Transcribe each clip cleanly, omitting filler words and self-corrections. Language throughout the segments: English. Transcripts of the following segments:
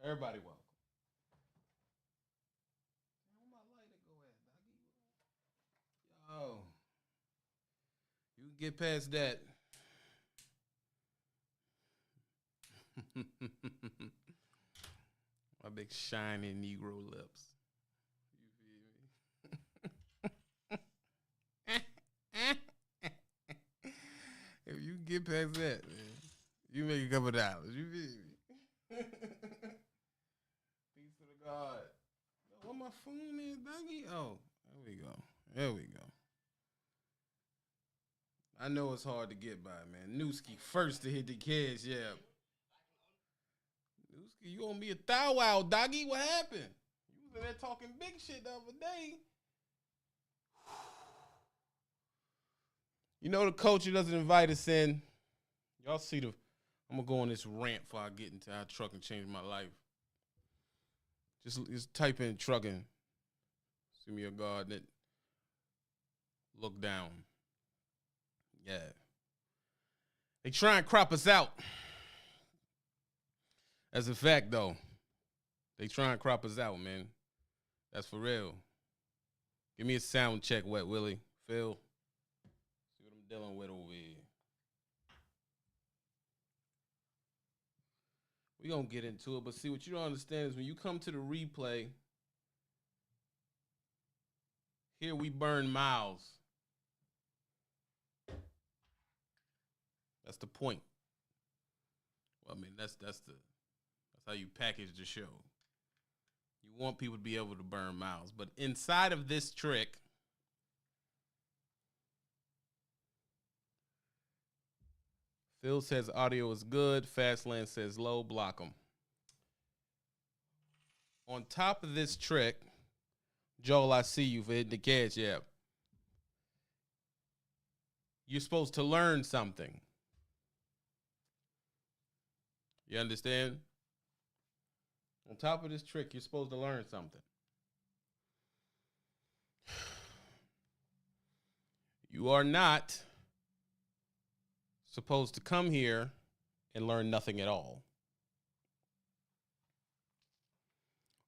Everybody welcome. Where my lighter go at, doggy? Oh, you can get past that. My big shiny Negro lips. You feel me? If you get past that, man, you make a couple dollars. You feel me? Peace to the God. What my phone is, doggy? Oh, there we go. There we go. I know it's hard to get by, man. Newski first to hit the kids, yeah. Newski, you gonna be a thou wow, doggy? What happened? You was in there talking big shit the other day. You know the culture doesn't invite us in. Y'all see the. I'm gonna go on this rant before I get into how trucking changed my life. Just type in trucking. See me a God that look down. Yeah. They try and crop us out. That's a fact, though. They try and crop us out, man. That's for real. Give me a sound check, Wet Willie. Phil. See what I'm dealing with over here. We're going to get into it, but see, what you don't understand is when you come to the replay, here we burn miles. That's the point. Well, I mean, that's how you package the show. You want people to be able to burn miles. But inside of this trick, Phil says audio is good. Fastland says low. Block them. On top of this trick, Joel, I see you for hitting the catch. Yeah. You're supposed to learn something. You understand? On top of this trick, you're supposed to learn something. You are not supposed to come here and learn nothing at all.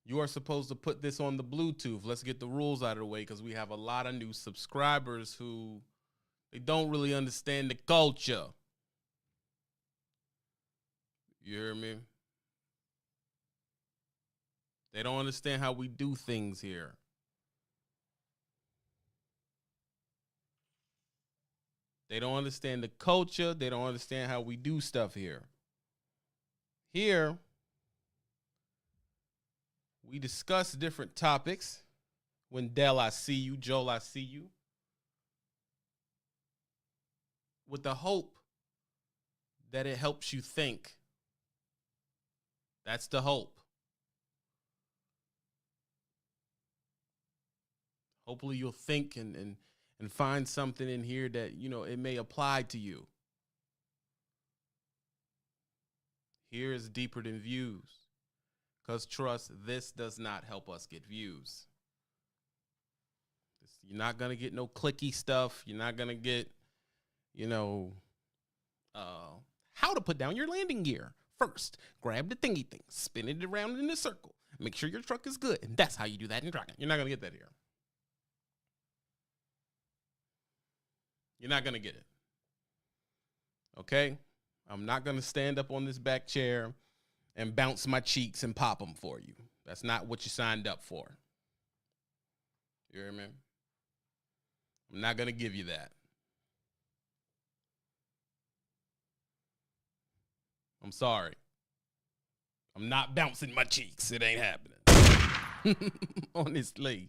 You are supposed to put this on the Bluetooth. Let's get the rules out of the way because we have a lot of new subscribers who they don't really understand the culture. You hear me? They don't understand how we do things here. They don't understand the culture. They don't understand how we do stuff here. Here, we discuss different topics. Wendell, I see you. Joel, I see you. With the hope that it helps you think. That's the hope. Hopefully you'll think and find something in here that, you know, it may apply to you. Here is deeper than views. Because trust, this does not help us get views. You're not going to get no clicky stuff. You're not going to get, you know, how to put down your landing gear. First, grab the thingy thing, spin it around in a circle. Make sure your truck is good. And that's how you do that in trucking. You're not going to get that here. You're not going to get it. Okay? I'm not going to stand up on this back chair and bounce my cheeks and pop them for you. That's not what you signed up for. You hear me? I'm not going to give you that. I'm sorry. I'm not bouncing my cheeks. It ain't happening. Honestly.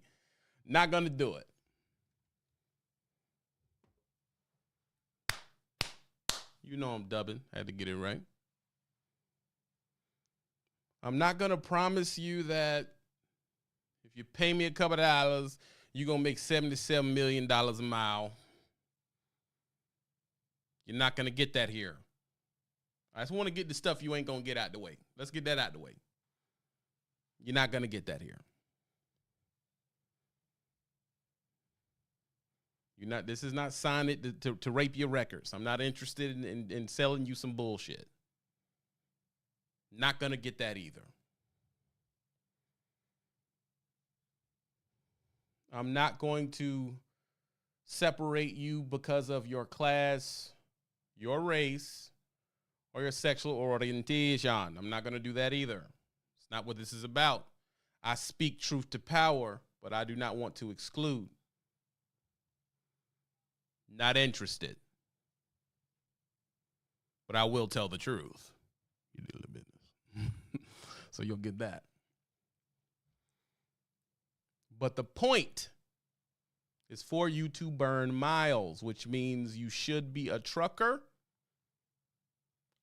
Not going to do it. You know I'm dubbing. I had to get it right. I'm not going to promise you that if you pay me a couple of dollars, you're going to make $77 million a mile. You're not going to get that here. I just want to get the stuff you ain't going to get out the way. Let's get that out the way. You're not going to get that here. You're not. This is not signed to rape your records. I'm not interested in selling you some bullshit. Not going to get that either. I'm not going to separate you because of your class, your race, or your sexual orientation. I'm not going to do that either. It's not what this is about. I speak truth to power, but I do not want to exclude. Not interested. But I will tell the truth. You did the business. So you'll get that. But the point is for you to burn miles, which means you should be a trucker.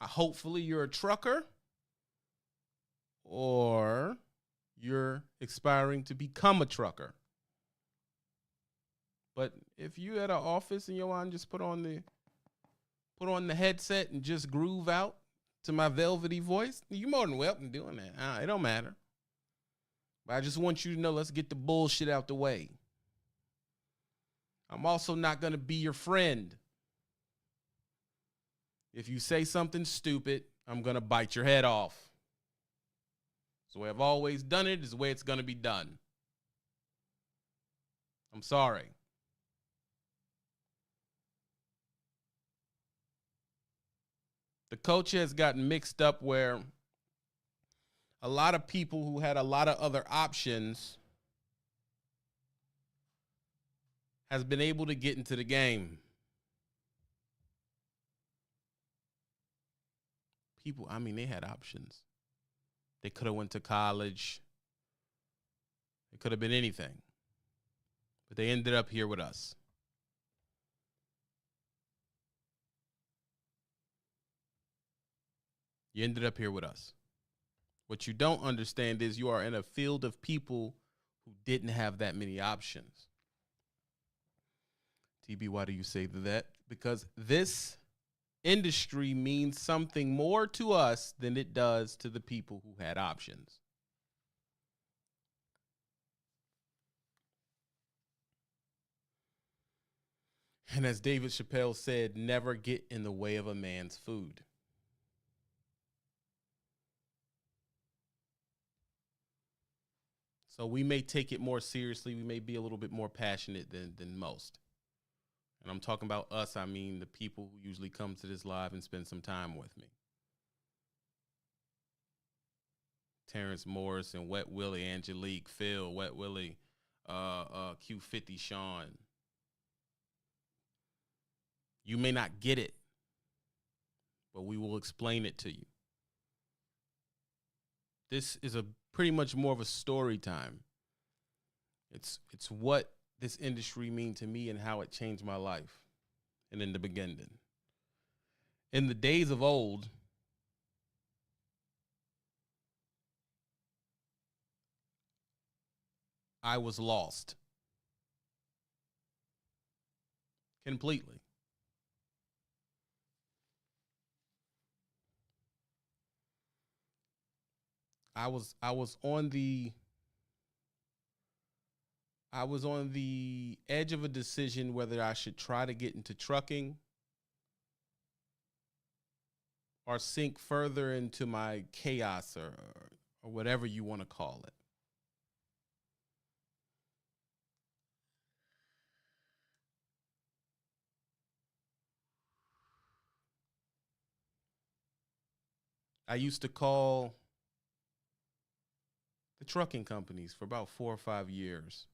Hopefully you're a trucker, or you're aspiring to become a trucker. But if you at an office and you want to just put on the headset and just groove out to my velvety voice, you're more than welcome doing that. It don't matter. But I just want you to know, let's get the bullshit out the way. I'm also not going to be your friend. If you say something stupid, I'm going to bite your head off. It's the way I've always done it. It's the way it's going to be done. I'm sorry. The culture has gotten mixed up where a lot of people who had a lot of other options has been able to get into the game. People, they had options. They could have went to college. It could have been anything. But they ended up here with us. You ended up here with us. What you don't understand is you are in a field of people who didn't have that many options. TB, why do you say that? Because this industry means something more to us than it does to the people who had options. And as David Chappelle said, never get in the way of a man's food. So we may take it more seriously. We may be a little bit more passionate than most. And I'm talking about us. I mean the people who usually come to this live and spend some time with me. Terrence Morris and Wet Willie, Angelique, Phil, Wet Willie, Q50, Sean. You may not get it, but we will explain it to you. This is a pretty much more of a story time. It's what this industry means to me and how it changed my life. And in the beginning, in the days of old, I was lost completely. I was on the edge of a decision whether I should try to get into trucking or sink further into my chaos or whatever you want to call it. I used to call the trucking companies for about 4 or 5 years.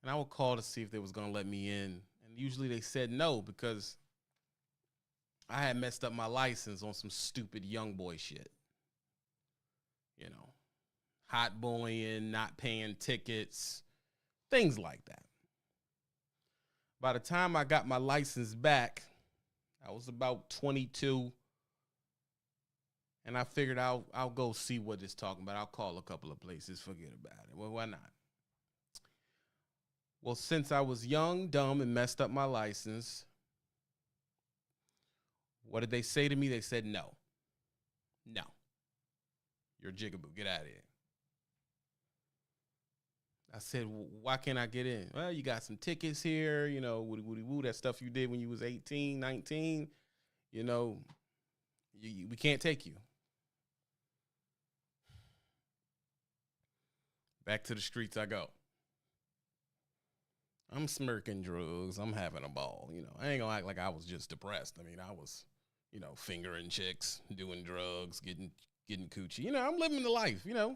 And I would call to see if they was going to let me in. And usually they said no because I had messed up my license on some stupid young boy shit. You know, hot boying, not paying tickets, things like that. By the time I got my license back, I was about 22. And I figured I'll go see what it's talking about. I'll call a couple of places, forget about it. Well, why not? Well, since I was young, dumb, and messed up my license, what did they say to me? They said, no. No. You're a jigaboo. Get out of here. I said, well, why can't I get in? Well, you got some tickets here, you know, woody, woody, woo, that stuff you did when you was 18, 19. You know, we can't take you. Back to the streets I go. I'm smirking drugs. I'm having a ball. You know, I ain't gonna act like I was just depressed. I mean, I was, you know, fingering chicks, doing drugs, getting coochie. You know, I'm living the life. You know,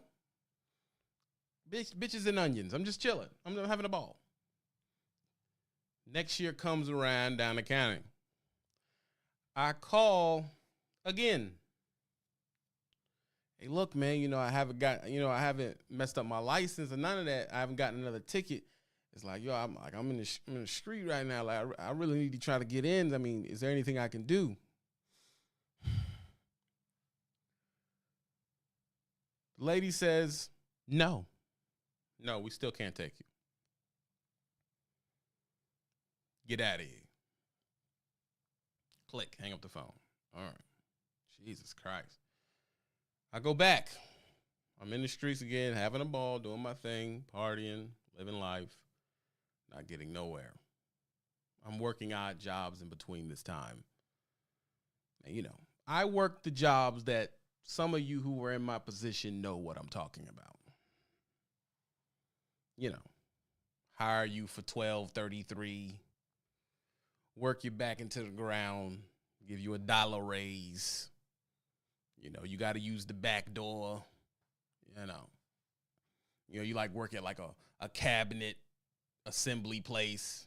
bitches and onions. I'm just chilling. I'm having a ball. Next year comes around down the county. I call again. Hey, look, man, you know, I haven't messed up my license or none of that. I haven't gotten another ticket. It's like, yo, I'm in the street right now. Like, I really need to try to get in. I mean, is there anything I can do? The lady says, no, we still can't take you. Get out of here. Click, hang up the phone. All right. Jesus Christ. I go back. I'm in the streets again, having a ball, doing my thing, partying, living life, not getting nowhere. I'm working odd jobs in between this time. And, you know, I work the jobs that some of you who were in my position know what I'm talking about. You know, hire you for $12.33, work you back into the ground, give you $1 raise. You know, you got to use the back door. You know, you like work at like a cabinet assembly place.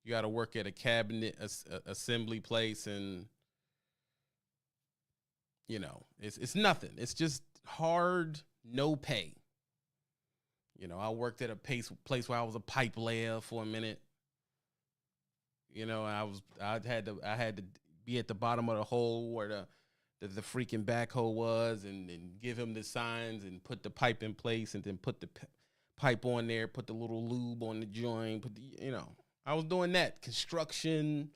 You got to work at a cabinet assembly place, and you know, it's nothing. It's just hard, no pay. You know, I worked at a place where I was a pipe layer for a minute. You know, I had to be at the bottom of the hole where the freaking backhoe was, and give him the signs and put the pipe in place, and then put the pipe on there, put the little lube on the joint, you know, I was doing that. Construction,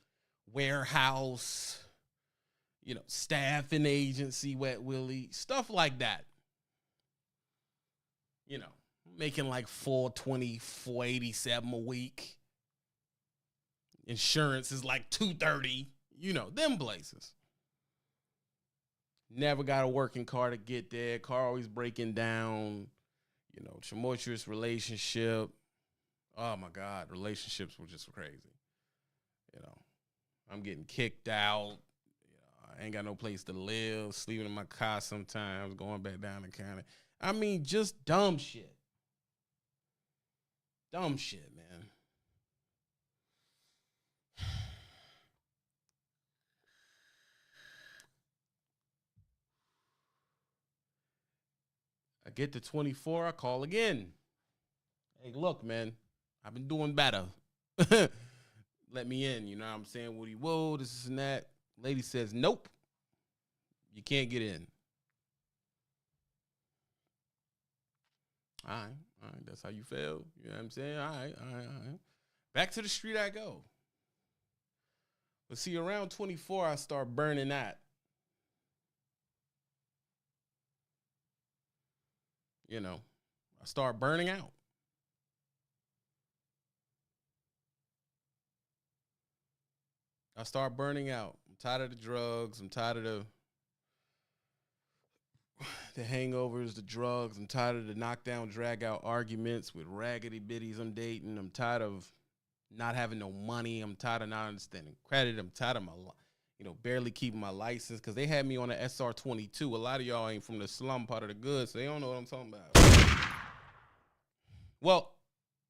warehouse, you know, staffing agency, Wet Willie, stuff like that. You know, making like $420, $487 a week. Insurance is like $230, you know, them places. Never got a working car to get there. Car always breaking down. You know, tumultuous relationship. Oh my God, relationships were just crazy. You know, I'm getting kicked out. You know, I ain't got no place to live. Sleeping in my car sometimes. Going back down the county. I mean, just dumb shit. Dumb shit, man. I get to 24, I call again. Hey, look, man, I've been doing better. Let me in, you know what I'm saying? Woody, whoa, this and that. Lady says, nope, you can't get in. All right, that's how you feel. You know what I'm saying? All right. Back to the street I go. But see, around 24, I start burning out. You know, I start burning out. I'm tired of the drugs. I'm tired of the hangovers, the drugs. I'm tired of the knockdown, drag out arguments with raggedy biddies I'm dating. I'm tired of not having no money. I'm tired of not understanding credit. I'm tired of barely keeping my license, because they had me on an SR22. A lot of y'all ain't from the slum part of the good, so they don't know what I'm talking about. Well,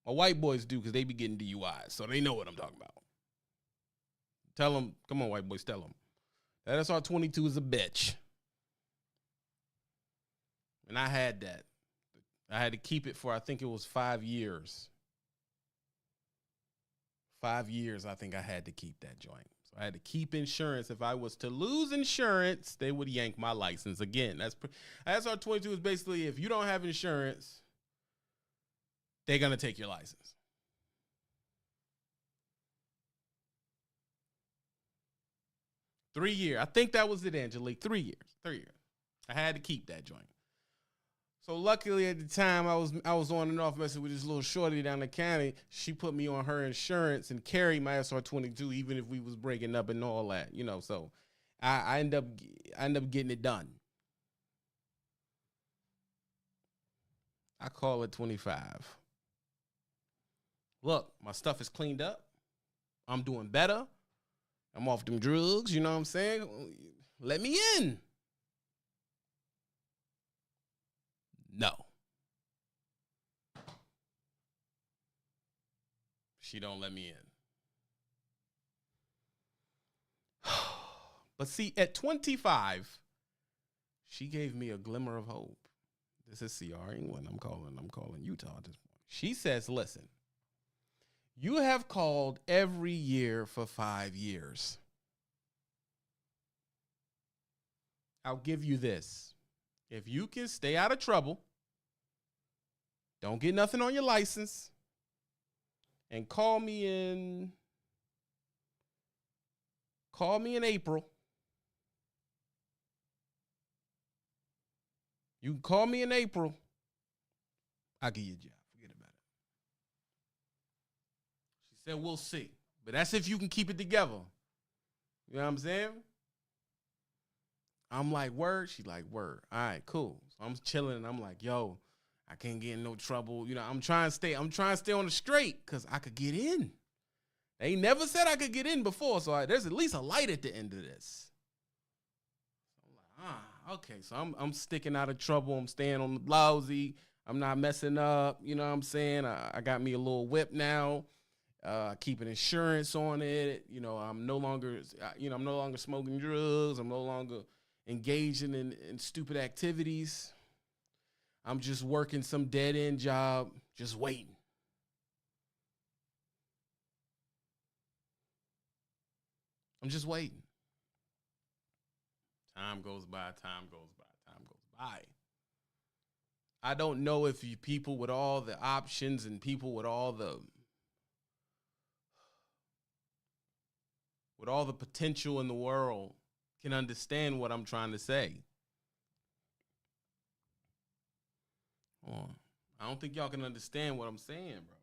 my white boys do, because they be getting DUIs, so they know what I'm talking about. Tell them, come on, white boys, tell them. That SR22 is a bitch. And I had that. I had to keep it for, I think it was 5 years. 5 years, I think I had to keep that joint. So I had to keep insurance. If I was to lose insurance, they would yank my license again. SR22 is basically, if you don't have insurance, they're going to take your license. I think that was it, Angelique. 3 years. 3 years. I had to keep that joint. So luckily at the time I was on and off messing with this little shorty down the county. She put me on her insurance and carried my SR22 even if we was breaking up and all that, you know. So I end up getting it done. I call it 25. Look, my stuff is cleaned up. I'm doing better. I'm off them drugs, you know what I'm saying? Let me in. No. She don't let me in. But see, at 25, she gave me a glimmer of hope. This is CR England. I'm calling Utah at this point. She says, listen, you have called every year for 5 years. I'll give you this. If you can stay out of trouble, don't get nothing on your license, and call me in April. You can call me in April. I'll give you a job. Forget about it. She said, we'll see. But that's if you can keep it together. You know what I'm saying? I'm like, word? She like, word. All right, cool. So I'm chilling and I'm like, yo, I can't get in no trouble. You know, I'm trying to stay on the straight because I could get in. They never said I could get in before, so there's at least a light at the end of this. I'm like, okay, so I'm sticking out of trouble. I'm staying on the lousy. I'm not messing up. You know what I'm saying? I got me a little whip now. Keeping insurance on it. You know, I'm no longer smoking drugs. I'm no longer engaging in stupid activities. I'm just working some dead-end job, just waiting. I'm just waiting. Time goes by. I don't know if you people with all the options and people with all the potential in the world can understand what I'm trying to say. I don't think y'all can understand what I'm saying, bro.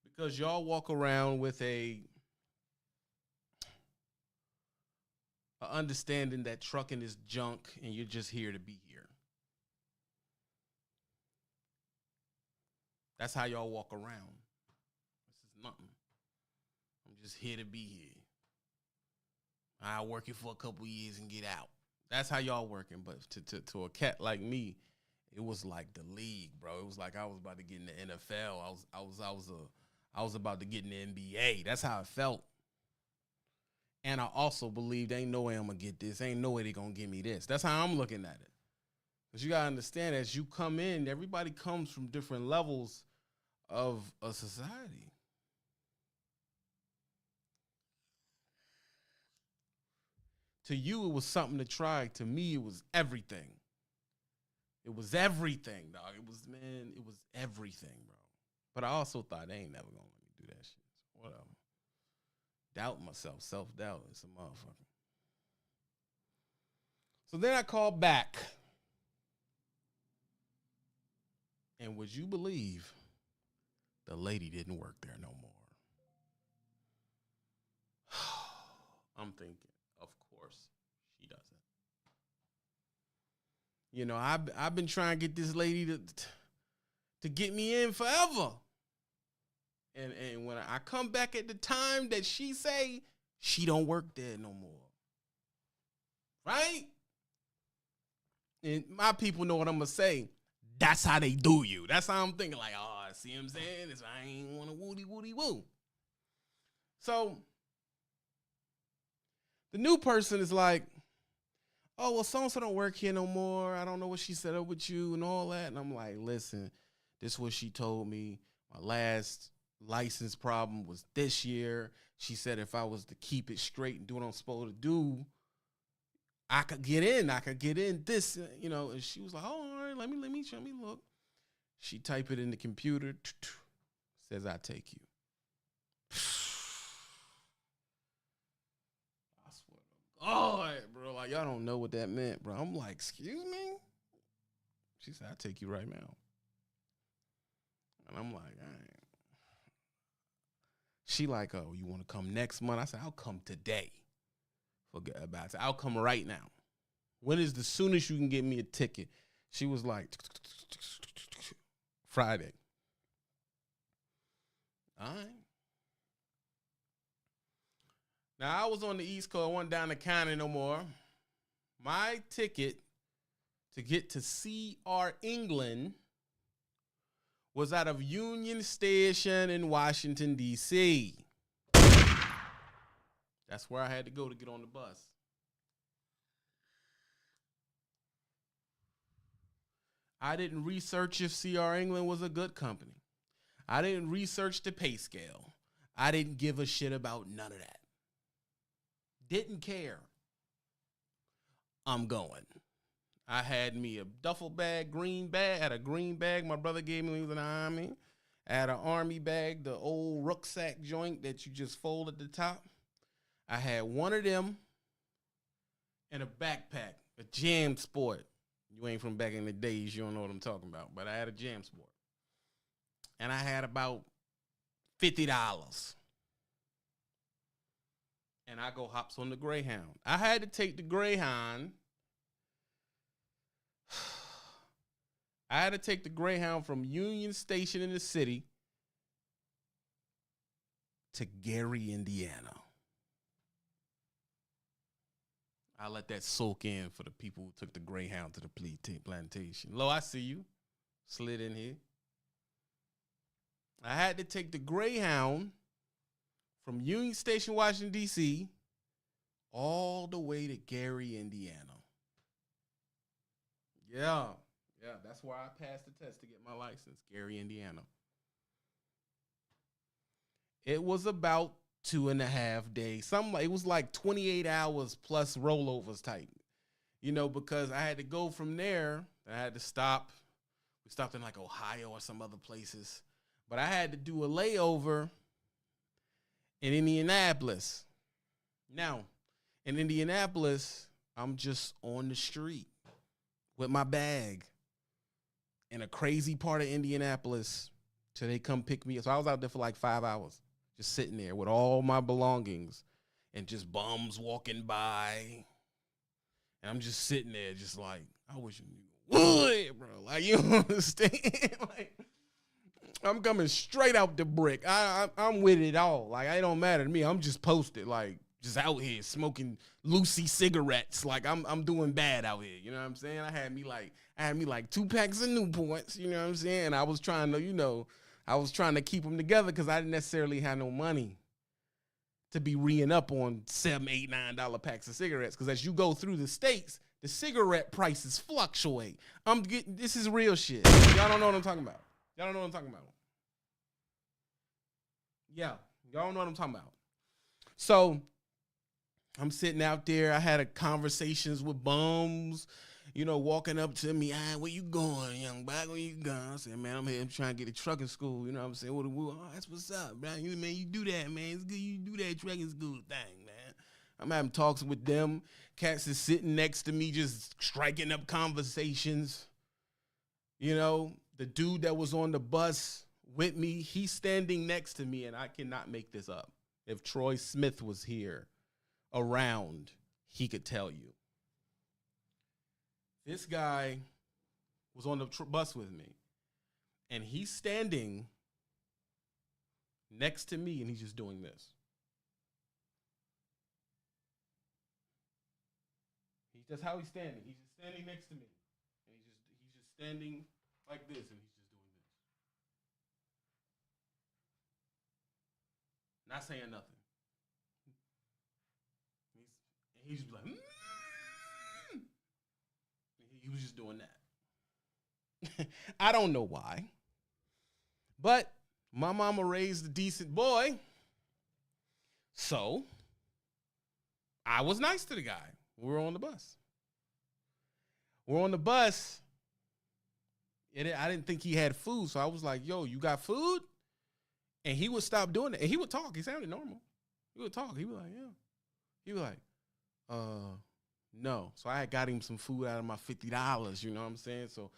Because y'all walk around with a understanding that trucking is junk and you're just here to be here. That's how y'all walk around. This is nothing. I'm just here to be here. I'll work it for a couple years and get out. That's how y'all working. But to a cat like me, it was like the league, bro. It was like I was about to get in the NFL. I was about to get in the NBA. That's how it felt. And I also believed ain't no way I'm gonna get this. Ain't no way they gonna give me this. That's how I'm looking at it. Because you gotta understand, as you come in, everybody comes from different levels of a society. To you, it was something to try. To me, it was everything. It was everything, dog. It was everything, bro. But I also thought they ain't never gonna let me do that shit. So whatever. Doubt myself. Self-doubt is a motherfucker. So then I called back. And would you believe the lady didn't work there no more? I'm thinking, of course she doesn't. You know, I've been trying to get this lady to get me in forever. And when I come back at the time that she say, she don't work there no more. Right? And my people know what I'm going to say. That's how they do you. That's how I'm thinking. Like, oh, see what I'm saying? I ain't want to woody. So the new person is like, oh, well, so-and-so don't work here no more. I don't know what she set up with you and all that. And I'm like, listen, this is what she told me. My last license problem was this year. She said if I was to keep it straight and do what I'm supposed to do, I could get in this, you know. And she was like, oh, all right, let me look. She type it in the computer, says I take you. I swear to God, bro, like y'all don't know what that meant, bro. I'm like, excuse me? She said, I take you right now. And I'm like, all right. She like, oh, you want to come next month? I said, I'll come today. Forget about it. I'll come right now. When is the soonest you can get me a ticket? She was like, Friday. All right. Now, I was on the East Coast. I wasn't down the county no more. My ticket to get to CR England was out of Union Station in Washington, D.C. That's where I had to go to get on the bus. I didn't research if CR England was a good company. I didn't research the pay scale. I didn't give a shit about none of that. Didn't care. I'm going. I had me a duffel bag, green bag. I had a green bag my brother gave me when he was in the Army. I had an Army bag, the old rucksack joint that you just fold at the top. I had one of them and a backpack, a Jam Sport. You ain't from back in the days, you don't know what I'm talking about. But I had a Jam Sport. And I had about $50. And I go hops on the Greyhound. I had to take the Greyhound. I had to take the Greyhound from Union Station in the city to Gary, Indiana. I let that soak in for the people who took the Greyhound to the plantation. Lo, I see you. Slid in here. I had to take the Greyhound from Union Station, Washington, D.C., all the way to Gary, Indiana. Yeah, that's where I passed the test to get my license, Gary, Indiana. It was about 2.5 days. It was like 28 hours plus rollovers type, because I had to go from there. I had to stop. We stopped in like Ohio or some other places. But I had to do a layover in Indianapolis. Now, in Indianapolis, I'm just on the street with my bag in a crazy part of Indianapolis till they come pick me up. So I was out there for like 5 hours, just sitting there with all my belongings and just bums walking by. And I'm just sitting there just like, I wish you would, bro. Like, you don't understand? Like, I'm coming straight out the brick. I'm with it all. Like, it don't matter to me. I'm just posted, like, just out here smoking Lucy cigarettes. Like, I'm doing bad out here. You know what I'm saying? I had me like 2 packs of Newports. You know what I'm saying? And I was trying to, keep them together because I didn't necessarily have no money to be reeing up on $7, $8, $9 packs of cigarettes. Because as you go through the states, the cigarette prices fluctuate. This is real shit. Y'all don't know what I'm talking about. Y'all don't know what I'm talking about. Yeah, y'all don't know what I'm talking about. So I'm sitting out there. I had conversations with bums, walking up to me. Where you going, young boy? Where you going? I said, man, I'm here. I'm trying to get to trucking school. You know what I'm saying? That's what's up, bro. You do that, man. It's good you do that trucking school thing, man. I'm having talks with them. Cats is sitting next to me, just striking up conversations. The dude that was on the bus with me, he's standing next to me, and I cannot make this up. If Troy Smith was here around, he could tell you. This guy was on the bus with me, and he's standing next to me, and he's just doing this. That's how he's standing. He's just standing next to me, and he's just standing like this, and he's just doing this. Not saying nothing. He's just like, He was just doing that. I don't know why. But my mama raised a decent boy. So I was nice to the guy. We were on the bus. I didn't think he had food, so I was like, yo, you got food? And he would stop doing it. And he would talk. He sounded normal. He would talk. He was like, yeah. He was like, no. So I had got him some food out of my $50, you know what I'm saying? So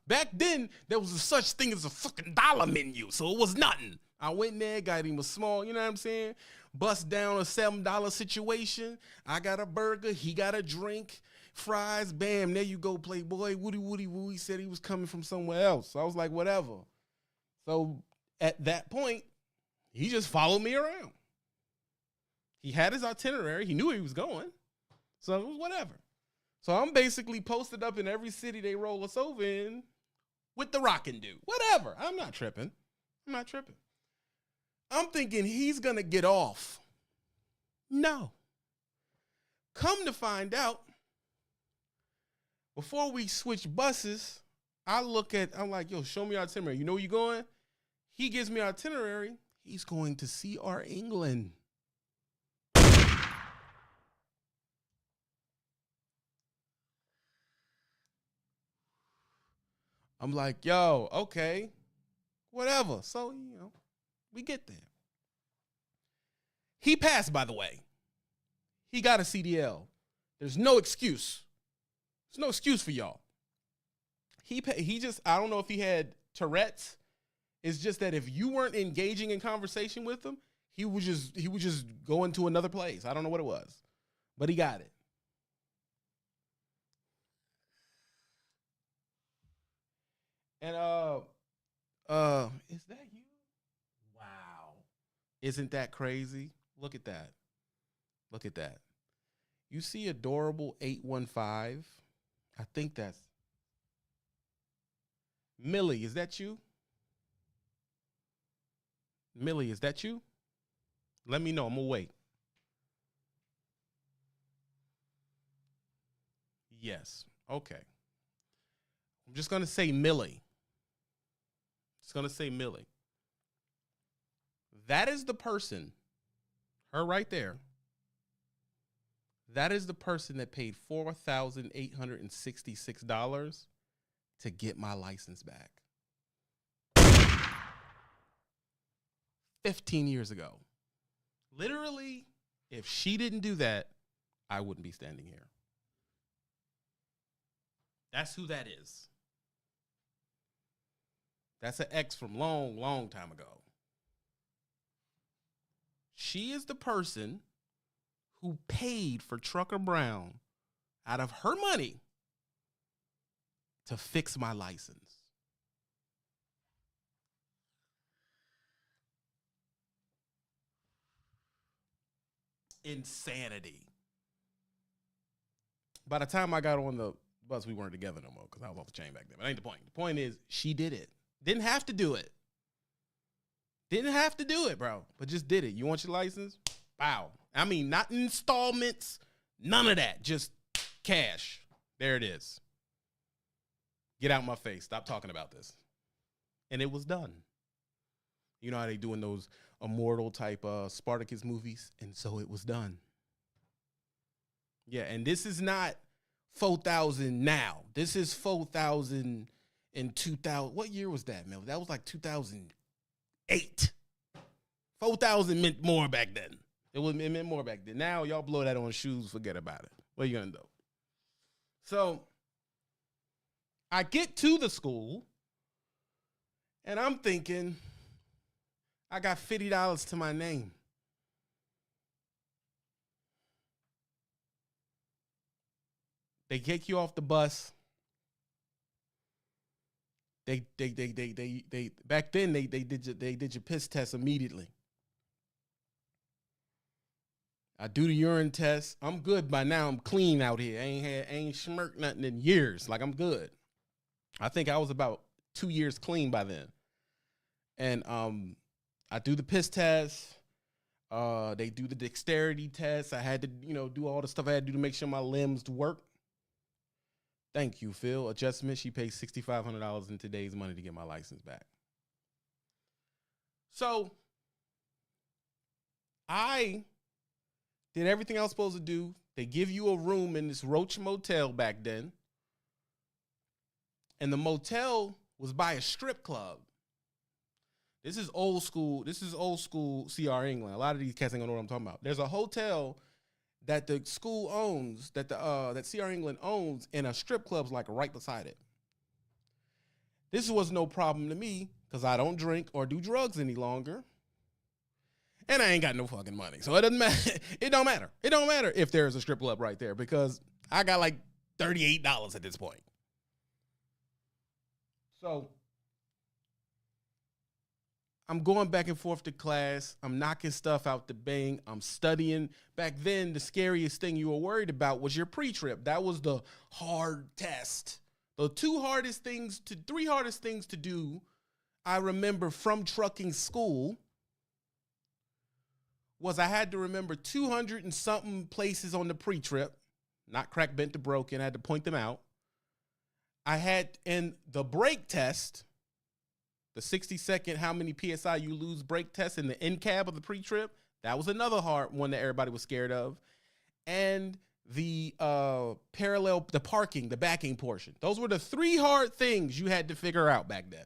back then, there was a such thing as a fucking dollar menu, so it was nothing. I went in there, got him a small, you know what I'm saying? Bust down a $7 situation. I got a burger. He got a drink. fries, bam, there you go, Playboy. Woody, Woody, woo. He said he was coming from somewhere else. So I was like, whatever. So at that point, he just followed me around. He had his itinerary. He knew where he was going. So it was whatever. So I'm basically posted up in every city they roll us over in with the rockin' dude. Whatever. I'm not tripping. I'm thinking he's going to get off. No. Come to find out, before we switch buses, I'm like, yo, show me your itinerary. You know where you're going? He gives me our itinerary. He's going to see our England. I'm like, yo, okay, whatever. So, we get there. He passed, by the way. He got a CDL. There's no excuse. There's no excuse for y'all. He just, I don't know if he had Tourette's. It's just that if you weren't engaging in conversation with him, he would just go into another place. I don't know what it was, but he got it. And is that you? Wow. Isn't that crazy? Look at that. Look at that. You see adorable 815? I think that's Millie. Is that you? Millie, is that you? Let me know. I'm going to wait. Yes. Okay. I'm just going to say Millie. It's going to say Millie. That is the person, her right there. That is the person that paid $4,866 to get my license back. 15 years ago. Literally, if she didn't do that, I wouldn't be standing here. That's who that is. That's an ex from long, long time ago. She is the person who paid for Trucker Brown out of her money to fix my license. Insanity. By the time I got on the bus, we weren't together no more because I was off the chain back then. But that ain't the point. The point is, she did it. Didn't have to do it. Didn't have to do it, bro. But just did it. You want your license? Wow. I mean, not installments. None of that. Just cash. There it is. Get out my face. Stop talking about this. And it was done. You know how they do in those immortal type Spartacus movies? And so it was done. Yeah, and this is not 4,000 now. This is 4,000 in 2000. What year was that, Mel? That was like 2008. 4,000 meant more back then. It meant more back then. Now y'all blow that on shoes, forget about it. What are you gonna do? So I get to the school and I'm thinking, I got $50 to my name. They kick you off the bus. They back then they did your piss test immediately. I do the urine test. I'm good by now. I'm clean out here. I ain't smirked nothing in years. Like, I'm good. I think I was about 2 years clean by then. And I do the piss test. They do the dexterity test. I had to, do all the stuff I had to do to make sure my limbs work. Thank you, Phil. Adjustment, she paid $6,500 in today's money to get my license back. So I did everything I was supposed to do. They give you a room in this Roach Motel back then. And the motel was by a strip club. This is old school. This is old school CR England. A lot of these cats ain't gonna know what I'm talking about. There's a hotel that the school owns, that CR England owns, and a strip club's like right beside it. This was no problem to me because I don't drink or do drugs any longer. And I ain't got no fucking money. So it doesn't matter. It don't matter. It don't matter if there's a strip club right there because I got like $38 at this point. So I'm going back and forth to class. I'm knocking stuff out the bank. I'm studying. Back then, the scariest thing you were worried about was your pre-trip. That was the hard test. The three hardest things to do, I remember from trucking school, was I had to remember 200 and something places on the pre-trip, not cracked, bent, or broken. I had to point them out. I had, in the brake test, the 60-second how many PSI you lose brake test in the end cab of the pre-trip, that was another hard one that everybody was scared of. And the parking, the backing portion. Those were the three hard things you had to figure out back then.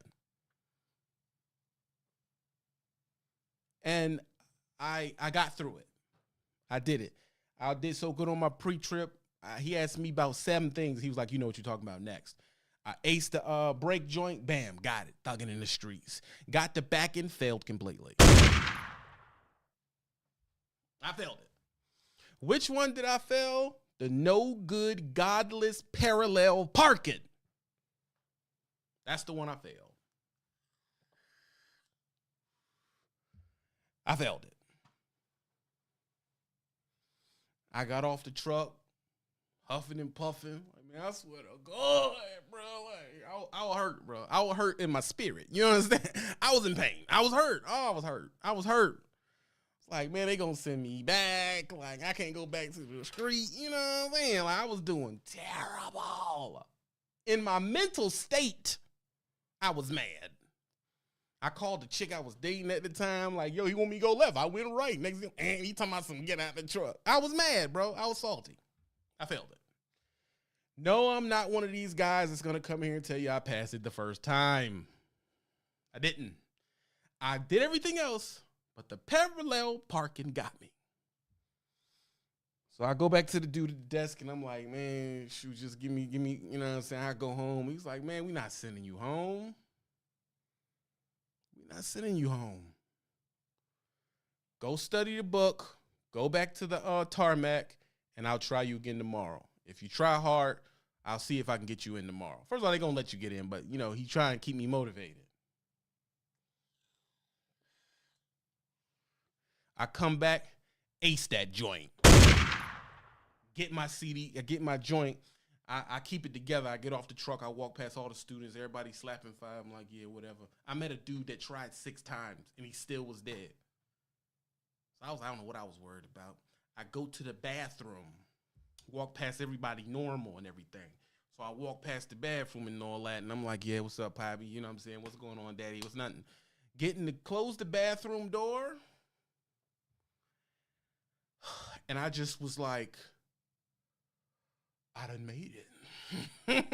And I got through it. I did it. I did so good on my pre-trip. He asked me about 7 things. He was like, you know what you're talking about next. I aced the brake joint. Bam, got it. Thugging in the streets. Got the back end, failed completely. I failed it. Which one did I fail? The no good, godless, parallel parking. That's the one I failed. I failed it. I got off the truck, huffing and puffing. I mean, I swear to God, bro. Like, I was hurt, bro. I was hurt in my spirit. You understand? I was in pain. I was hurt. Oh, I was hurt. It's like, man, they gonna send me back. Like, I can't go back to the street. You know what I'm saying? Like, I was doing terrible. In my mental state, I was mad. I called the chick I was dating at the time, like, yo, he want me to go left. I went right. Next thing, and he talking about some get out the truck. I was mad, bro. I was salty. I failed it. No, I'm not one of these guys that's going to come here and tell you I passed it the first time. I didn't. I did everything else, but the parallel parking got me. So I go back to the dude at the desk, and I'm like, man, shoot, just give me, you know what I'm saying? I go home. He's like, man, we're not sending you home. We're not sending you home. Go study the book. Go back to the tarmac, and I'll try you again tomorrow. If you try hard, I'll see if I can get you in tomorrow. First of all, they're going to let you get in, but, you know, he trying to keep me motivated. I come back, ace that joint. Get my CD, I get my joint. I keep it together. I get off the truck. I walk past all the students. Everybody slapping 5. I'm like, yeah, whatever. I met a dude that tried 6 times, and he still was dead. So I don't know what I was worried about. I go to the bathroom, walk past everybody normal and everything. So I walk past the bathroom and all that, and I'm like, yeah, what's up, Poppy? You know what I'm saying? What's going on, Daddy? What's nothing? Getting to close the bathroom door, and I just was like, I done made it.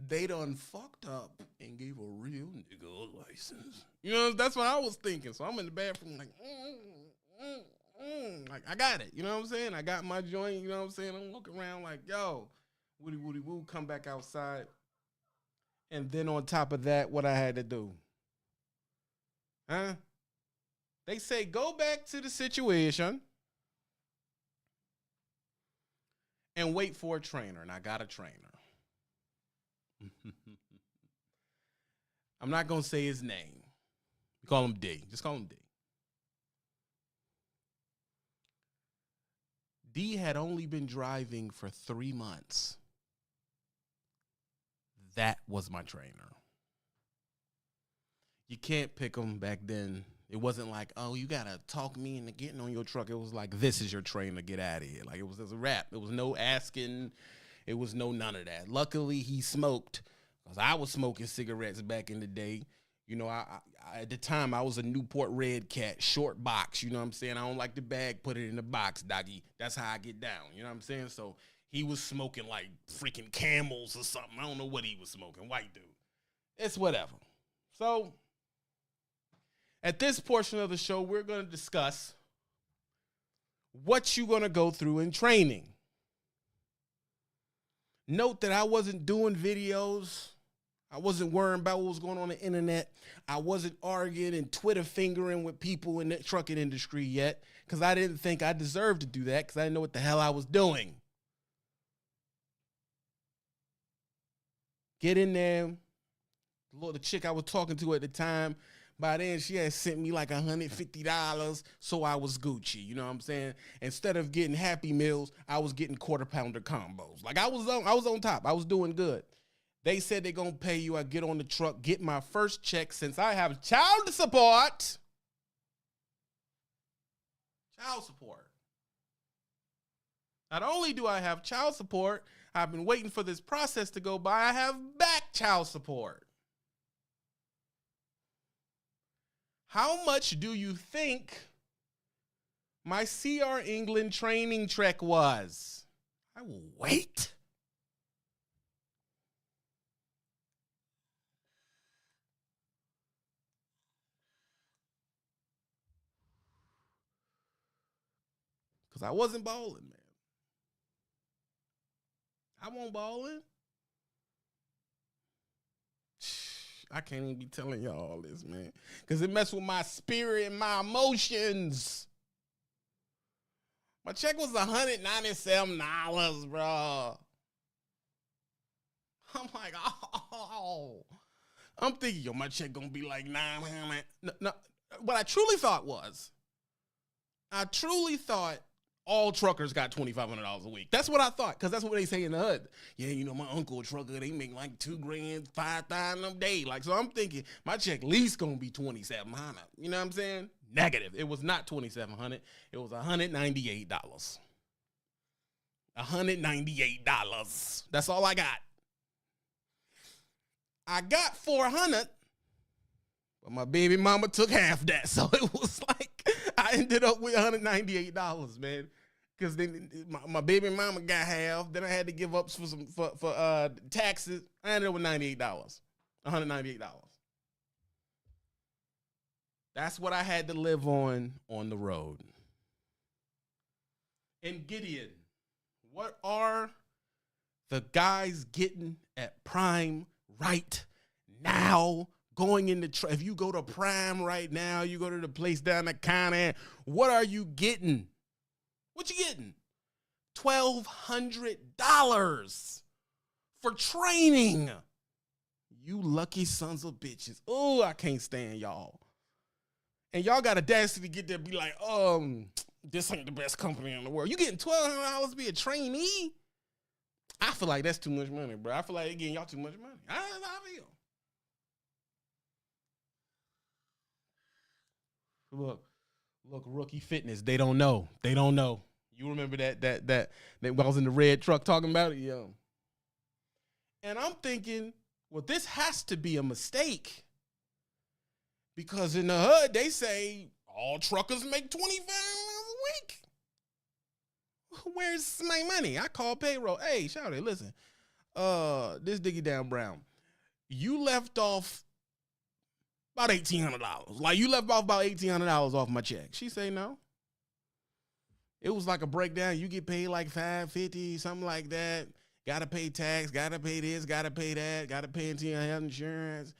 They done fucked up and gave a real nigga a license. You know, that's what I was thinking. So I'm in the bathroom like, like, I got it. You know what I'm saying? I got my joint. You know what I'm saying? I'm walking around like, yo, woody, woody, woo, come back outside. And then on top of that, what I had to do. Huh? They say, go back to the situation and wait for a trainer. And I got a trainer. I'm not going to say his name. We call him D. Just call him D. D had only been driving for 3 months. That was my trainer. You can't pick him back then. It wasn't like, oh, you got to talk me into getting on your truck. It was like, this is your trainer. Get out of here. Like, it was a rap. It was no asking. It was no none of that. Luckily, he smoked, because I was smoking cigarettes back in the day. You know, I at the time, I was a Newport Red Cat, short box. You know what I'm saying? I don't like the bag, put it in the box, doggy. That's how I get down. You know what I'm saying? So he was smoking like freaking Camels or something. I don't know what he was smoking. White dude. It's whatever. So at this portion of the show, we're going to discuss what you're going to go through in training. Note that I wasn't doing videos. I wasn't worrying about what was going on the internet. I wasn't arguing and Twitter fingering with people in the trucking industry yet, because I didn't think I deserved to do that, because I didn't know what the hell I was doing. Get in there. The chick I was talking to at the time, by then she had sent me like $150, so I was Gucci. You know what I'm saying? Instead of getting Happy Meals, I was getting quarter pounder combos. Like I was on top. I was doing good. They said they're gonna pay you. I get on the truck, get my first check since I have child support. Child support. Not only do I have child support, I've been waiting for this process to go by. I have back child support. How much do you think my CR England training trek was? I will wait. Because I wasn't balling, man. I won't balling. I can't even be telling y'all all this, man. Because it messed with my spirit and my emotions. My check was $197, bro. I'm like, oh. I'm thinking, yo, my check gonna be like $900. No, what I truly thought all truckers got $2,500 a week. That's what I thought, because that's what they say in the hood. Yeah, you know, my uncle a trucker, they make like $2,000, $5,000 a day. Like, so I'm thinking my check at least gonna be $2,700. You know what I'm saying? Negative. It was not $2,700. It was $198. $198. That's all I got. I got $400, but my baby mama took half that, so it was like I ended up with $198, man. Because then my baby mama got half. Then I had to give up for taxes. I ended up with $98, $198. That's what I had to live on the road. And Gideon, what are the guys getting at Prime right now? Going into if you go to Prime right now, you go to the place down the counter, what are you getting? What you getting? $1,200 for training. You lucky sons of bitches. Oh, I can't stand y'all. And y'all got audacity to get there and be like, this ain't the best company in the world. You getting $1,200 to be a trainee? I feel like that's too much money, bro. I feel like they're getting y'all too much money. I feel. Look, Rookie Fitness. They don't know. You remember that I was in the red truck talking about it? Yeah. And I'm thinking, well, this has to be a mistake. Because in the hood, they say all truckers make $25 a week. Where's my money? I call payroll. Hey, shout it, listen. This Diggy Down Brown. You left off about $1,800. Like, you left off about $1,800 off my check. She say no. It was like a breakdown. You get paid like $550, something like that. Gotta pay tax, gotta pay this, gotta pay that, gotta pay into your health insurance.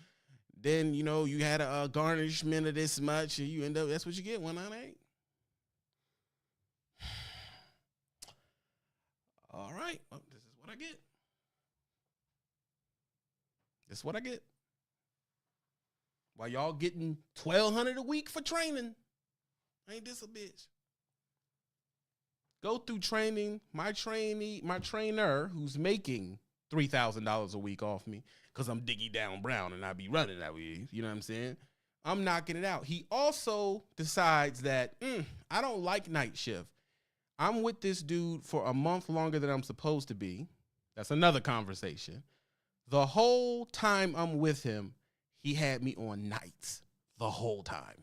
Then, you know, you had a garnishment of this much, and you end up, that's what you get, 198. All right, well, this is what I get. This is what I get. While y'all getting $1,200 a week for training, ain't this a bitch? Go through training. My trainer, who's making $3,000 a week off me, because I'm Diggy Down Brown and I be running that way. You know what I'm saying? I'm knocking it out. He also decides that I don't like night shift. I'm with this dude for a month longer than I'm supposed to be. That's another conversation. The whole time I'm with him, he had me on nights the whole time.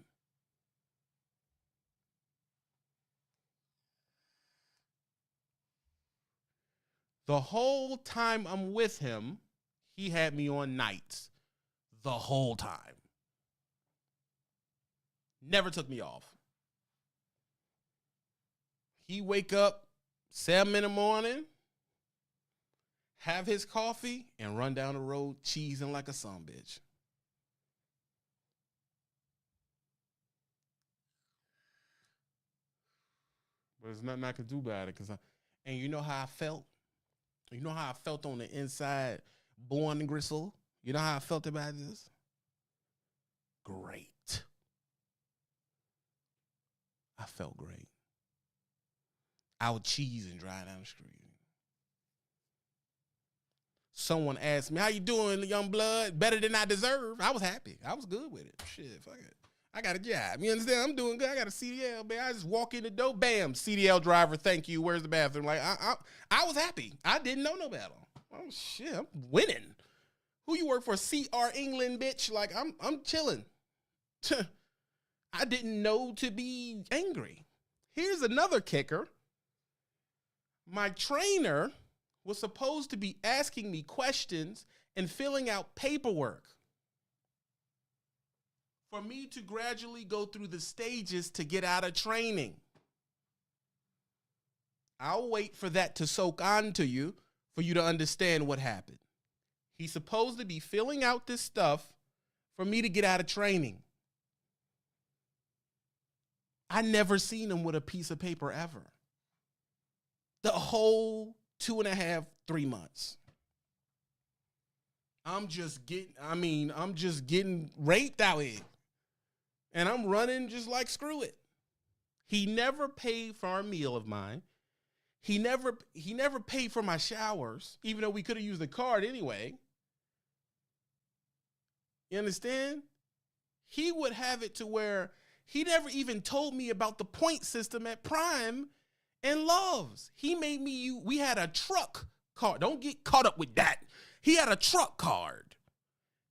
The whole time I'm with him, he had me on nights the whole time. Never took me off. He wake up 7 in the morning, have his coffee, and run down the road cheesing like a son bitch. But there's nothing I can do about it. And you know how I felt? You know how I felt on the inside born gristle. You know how I felt about this? Great. I felt great. I would cheese and drive down the street. Someone asked me, how you doing, young blood? Better than I deserve. I was happy. I was good with it. Shit, fuck it. I got a job. You understand? I'm doing good. I got a CDL, man. I just walk in the door, bam, CDL driver, thank you. Where's the bathroom? Like, I was happy. I didn't know no better. Oh, shit, I'm winning. Who you work for? CR England, bitch. Like, I'm chilling. I didn't know to be angry. Here's another kicker. My trainer was supposed to be asking me questions and filling out paperwork for me to gradually go through the stages to get out of training. I'll wait for that to soak onto you for you to understand what happened. He's supposed to be filling out this stuff for me to get out of training. I never seen him with a piece of paper ever. The whole 2.5, 3 months. I'm just getting raped out here. And I'm running just like screw it. He never paid for our meal of mine. He never paid for my showers, even though we could have used the card anyway. You understand? He would have it to where he never even told me about the point system at Prime and Loves. He made me we had a truck card. Don't get caught up with that. He had a truck card.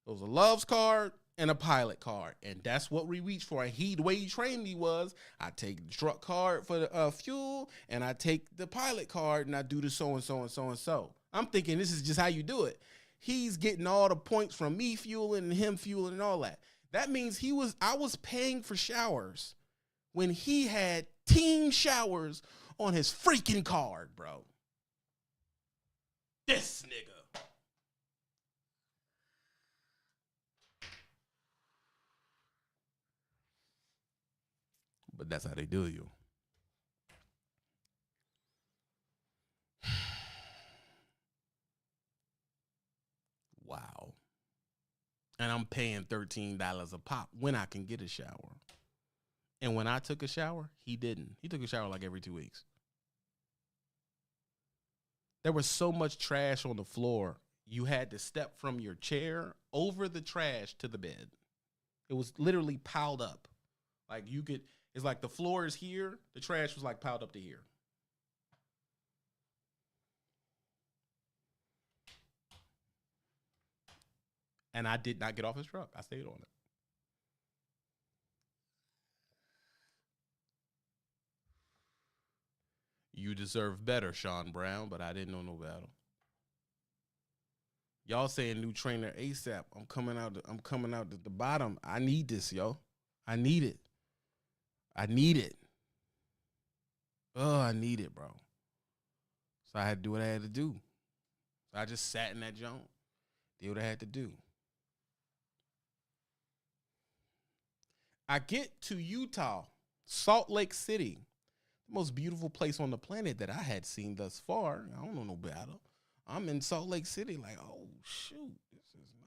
It was a Loves card and a Pilot card. And that's what we reached for. And the way he trained me was, I take the truck card for the fuel, and I take the Pilot card, and I do the so and so and so and so. I'm thinking this is just how you do it. He's getting all the points from me fueling and him fueling and all that. That means I was paying for showers when he had team showers on his freaking card, bro. This nigga. But that's how they do you. Wow. And I'm paying $13 a pop when I can get a shower. And when I took a shower, he didn't. He took a shower like every 2 weeks. There was so much trash on the floor, you had to step from your chair over the trash to the bed. It was literally piled up. Like it's like the floor is here, the trash was like piled up to here. And I did not get off his truck. I stayed on it. You deserve better, Sean Brown, but I didn't know no better. Y'all saying new trainer ASAP. I'm coming out at the bottom. I need this, yo. I need it. I need it. Oh, I need it, bro. So I had to do what I had to do. So I just sat in that joint, did what I had to do. I get to Utah, Salt Lake City, the most beautiful place on the planet that I had seen thus far. I don't know no better. I'm in Salt Lake City like, oh, shoot,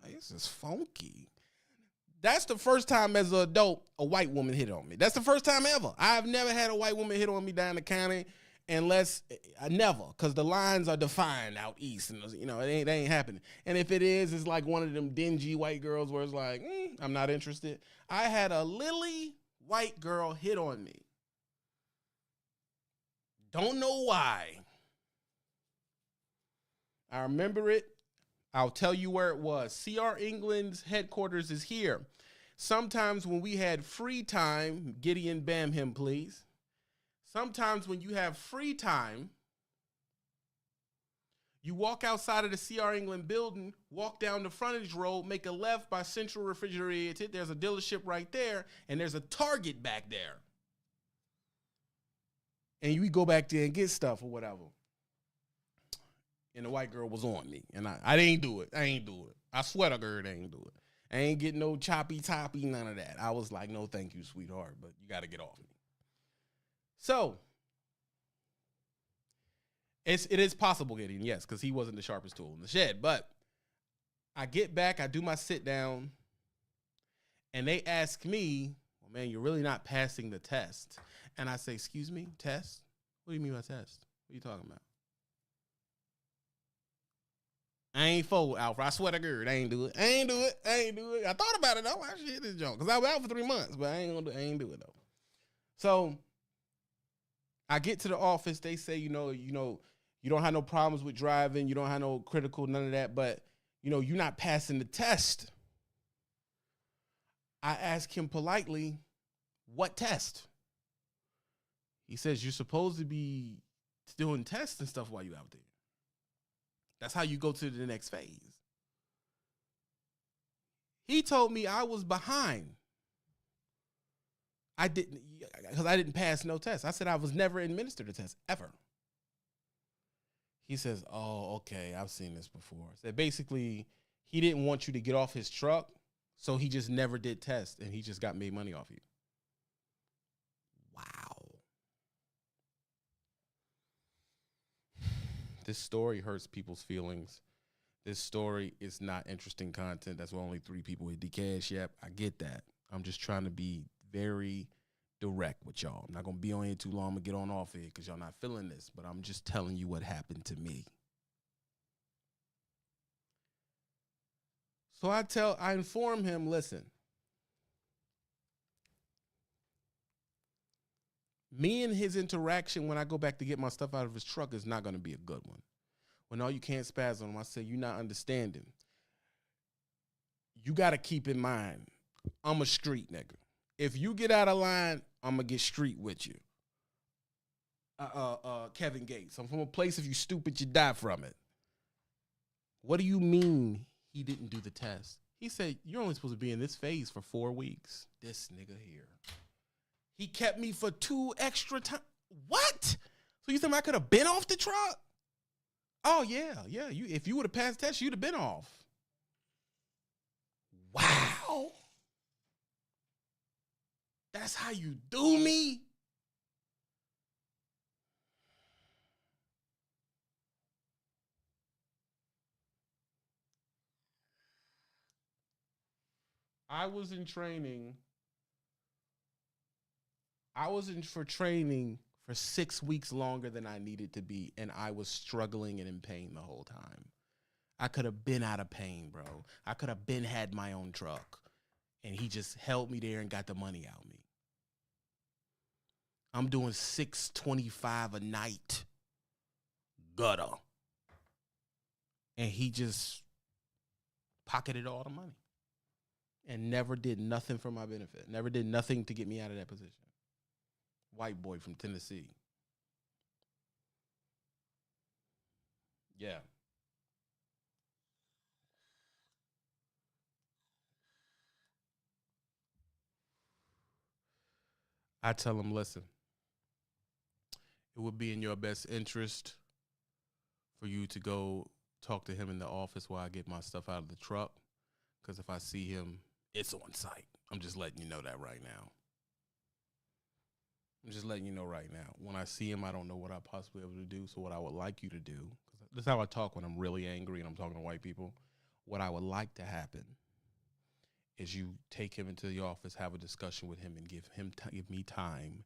this is funky. That's the first time as an adult a white woman hit on me. That's the first time ever. I've never had a white woman hit on me down the county unless I never, because the lines are defined out east, and you know they ain't happening. And if it is, it's like one of them dingy white girls where it's like, I'm not interested. I had a lily white girl hit on me. Don't know why. I remember it. I'll tell you where it was. CR England's headquarters is here. Sometimes when we had free time, Gideon bam him, please. Sometimes when you have free time, you walk outside of the CR England building, walk down the frontage road, make a left by Central Refrigerated. There's a dealership right there, and there's a Target back there. And we go back there and get stuff or whatever. And the white girl was on me. And I didn't do it. I swear to God, I ain't do it. I ain't getting no choppy, none of that. I was like, no, thank you, sweetheart, but you got to get off me. So, it is possible, Gideon, yes, because he wasn't the sharpest tool in the shed. But I get back, I do my sit down, and they ask me, well, man, you're really not passing the test. And I say, excuse me, test? What do you mean by test? What are you talking about? I ain't fold, Alfred. I swear to God, I ain't do it. I thought about it, though. I shit this joke. Because I was out for 3 months, but I ain't do it, though. So I get to the office. They say, you don't have no problems with driving. You don't have no critical, none of that. But, you're not passing the test. I ask him politely, what test? He says, you're supposed to be doing tests and stuff while you're out there. That's how you go to the next phase. He told me I was behind. Because I didn't pass no test. I said I was never administered a test, ever. He says, oh, okay, I've seen this before. So basically, he didn't want you to get off his truck, so he just never did tests, and he just got made money off you. Wow. This story hurts people's feelings. This story is not interesting content. That's why only 3 people hit the cash app. I get that. I'm just trying to be very direct with y'all. I'm not going to be on here too long. I'm going to get on off here because y'all not feeling this. But I'm just telling you what happened to me. So I inform him, listen. Me and his interaction when I go back to get my stuff out of his truck is not going to be a good one. When all you can't spaz on him, I say, you're not understanding. You got to keep in mind, I'm a street nigga. If you get out of line, I'm going to get street with you. Kevin Gates. I'm from a place, if you stupid, you die from it. What do you mean he didn't do the test? He said, you're only supposed to be in this phase for 4 weeks. This nigga here. He kept me for 2 extra times. What? So you think I could have been off the truck? Oh, yeah. If you would have passed the test, you'd have been off. Wow. That's how you do me? I was in training. I was in for training for 6 weeks longer than I needed to be, and I was struggling and in pain the whole time. I could have been out of pain, bro. I could have been had my own truck, and he just held me there and got the money out of me. I'm doing $625 a night, gutter, and he just pocketed all the money and never did nothing for my benefit. Never did nothing to get me out of that position. White boy from Tennessee. Yeah. I tell him, listen, it would be in your best interest for you to go talk to him in the office while I get my stuff out of the truck. Because if I see him, it's on site. I'm just letting you know that right now. I'm just letting you know right now. When I see him, I don't know what I'll possibly be able to do. So what I would like you to do, because this is how I talk when I'm really angry and I'm talking to white people. What I would like to happen is you take him into the office, have a discussion with him, and give me time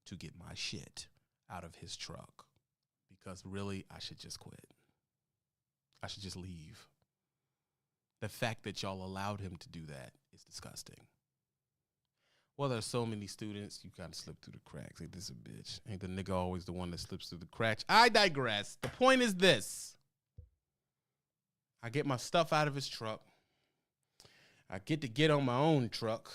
to get my shit out of his truck. Because really, I should just quit. I should just leave. The fact that y'all allowed him to do that is disgusting. Well, there's so many students, you kind of slip through the cracks. Ain't this a bitch? Ain't the nigga always the one that slips through the cracks? I digress. The point is this. I get my stuff out of his truck. I get to get on my own truck.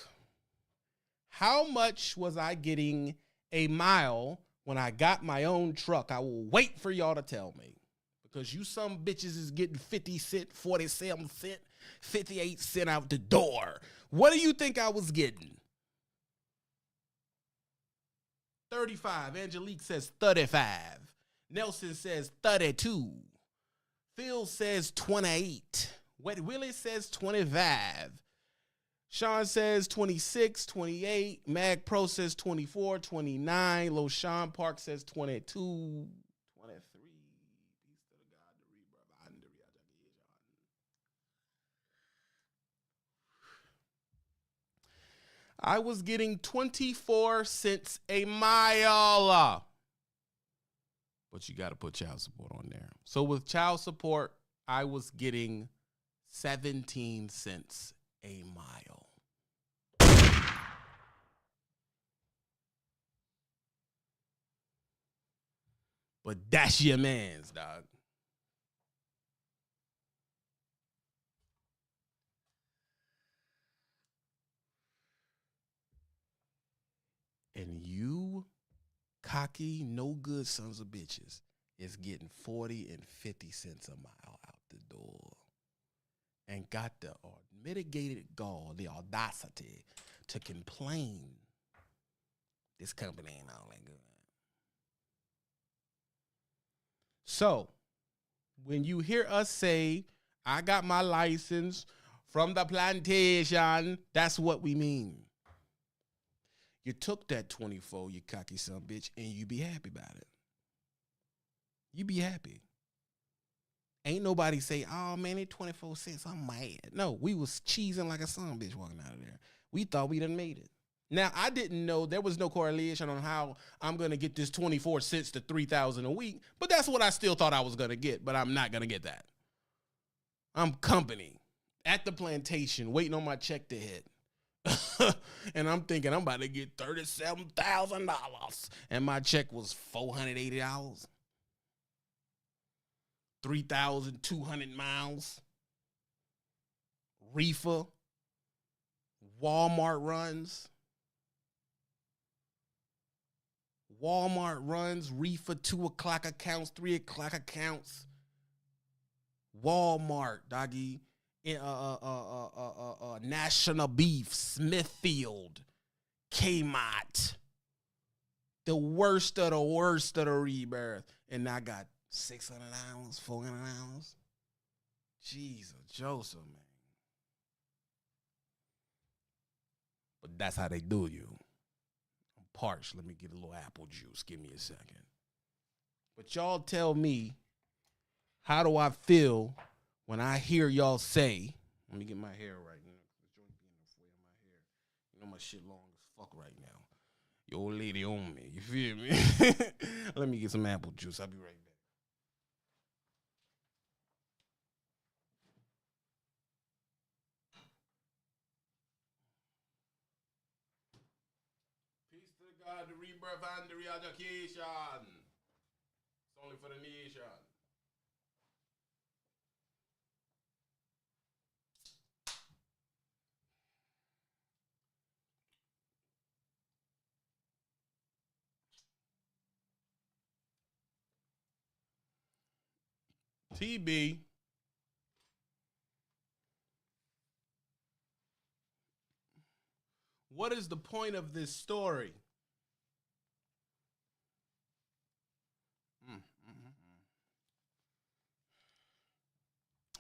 How much was I getting a mile when I got my own truck? I will wait for y'all to tell me. Because you some bitches is getting 50 cent, 47 cent, 58 cent out the door. What do you think I was getting? 35. Angelique says 35. Nelson says 32. Phil says 28. Willie says 25. Sean says 26, 28. Mag Pro says 24, 29. LoShawn Park says 22, 23. Peace to the God, the Reaper of Andrea. I was getting 24 cents a mile. But you got to put child support on there. So with child support, I was getting 17 cents a mile. But that's your man's, dog. And you cocky, no good sons of bitches is getting 40 and 50 cents a mile out the door. And got the mitigated gall, the audacity to complain this company ain't all that good. So, when you hear us say, I got my license from the plantation, that's what we mean. You took that 24, you cocky son of a bitch, and you be happy about it. You be happy. Ain't nobody say, oh man, it 24 cents, I'm mad. No, we was cheesing like a son of a bitch walking out of there. We thought we done made it. Now, I didn't know, there was no correlation on how I'm going to get this 24 cents to $3,000 a week, but that's what I still thought I was going to get, but I'm not going to get that. I'm company at the plantation waiting on my check to hit. And I'm thinking I'm about to get $37,000, and my check was $480. 3,200 miles. Reefer. Walmart runs. Reefer, 2 o'clock accounts, 3 o'clock accounts. Walmart, doggy. National Beef, Smithfield, Kmart. The worst of the rebirth. And I got $600, $400. Jesus, Joseph, man. But that's how they do you. I'm parched. Let me get a little apple juice. Give me a second. But y'all tell me, how do I feel when I hear y'all say, let me get my hair right now. You know my shit long as fuck right now. Your old lady on me. You feel me? Let me get some apple juice. I'll be right back. Peace to God, the rebirth and the re-education. It's only for the nation. TB. What is the point of this story?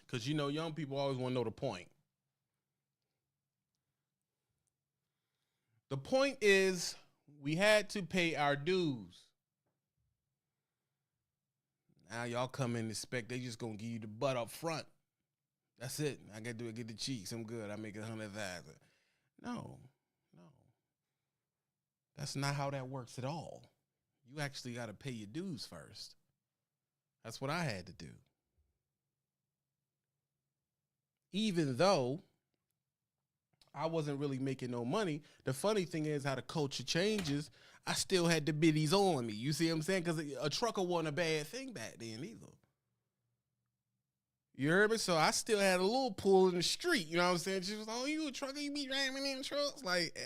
Because, you know, young people always want to know the point. The point is we had to pay our dues. Now y'all come in and expect they just going to give you the butt up front. That's it. I got to get the cheeks. I'm good. I make 100,000. No. That's not how that works at all. You actually got to pay your dues first. That's what I had to do. Even though I wasn't really making no money, the funny thing is how the culture changes. I still had the biddies on me. You see what I'm saying? Because a trucker wasn't a bad thing back then either. You heard me? So I still had a little pull in the street. You know what I'm saying? She was like, oh, you a trucker? You be driving in trucks? Like, yeah.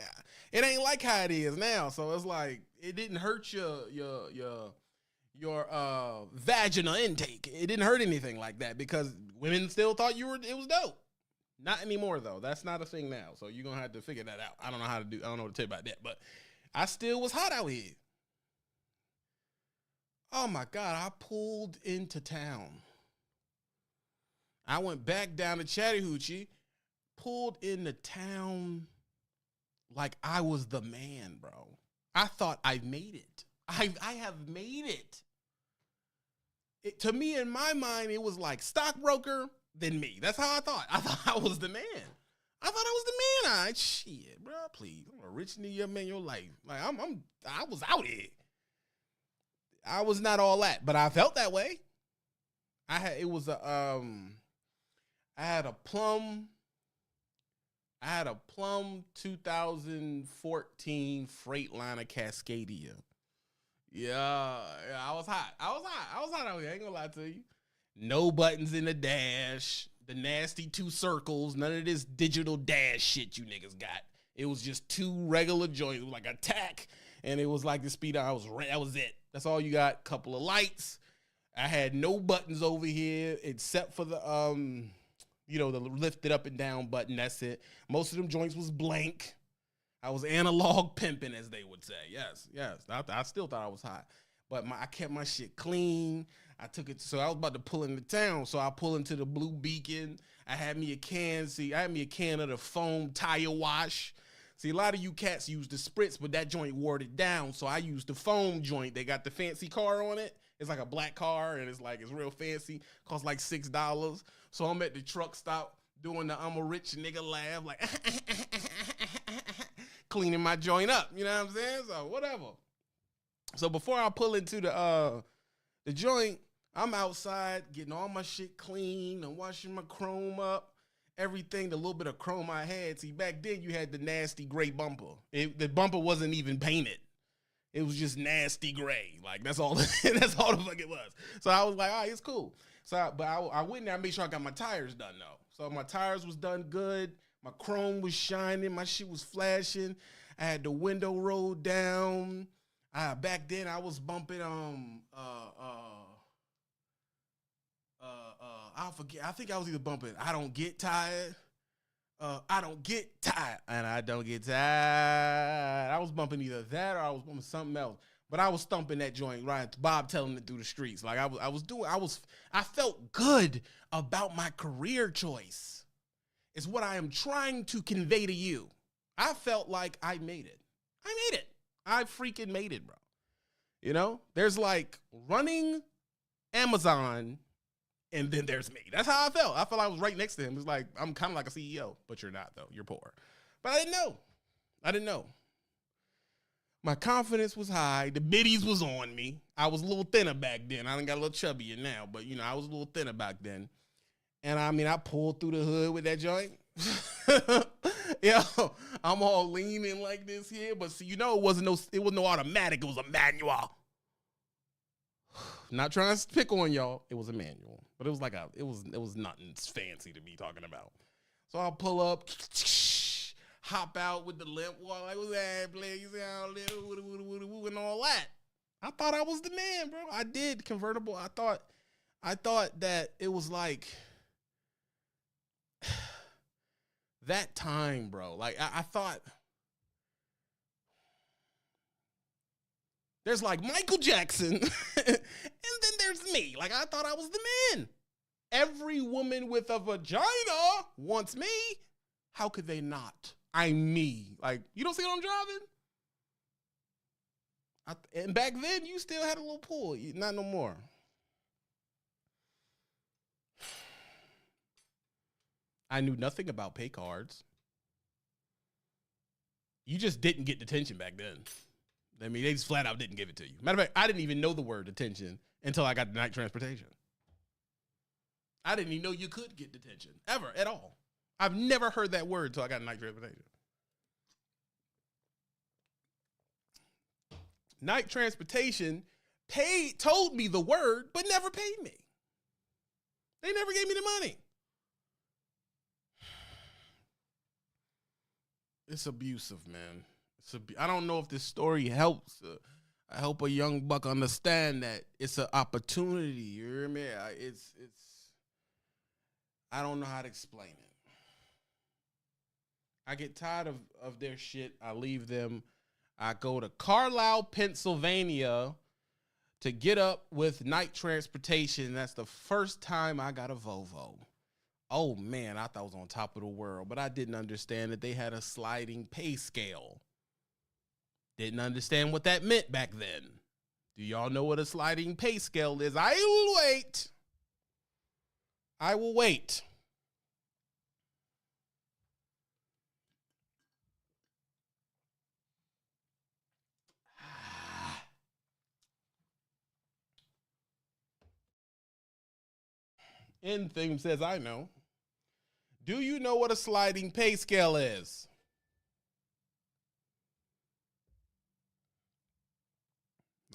It ain't like how it is now. So it's like, it didn't hurt your vaginal intake. It didn't hurt anything like that because women still thought it was dope. Not anymore though. That's not a thing now. So you're gonna have to figure that out. I don't know what to tell you about that, but I still was hot out here. Oh my God, I pulled into town. I went back down to Chattahoochee, pulled into town like I was the man, bro. I thought I made it. I have made it. To me, in my mind, it was like stockbroker, then me. That's how I thought. I thought I was the man. I thought I was the man. Shit, bro. Please, I'm a rich nigga man in your life. Like I was out here. I was not all that, but I felt that way. I had a plum 2014 Freightliner Cascadia. Yeah, I was hot. I was hot out here. I ain't gonna lie to you. No buttons in the dash. The nasty 2 circles. None of this digital dash shit you niggas got. It was just 2 regular joints. It was like a tack, and it was like the speed. That was it. That's all you got. Couple of lights. I had no buttons over here except for the the lift it up and down button. That's it. Most of them joints was blank. I was analog pimping, as they would say. Yes. I still thought I was hot. But I kept my shit clean. I took it, so I was about to pull into town. So I pull into the Blue Beacon. I had me a can of the foam tire wash. See, a lot of you cats use the spritz, but that joint wore it down. So I used the foam joint. They got the fancy car on it. It's like a black car, and it's real fancy. Costs like $6. So I'm at the truck stop doing the I'm a rich nigga laugh, like cleaning my joint up. You know what I'm saying? So whatever. So before I pull into the joint, I'm outside getting all my shit clean and washing my chrome up. Everything, the little bit of chrome I had. See, back then you had the nasty gray bumper. The bumper wasn't even painted. It was just nasty gray. Like, that's all the fuck it was. So I was like, all right, it's cool. So, I went there, I made sure I got my tires done, though. So my tires was done good. My chrome was shining. My shit was flashing. I had the window rolled down. Back then, I was bumping, I forget. I think I was either bumping I Don't Get Tired. I Don't Get Tired. And I Don't Get Tired. I was bumping either that or I was bumping something else. But I was thumping that joint, right? Bob telling it through the streets. Like I felt good about my career choice. It's what I am trying to convey to you. I felt like I made it. I freaking made it, bro. You know, there's like running Amazon, and then there's me. That's how I felt. I felt I was right next to him. It's like, I'm kind of like a CEO, but you're not, though. You're poor. But I didn't know. My confidence was high. The biddies was on me. I was a little thinner back then. I done got a little chubbier now, but, I was a little thinner back then. And, I pulled through the hood with that joint. Yo, I'm all leaning like this here, but see, it wasn't no automatic. It was a manual. Not trying to pick on y'all. It was a manual, but it was it was nothing fancy to be talking about. So I'll pull up, hop out with the limp wall, like, what's that, please, and all that. I thought I was the man, bro. I did convertible. I thought that it was like that time, bro. Like I thought there's like Michael Jackson, and then there's me. Like I thought I was the man. Every woman with a vagina wants me. How could they not? I'm me. Like, you don't see what I'm driving? And back then, you still had a little pull. Not no more. I knew nothing about pay cards. You just didn't get detention back then. I mean, they just flat out didn't give it to you. Matter of fact, I didn't even know the word detention until I got the night transportation. I didn't even know you could get detention, ever, at all. I've never heard that word until I got night transportation. Night transportation told me the word, but never paid me. They never gave me the money. It's abusive, man. I don't know if this story helps. I hope a young buck understand that it's an opportunity. You hear me? I don't know how to explain it. I get tired of their shit. I leave them. I go to Carlisle, Pennsylvania to get up with night transportation. That's the first time I got a Volvo. Oh, man, I thought I was on top of the world, but I didn't understand that they had a sliding pay scale. Didn't understand what that meant back then. Do y'all know what a sliding pay scale is? I will wait. I will wait. End theme says, I know. Do you know what a sliding pay scale is?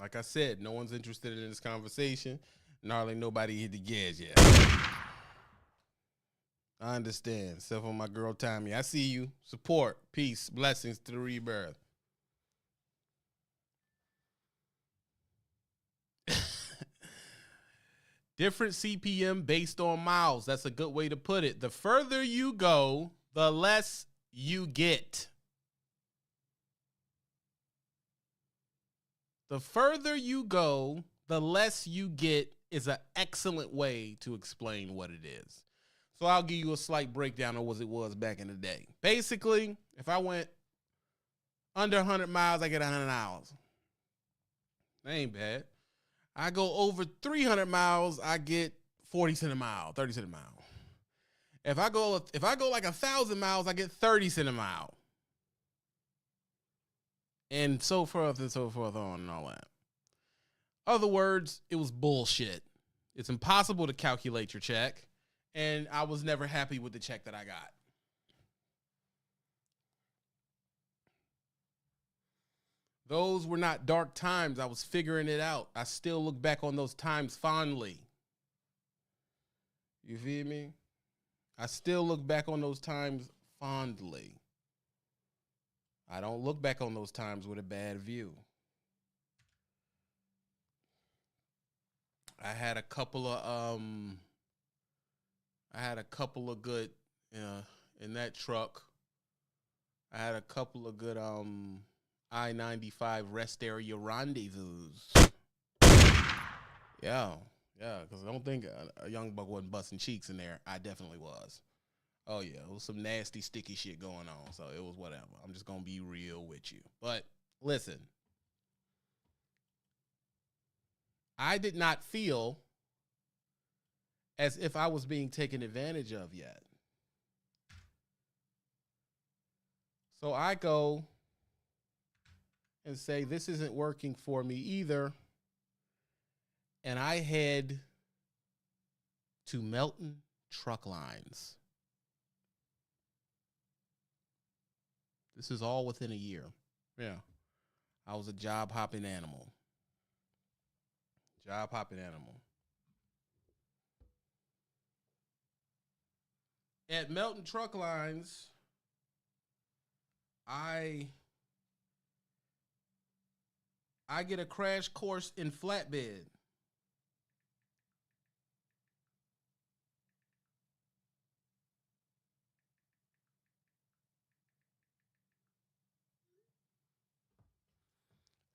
Like I said, no one's interested in this conversation. Gnarly, nobody hit the gas yet. I understand. Except for my girl Tommy. I see you. Support. Peace. Blessings to the rebirth. Different CPM based on miles. That's a good way to put it. The further you go, the less you get. The further you go, the less you get is an excellent way to explain what it is. So I'll give you a slight breakdown of what it was back in the day. Basically, if I went under 100 miles, I get 100 hours. That ain't bad. I go over 300 miles, I get 40 cents a mile, 30 cents a mile. If I go like 1,000 miles, I get 30 cents a mile. And so forth on and all that. Other words, it was bullshit. It's impossible to calculate your check, and I was never happy with the check that I got. Those were not dark times. I was figuring it out. I still look back on those times fondly. You feel me? I still look back on those times fondly. I don't look back on those times with a bad view. I had a couple of good in that truck. I had a couple of good I-95 rest area rendezvous. Yeah, because I don't think a young buck wasn't busting cheeks in there. I definitely was. Oh, yeah, it was some nasty, sticky shit going on, so it was whatever. I'm just going to be real with you. But listen, I did not feel as if I was being taken advantage of yet. So I go and say, this isn't working for me either. And I head to Melton Truck Lines. This is all within a year. Yeah. I was a job hopping animal. At Melton Truck Lines, I get a crash course in flatbed.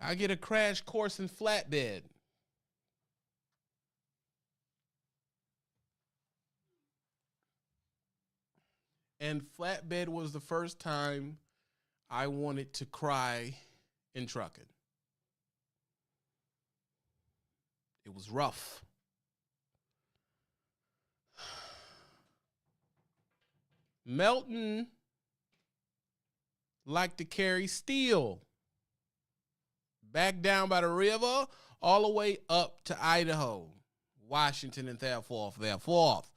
I get a crash course in flatbed. And flatbed was the first time I wanted to cry in trucking. It was rough. Melton liked to carry steel. Back down by the river, all the way up to Idaho, Washington, and thereforth.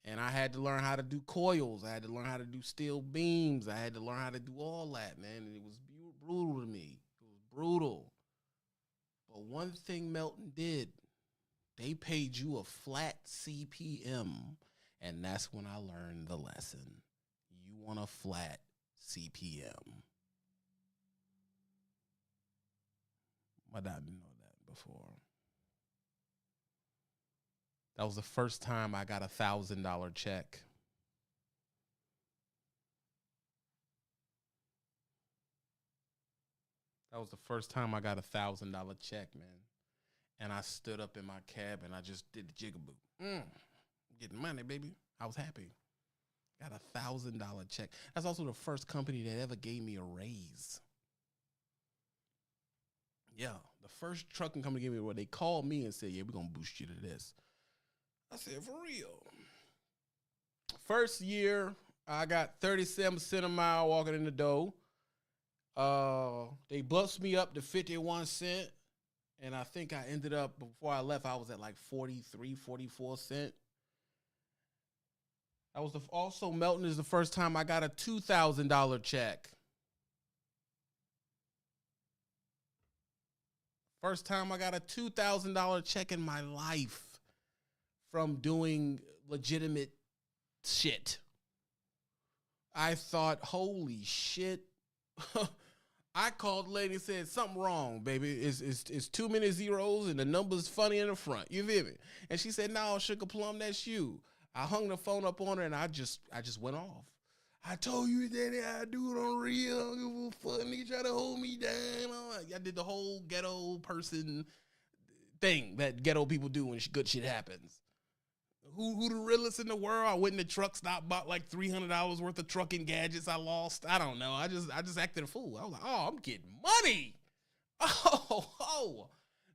And I had to learn how to do coils. I had to learn how to do steel beams. I had to learn how to do all that, man. And it was brutal to me. It was brutal. But one thing Melton did, they paid you a flat CPM. And that's when I learned the lesson. You want a flat CPM. My dad didn't know that before. That was the first time I got $1,000 check. That was the first time I got $1,000 check, man. And I stood up in my cab and I just did the jigaboo. Getting money, baby. I was happy. Got $1,000 check. That's also the first company that ever gave me a raise. Yeah, the first trucking company gave me where they called me and said, yeah, we're going to boost you to this. I said, for real. First year, I got 37 cents a mile walking in the door. They bumped me up to 51 cents. And I think I ended up, before I left, I was at like 43, 44 cents. I was also melting is the first time I got a $2,000 check. First time I got a $2,000 check in my life from doing legitimate shit. I thought, holy shit. I called the lady and said, something wrong, baby. It's too many zeros and the number's funny in the front. You feel me? And she said, no, Sugar Plum, that's you. I hung the phone up on her and I just went off. I told you that I do it on real. I don't give a fuck. Nigga try to hold me down. I did the whole ghetto person thing that ghetto people do when good shit happens. Who the realest in the world? I went in the truck stop, bought like $300 worth of trucking gadgets I lost. I don't know. I just acted a fool. I was like, oh, I'm getting money. Oh.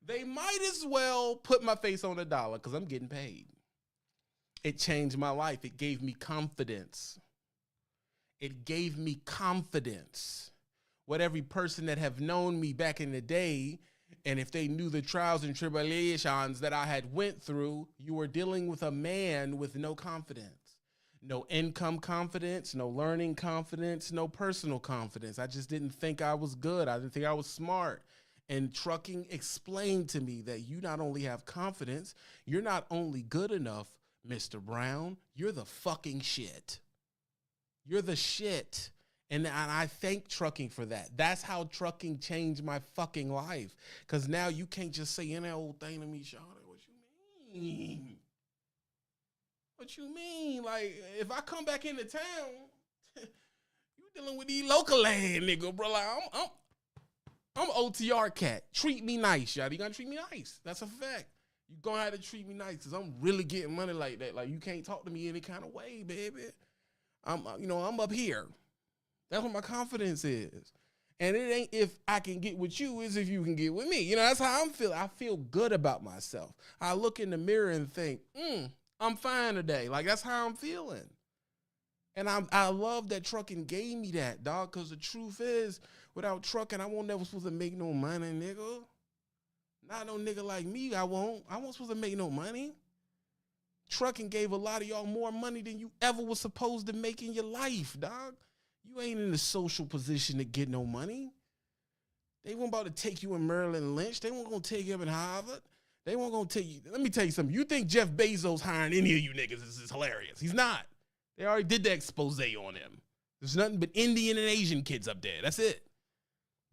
They might as well put my face on the dollar because I'm getting paid. It changed my life. It gave me confidence. It gave me confidence. What every person that have known me back in the day, and if they knew the trials and tribulations that I had went through, you were dealing with a man with no confidence, no income confidence, no learning confidence, no personal confidence. I just didn't think I was good. I didn't think I was smart. And trucking explained to me that you not only have confidence, you're not only good enough, Mr. Brown, you're the fucking shit. You're the shit. And I thank trucking for that. That's how trucking changed my fucking life. Because now you can't just say any old thing to me, Shawty. What you mean? What you mean? Like, if I come back into town, you dealing with these local land, nigga, bro. Like, I'm OTR cat. Treat me nice, y'all. You gotta treat me nice. That's a fact. You gonna have to treat me nice because I'm really getting money like that. Like, you can't talk to me any kind of way, baby. I'm up here. That's what my confidence is. And it ain't if I can get with you, it's if you can get with me. You know, that's how I'm feeling. I feel good about myself. I look in the mirror and think, I'm fine today. Like, that's how I'm feeling. And I love that trucking gave me that, dog, because the truth is, without trucking, I won't never supposed to make no money, nigga. Not no nigga like me, I won't. I won't supposed to make no money. Trucking gave a lot of y'all more money than you ever was supposed to make in your life, dog. You ain't in a social position to get no money. They weren't about to take you in Maryland Lynch. They weren't going to take you up in Harvard. They weren't going to take you. Let me tell you something. You think Jeff Bezos hiring any of you niggas is hilarious. He's not. They already did the expose on him. There's nothing but Indian and Asian kids up there. That's it.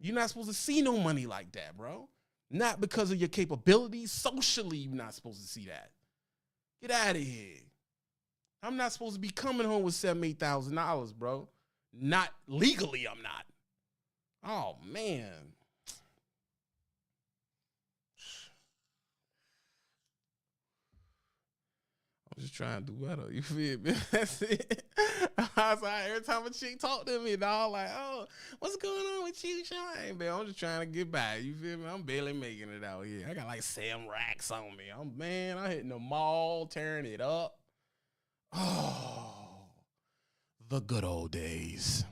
You're not supposed to see no money like that, bro. Not because of your capabilities. Socially, you're not supposed to see that. Get out of here. I'm not supposed to be coming home with $7,000, $8,000, bro. Not legally, I'm not. Oh, man. I'm just trying to do better. You feel me? That's it. I was like, every time a chick talk to me, dog, like, oh, what's going on with you, Sean? Man, I'm just trying to get by. You feel me? I'm barely making it out here. I got like 7 racks on me. I'm hitting the mall, tearing it up. Oh, the good old days.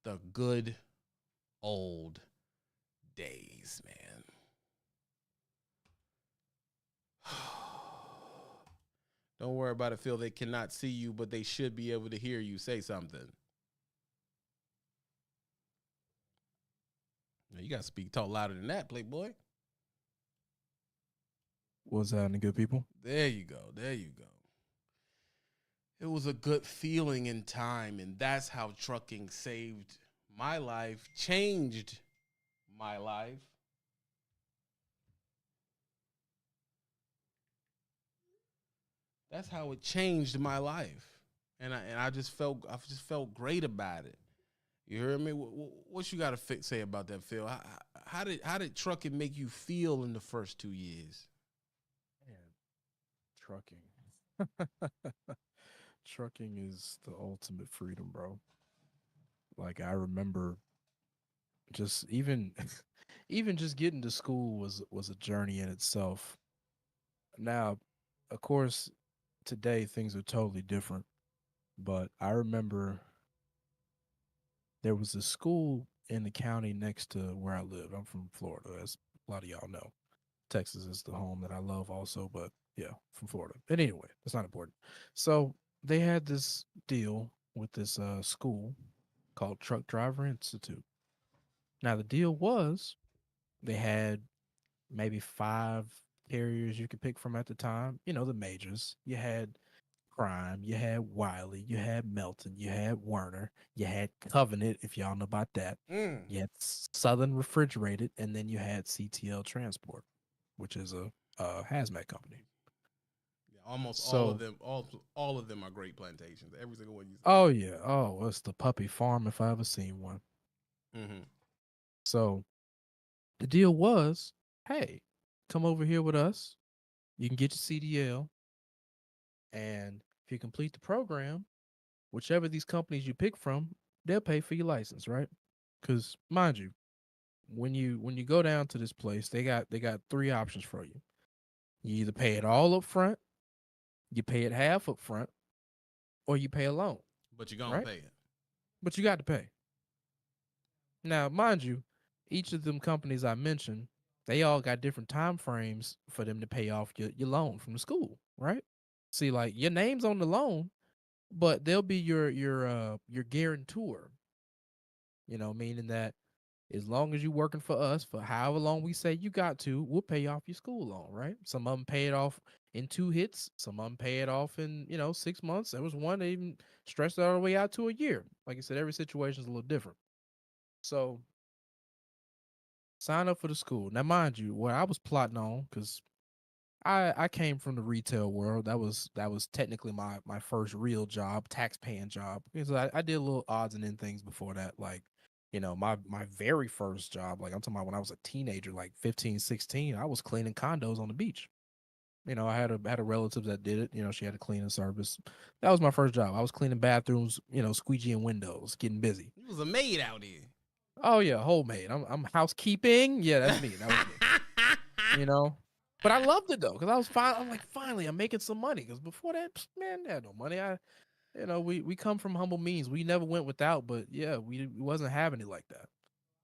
The good old days, man. Don't worry about it, Phil. They cannot see you, but they should be able to hear you say something. Now, you got to talk louder than that, Playboy. What's happening, good people? There you go. There you go. It was a good feeling in time, and that's how trucking saved my life, changed my life. That's how it changed my life, and I just felt great about it. You heard me? What you got to say about that, Phil? How did trucking make you feel in the first 2 years? Man, trucking. Trucking is the ultimate freedom, bro. Like I remember just even even just getting to school was a journey in itself. Now, of course, today things are totally different, but I remember there was a school in the county next to where I live. I'm from Florida, as a lot of y'all know. Texas is the home that I love also, but yeah, from Florida. But anyway, that's not important. So they had this deal with this school called Truck Driver Institute. Now the deal was they had maybe five carriers you could pick from at the time. You know, the majors. You had Prime, you had Wiley, you had Melton, you had Werner, you had Covenant, if y'all know about that. Mm. You had Southern Refrigerated, and then you had CTL Transport, which is a hazmat company. Yeah, almost all of So, them, all of them are great plantations. Every single one you said. oh yeah, oh, it's the puppy farm if I ever seen one. Mm-hmm. So the deal was, hey, come over here with us. You can get your CDL, and if you complete the program, whichever of these companies you pick from, they'll pay for your license, right? Because mind you, when you go down to this place, they got three options for you. You either pay it all up front, you pay it half up front, or you pay a loan, But you're gonna right? pay it. But you got to pay. Now, mind you, each of them companies I mentioned, they all got different time frames for them to pay off your loan from the school, right? See, like your name's on the loan, but they'll be your guarantor, meaning that as long as you're working for us for however long we say you got to, we'll pay off your school loan, right? Some of them pay it off in 2 hits, some of them pay it off in 6 months. There was one that even stretched it all the way out to a year. Like I said, every situation is a little different. So sign up for the school. Now, mind you, what I was plotting on, because I came from the retail world. That was technically my first real job, tax paying job. Because I did little odds and end things before that. Like, my very first job, like I'm talking about when I was a teenager, like 15, 16, I was cleaning condos on the beach. I had a relative that did it. She had a cleaning service. That was my first job. I was cleaning bathrooms, squeegeeing windows, getting busy. You was a maid out here. Oh yeah, homemade. I'm housekeeping. Yeah, that's me. That was me. you know. But I loved it though, because I was fine. I'm like, finally, I'm making some money. Because before that, man, I had no money. We come from humble means. We never went without, but yeah, we wasn't having it like that.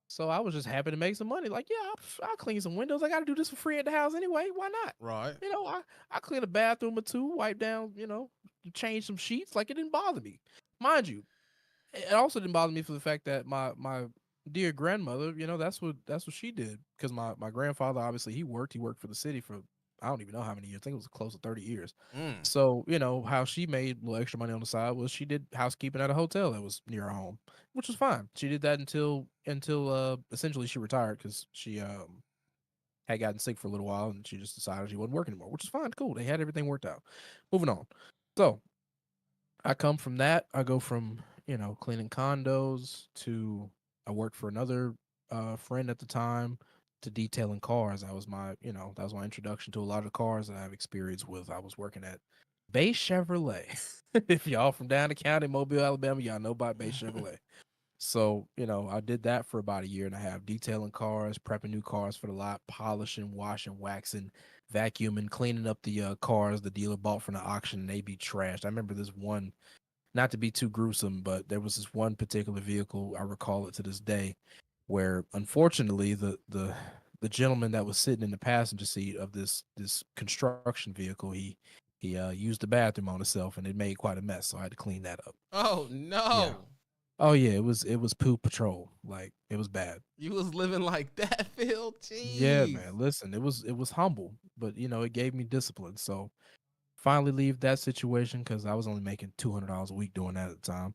So I was just happy to make some money. Like, yeah, I'll clean some windows. I got to do this for free at the house anyway. Why not? Right. I clean a bathroom or two, wipe down, change some sheets. Like it didn't bother me, mind you. It also didn't bother me for the fact that my dear grandmother, that's what she did. Because my grandfather, obviously, he worked for the city for I don't even know how many years. I think it was close to 30 years. Mm. So how she made a little extra money on the side was she did housekeeping at a hotel that was near her home, which was fine. She did that until essentially she retired because she had gotten sick for a little while and she just decided she wasn't working anymore, which is fine. Cool, they had everything worked out. Moving on. So I come from that. I go from, cleaning condos to I worked for another friend at the time to detailing cars. That was my introduction to a lot of cars that I have experience with. I was working at Bay Chevrolet. If y'all from down the county, Mobile, Alabama, y'all know about Bay Chevrolet. So, I did that for about a year and a half, detailing cars, prepping new cars for the lot, polishing, washing, waxing, vacuuming, cleaning up the cars the dealer bought from the auction and they be trashed. I remember this one, not to be too gruesome, but there was this one particular vehicle, I recall it to this day, where unfortunately the gentleman that was sitting in the passenger seat of this construction vehicle, he used the bathroom on himself and it made quite a mess, so I had to clean that up. Oh Yeah. no. Oh yeah, it was poop patrol. Like it was bad. You was living like that, Phil. Yeah, Jeez. man. Listen, it was humble, but it gave me discipline. So finally leave that situation because I was only making $200 a week doing that at the time.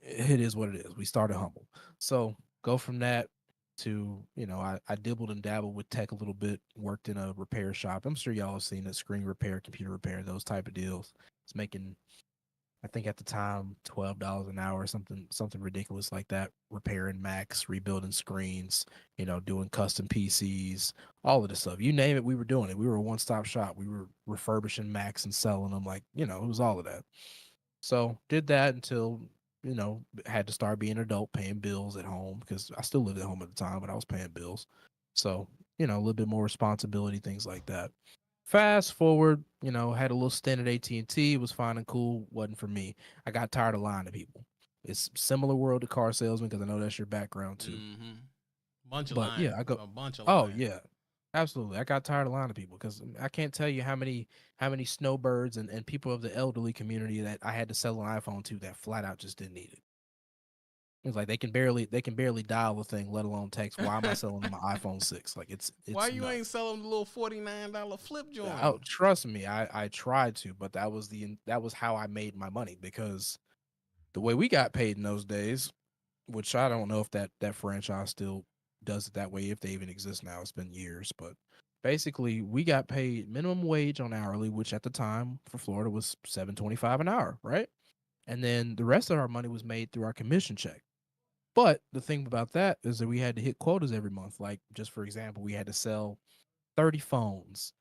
It is what it is. We started humble. So go from that to, I dibbled and dabbled with tech a little bit, worked in a repair shop. I'm sure y'all have seen it, screen repair, computer repair, those type of deals. It's making, I think at the time, $12 an hour, something ridiculous like that. Repairing Macs, rebuilding screens, doing custom PCs, all of this stuff. You name it, we were doing it. We were a one-stop shop. We were refurbishing Macs and selling them. Like, it was all of that. So did that until, had to start being an adult, paying bills at home because I still lived at home at the time, but I was paying bills. So, a little bit more responsibility, things like that. Fast forward, had a little stint at AT&T. It was fine and cool. Wasn't for me. I got tired of lying to people. It's similar world to car salesman because I know that's your background too. Mm-hmm. Bunch of But yeah, lying. I go. A bunch of Oh lying. yeah, Absolutely. I got tired of lying to people because I can't tell you how many snowbirds and people of the elderly community that I had to sell an iPhone to that flat out just didn't need it. It's like they can barely dial the thing, let alone text. Why am I selling them my iPhone 6? Like Why it's you ain't nuts. selling the little $49 flip joint? Oh, trust me, I tried to, but that was how I made my money because the way we got paid in those days, which I don't know if that franchise still does it that way, if they even exist now. It's been years, but basically we got paid minimum wage on hourly, which at the time for Florida was 7.25 an hour, right? And then the rest of our money was made through our commission check. But the thing about that is that we had to hit quotas every month. Like, just for example, we had to sell 30 phones.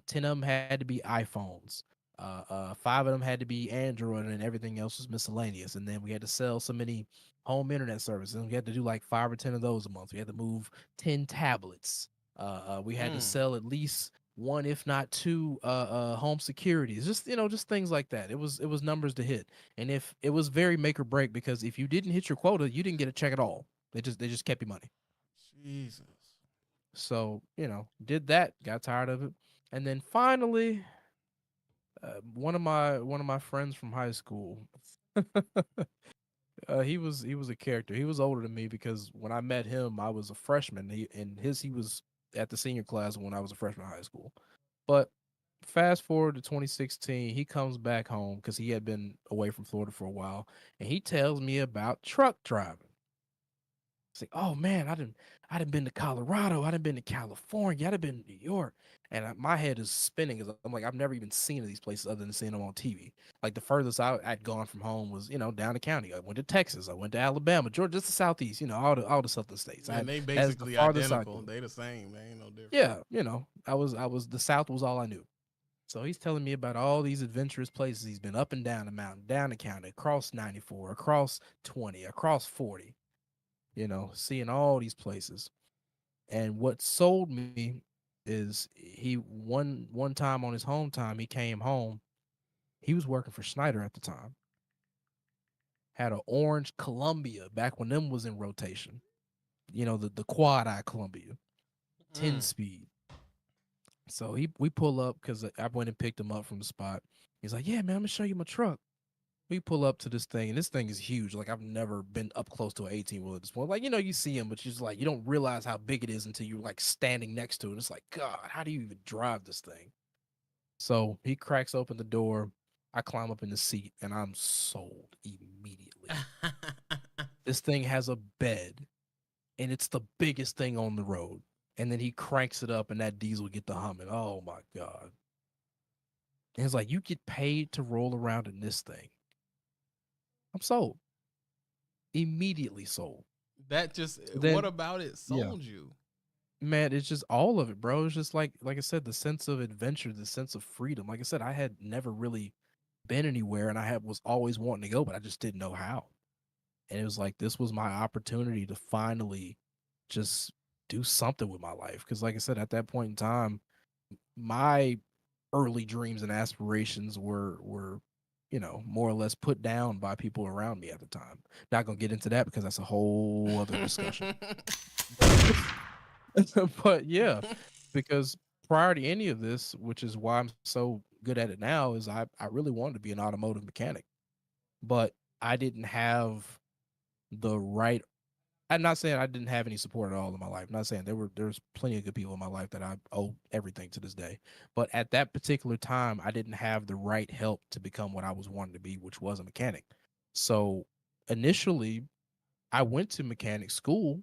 10 of them had to be iPhones. Five of them had to be Android, and everything else was miscellaneous. And then we had to sell so many home internet services. And we had to do like 5 or 10 of those a month. We had to move 10 tablets. We had to Mm. sell at least one, if not two, home securities. Just just things like that. It was numbers to hit, and if it was very make or break because if you didn't hit your quota, you didn't get a check at all. They just kept your money. Jesus. So, did that, got tired of it. And then finally, one of my friends from high school, he was a character. He was older than me because when I met him, I was a freshman. He was at the senior class when I was a freshman in high school. But fast forward to 2016, he comes back home because he had been away from Florida for a while, and he tells me about truck driving. It's like, oh man, I done been to Colorado, I done been to California, I done been to New York, and my head is spinning because I'm like, I've never even seen these places other than seeing them on TV. Like the furthest I'd gone from home was down the county. I went to Texas, I went to Alabama, Georgia, just the southeast, all the southern states. And they That's the basically farthest I identical. go. They the same. They ain't no different. Yeah, I was the South was all I knew. So he's telling me about all these adventurous places he's been up and down the mountain, down the county, across 94, across 20, across 40. Seeing all these places. And what sold me is he one time on his home time, he came home. He was working for Schneider at the time. Had an orange Columbia back when them was in rotation. The quad eye Columbia, 10 Mm. speed. So we pull up because I went and picked him up from the spot. He's like, "Yeah, man, I'm gonna show you my truck." We pull up to this thing, and this thing is huge. Like I've never been up close to an 18 wheel at this point. Like you see them, but you're just like you don't realize how big it is until you're like standing next to it. It's like God, how do you even drive this thing? So he cracks open the door. I climb up in the seat, and I'm sold immediately. This thing has a bed, and it's the biggest thing on the road. And then he cranks it up, and that diesel get the humming. Oh my God! And it's like you get paid to roll around in this thing. I'm sold. Immediately sold. That just So what then, about it yeah, sold you? man, it's just all of it, bro. It's just like I said, the sense of adventure, the sense of freedom. Like I said, I had never really been anywhere, and was always wanting to go, but I just didn't know how. And it was like this was my opportunity to finally just do something with my life. Because, like I said, at that point in time, my early dreams and aspirations were more or less put down by people around me at the time. Not gonna get into that because that's a whole other discussion. But but yeah, because prior to any of this, which is why I'm so good at it now, is I really wanted to be an automotive mechanic, but I didn't have the right. I'm not saying I didn't have any support at all in my life. I'm not saying there's plenty of good people in my life that I owe everything to this day. But at that particular time, I didn't have the right help to become what I was wanting to be, which was a mechanic. So initially, I went to mechanic school,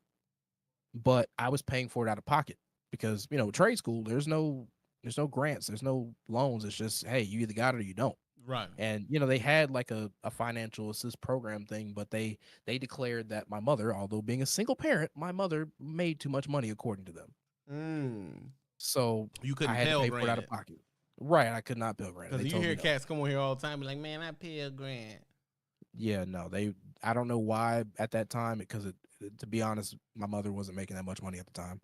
but I was paying for it out of pocket because trade school there's no grants, there's no loans. It's just hey, you either got it or you don't. Right. And they had like a financial assist program thing, but they declared that my mother, although being a single parent, my mother made too much money according to them. Mm. So You I couldn't had to Pell pay for it out Grant of it pocket. Right, I could not Pell Grant it. because They you told me hear no. cats come on here all the time, be like, "Man, I Pell Grant." Yeah, no, I don't know why at that time because to be honest, my mother wasn't making that much money at the time.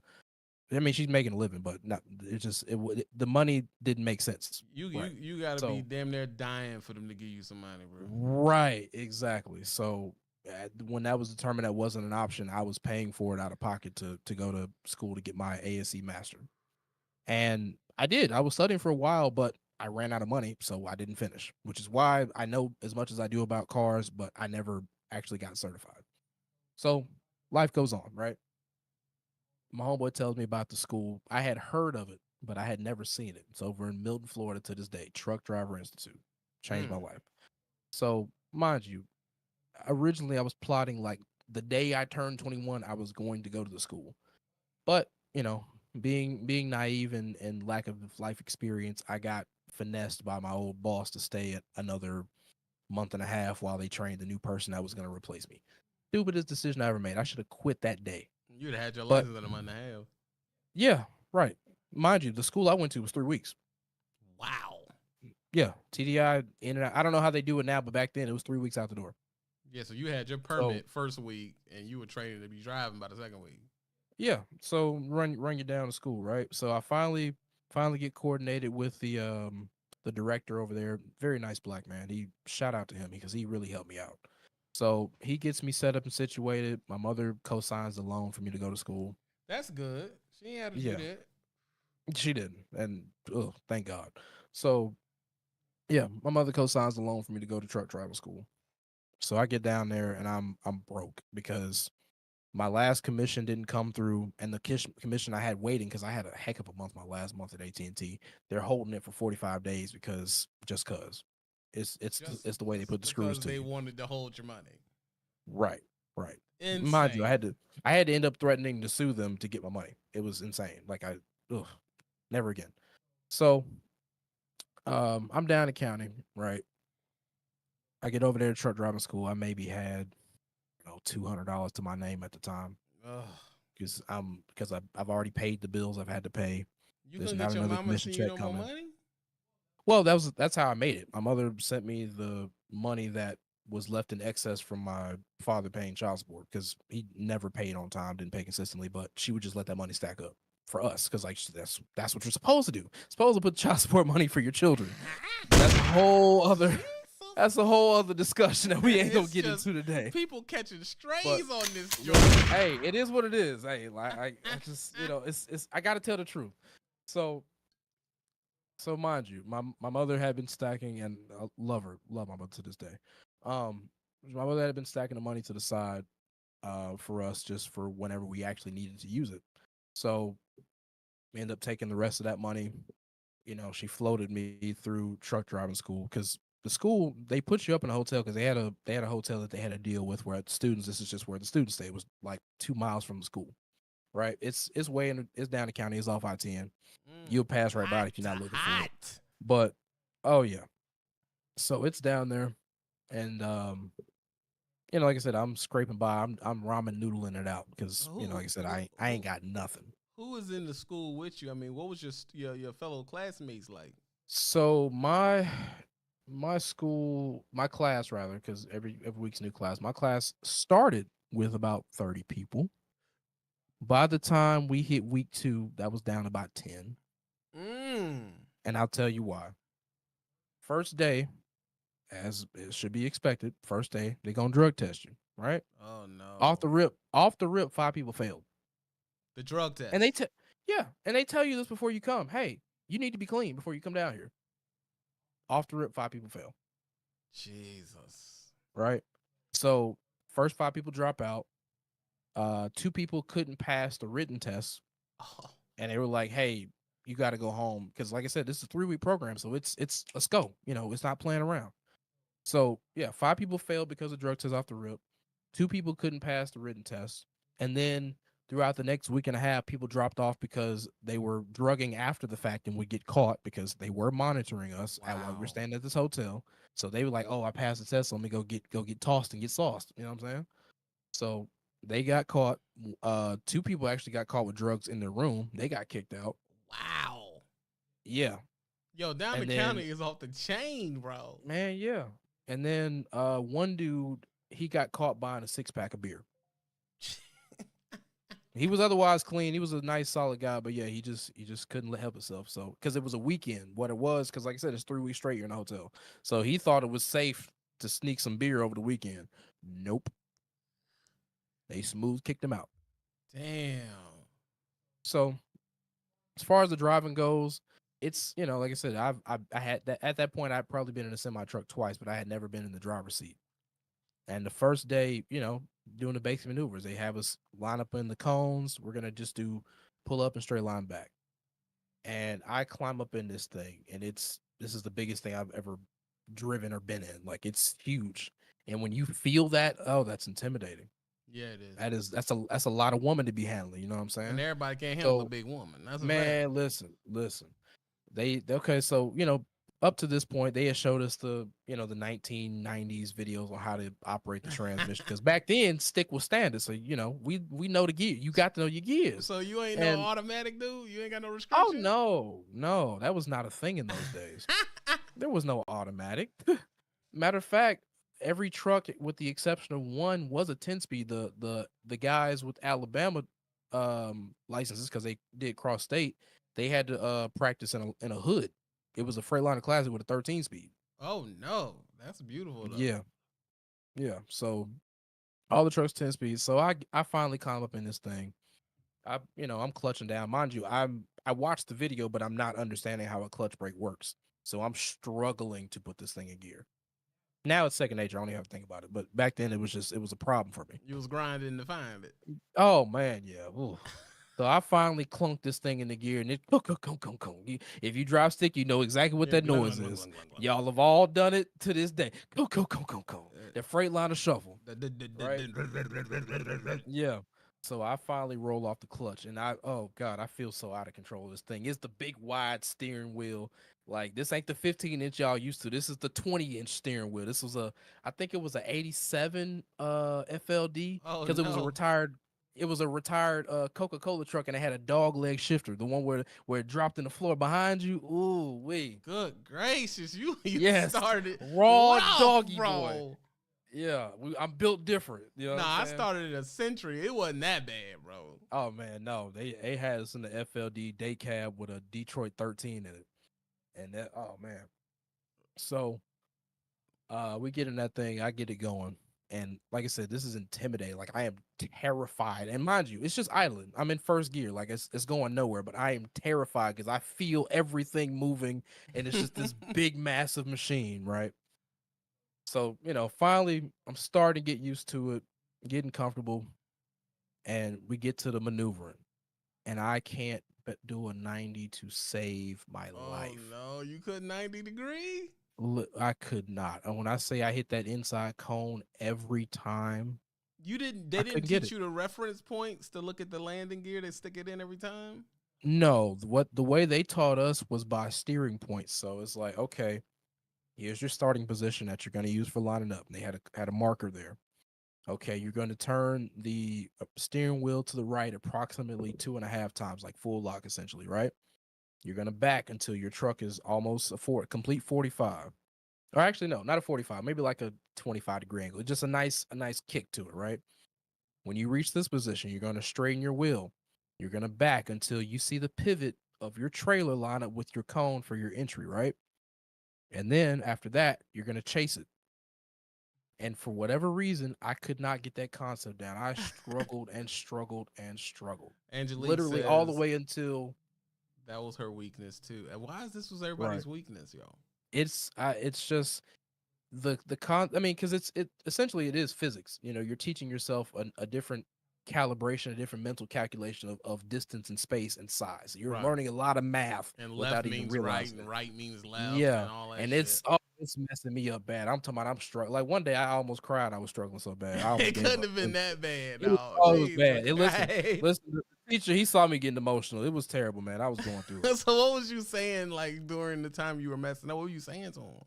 I mean, she's making a living, but not. It's just the money didn't make sense. You you Right. you got to be So damn near dying for them to give you some money, bro. right, exactly. So when that was determined that wasn't an option, I was paying for it out of pocket to go to school to get my ASE master. And I did. I was studying for a while, but I ran out of money, so I didn't finish, which is why I know as much as I do about cars, but I never actually got certified. So life goes on, right? My homeboy tells me about the school. I had heard of it, but I had never seen it. It's over in Milton, Florida to this day. Truck Driver Institute. Changed my Mm. life. So, mind you, originally I was plotting like the day I turned 21, I was going to go to the school. But, being naive and lack of life experience, I got finessed by my old boss to stay at another month and a half while they trained the new person that was going to replace me. Stupidest decision I ever made. I should have quit that day. You'd have had your But license in a month and a half. yeah, right. Mind you, the school I went to was 3 weeks. Wow. Yeah, TDI in and out. I don't know how they do it now, but back then it was 3 weeks out the door. Yeah, so you had your So permit first week, and you were training to be driving by the second week. yeah, so run you down to school, right? So I finally get coordinated with the director over there. Very nice black man. He shout out to him because he really helped me out. So he gets me set up and situated. My mother co-signs the loan for me to go to school. That's good. She ain't had to do Yeah, that. she didn't, and thank God. So yeah, my mother co-signs the loan for me to go to truck driver school. So I get down there and I'm broke because my last commission didn't come through, and the commission I had waiting because I had a heck of a month. My last month at AT&T, they're holding it for 45 days because Just it's the way they put the screws because to they you. wanted to hold your money. Right, right. Mind you, Insane. I had to end up threatening to sue them to get my money. It was insane. Like ugh, never again. So I'm down in county, right? I get over there to truck driving school. I maybe had $200 to my name at the time Ugh. because I've already paid the bills I've had to pay. You There's couldn't not get your another mama to commission send you check no more coming. money? Well, that's how I made it. My mother sent me the money that was left in excess from my father paying child support because he never paid on time, didn't pay consistently, but she would just let that money stack up for us because like that's what you're supposed to do. Supposed to put child support money for your children. But that's a whole other See? So that's a whole other discussion that we ain't gonna it's get just into today. people catching But strays on this yeah, joint. hey, it is what it is. Hey, like I just it's I gotta tell the truth. So mind you, my mother had been stacking, and I love my mother to this day. My mother had been stacking the money to the side, for us just for whenever we actually needed to use it. So we ended up taking the rest of that money. She floated me through truck driving school because the school they put you up in a hotel because they had a hotel that they had a deal with where students. This is just where the students stay. It was like 2 miles from the school. Right, it's down the county. It's off I-10. You'll pass right by it if you're not looking for it. Hot. But oh yeah, so it's down there, and like I said, I'm scraping by. I'm ramen noodling it out because like I said, I ain't got nothing. who was in the school with you? I mean, what was your fellow classmates like? So my school, my class rather, because every week's a new class. My class started with about 30 people. By the time we hit week 2, that was down about 10, Mm. and I'll tell you why. First day, as it should be expected, first day they're gonna drug test you, right? Oh Off no. the rip, 5 people failed. The drug And they test. tell yeah, and they tell you this before you come. Hey, you need to be clean before you come down here. Off the rip, 5 people fail. Jesus. Right? So first 5 people drop out. 2 people couldn't pass the written test, Oh. and they were like, "Hey, you got to go home." Because, like I said, this is a 3-week program, so it's let's go. It's not playing around. So yeah, 5 people failed because of drug tests off the rip. 2 people couldn't pass the written test, and then throughout the next week and a half, people dropped off because they were drugging after the fact and would get caught because they were monitoring us while we were Wow. staying at this hotel. So they were like, "Oh, I passed the test. So let me go get tossed and get sauced." You know what I'm saying? So they got caught. 2 people actually got caught with drugs in their room. They got kicked out. Wow. Yeah, Yo, down the and then county is off the chain, bro. man, yeah, and then one dude he got caught buying a 6-pack of beer. He was otherwise clean. He was a nice, solid guy, but yeah, he just couldn't help himself. So because it was a weekend, what it was, because like I said, it's 3 weeks straight you're in a hotel. So he thought it was safe to sneak some beer over the weekend. Nope, they smooth kicked him out. Damn. So As far as the driving goes, it's, like I said, I had that at that point. I'd probably been in a semi truck twice, but I had never been in the driver's seat. And the first day, doing the basic maneuvers, they have us line up in the cones. We're gonna just do pull up and straight line back. And I climb up in this thing, and this is the biggest thing I've ever driven or been in. Like, it's huge. And when you feel that, oh, that's intimidating. Yeah, it is. That's a lot of woman to be handling. You know what I'm saying? And everybody can't handle a So, big woman. That's a fact. man, listen. They okay. So up to this point, they had showed us the 1990s videos on how to operate the transmission, because back then stick was standard. So we know the gear. You got to know your gears. So you ain't no automatic dude. You ain't got no Oh restriction. no, that was not a thing in those days. There was no automatic. Matter of fact, every truck, with the exception of one, was a 10-speed. The guys with Alabama licenses, because they did cross state, they had to practice in a hood. It was a Freightliner Classic with a 13-speed. Oh no, that's beautiful though. Yeah. So all the trucks 10 speeds. So I finally climb up in this thing. I'm clutching down. Mind you, I watched the video, but I'm not understanding how a clutch brake works. So I'm struggling to put this thing in gear. Now it's second nature. I don't even have to think about it. But back then it was a problem for me. You was grinding to find it. Oh man, yeah. Ooh. So I finally clunked this thing in the gear, and it if you drive stick, you know exactly what that noise is. Y'all have all done it to this day. The Freightliner shuffle. Right? Yeah. So I finally roll off the clutch, and oh God, I feel so out of control of this thing. It's the big wide steering wheel. Like, this ain't the 15-inch y'all used to. This is the 20-inch steering wheel. This was I think it was a 87 FLD, because it was a retired Coca-Cola truck, and it had a dog leg shifter, the one where it dropped in the floor behind you. Ooh wee. Good gracious, you started raw rough, doggy bro. Boy. Yeah, I'm built different. You know I started in a Century. It wasn't that bad, bro. Oh man, no, they had us in the FLD day cab with a Detroit 13 in it, and that, oh man. So we get in that thing. I get it going. And like I said, this is intimidating. Like, I am terrified. And mind you, it's just idling. I'm in first gear. Like, it's going nowhere. But I am terrified because I feel everything moving. And it's just this big, massive machine, right? So, finally, I'm starting to get used to it, getting comfortable. And we get to the maneuvering. And I can't do a 90 to save my life. Oh, no. You couldn't 90 degree? I could not. And when I say I hit that inside cone every time, they didn't teach you the reference points to look at the landing gear. They stick it in every time. No, the way they taught us was by steering points. So it's like, okay, here's your starting position that you're going to use for lining up. And they had a marker there. Okay, you're going to turn the steering wheel to the right approximately 2.5 times, like full lock essentially, right? You're going to back until your truck is almost a complete 45. Or actually, no, not a 45, maybe like a 25-degree angle. Just a nice kick to it, right? When you reach this position, you're going to straighten your wheel. You're going to back until you see the pivot of your trailer line up with your cone for your entry, right? And then after that, you're going to chase it. And for whatever reason, I could not get that concept down. I struggled and struggled and struggled. Angelique literally says all the way until that was her weakness too. And why is this was everybody's weakness, y'all? It's just because it essentially it is physics. You're teaching yourself a different calibration, a different mental calculation of distance and space and size. You're learning a lot of math, and left means right and right means left. Yeah, and all that and shit. it's messing me up bad. I'm talking about I'm struggling. Like, one day I almost cried. I was struggling so bad. It couldn't have been that bad. It was bad. Listen, the teacher, he saw me getting emotional. It was terrible, man. I was going through it. So what was you saying, like, during the time you were messing up? What were you saying to him?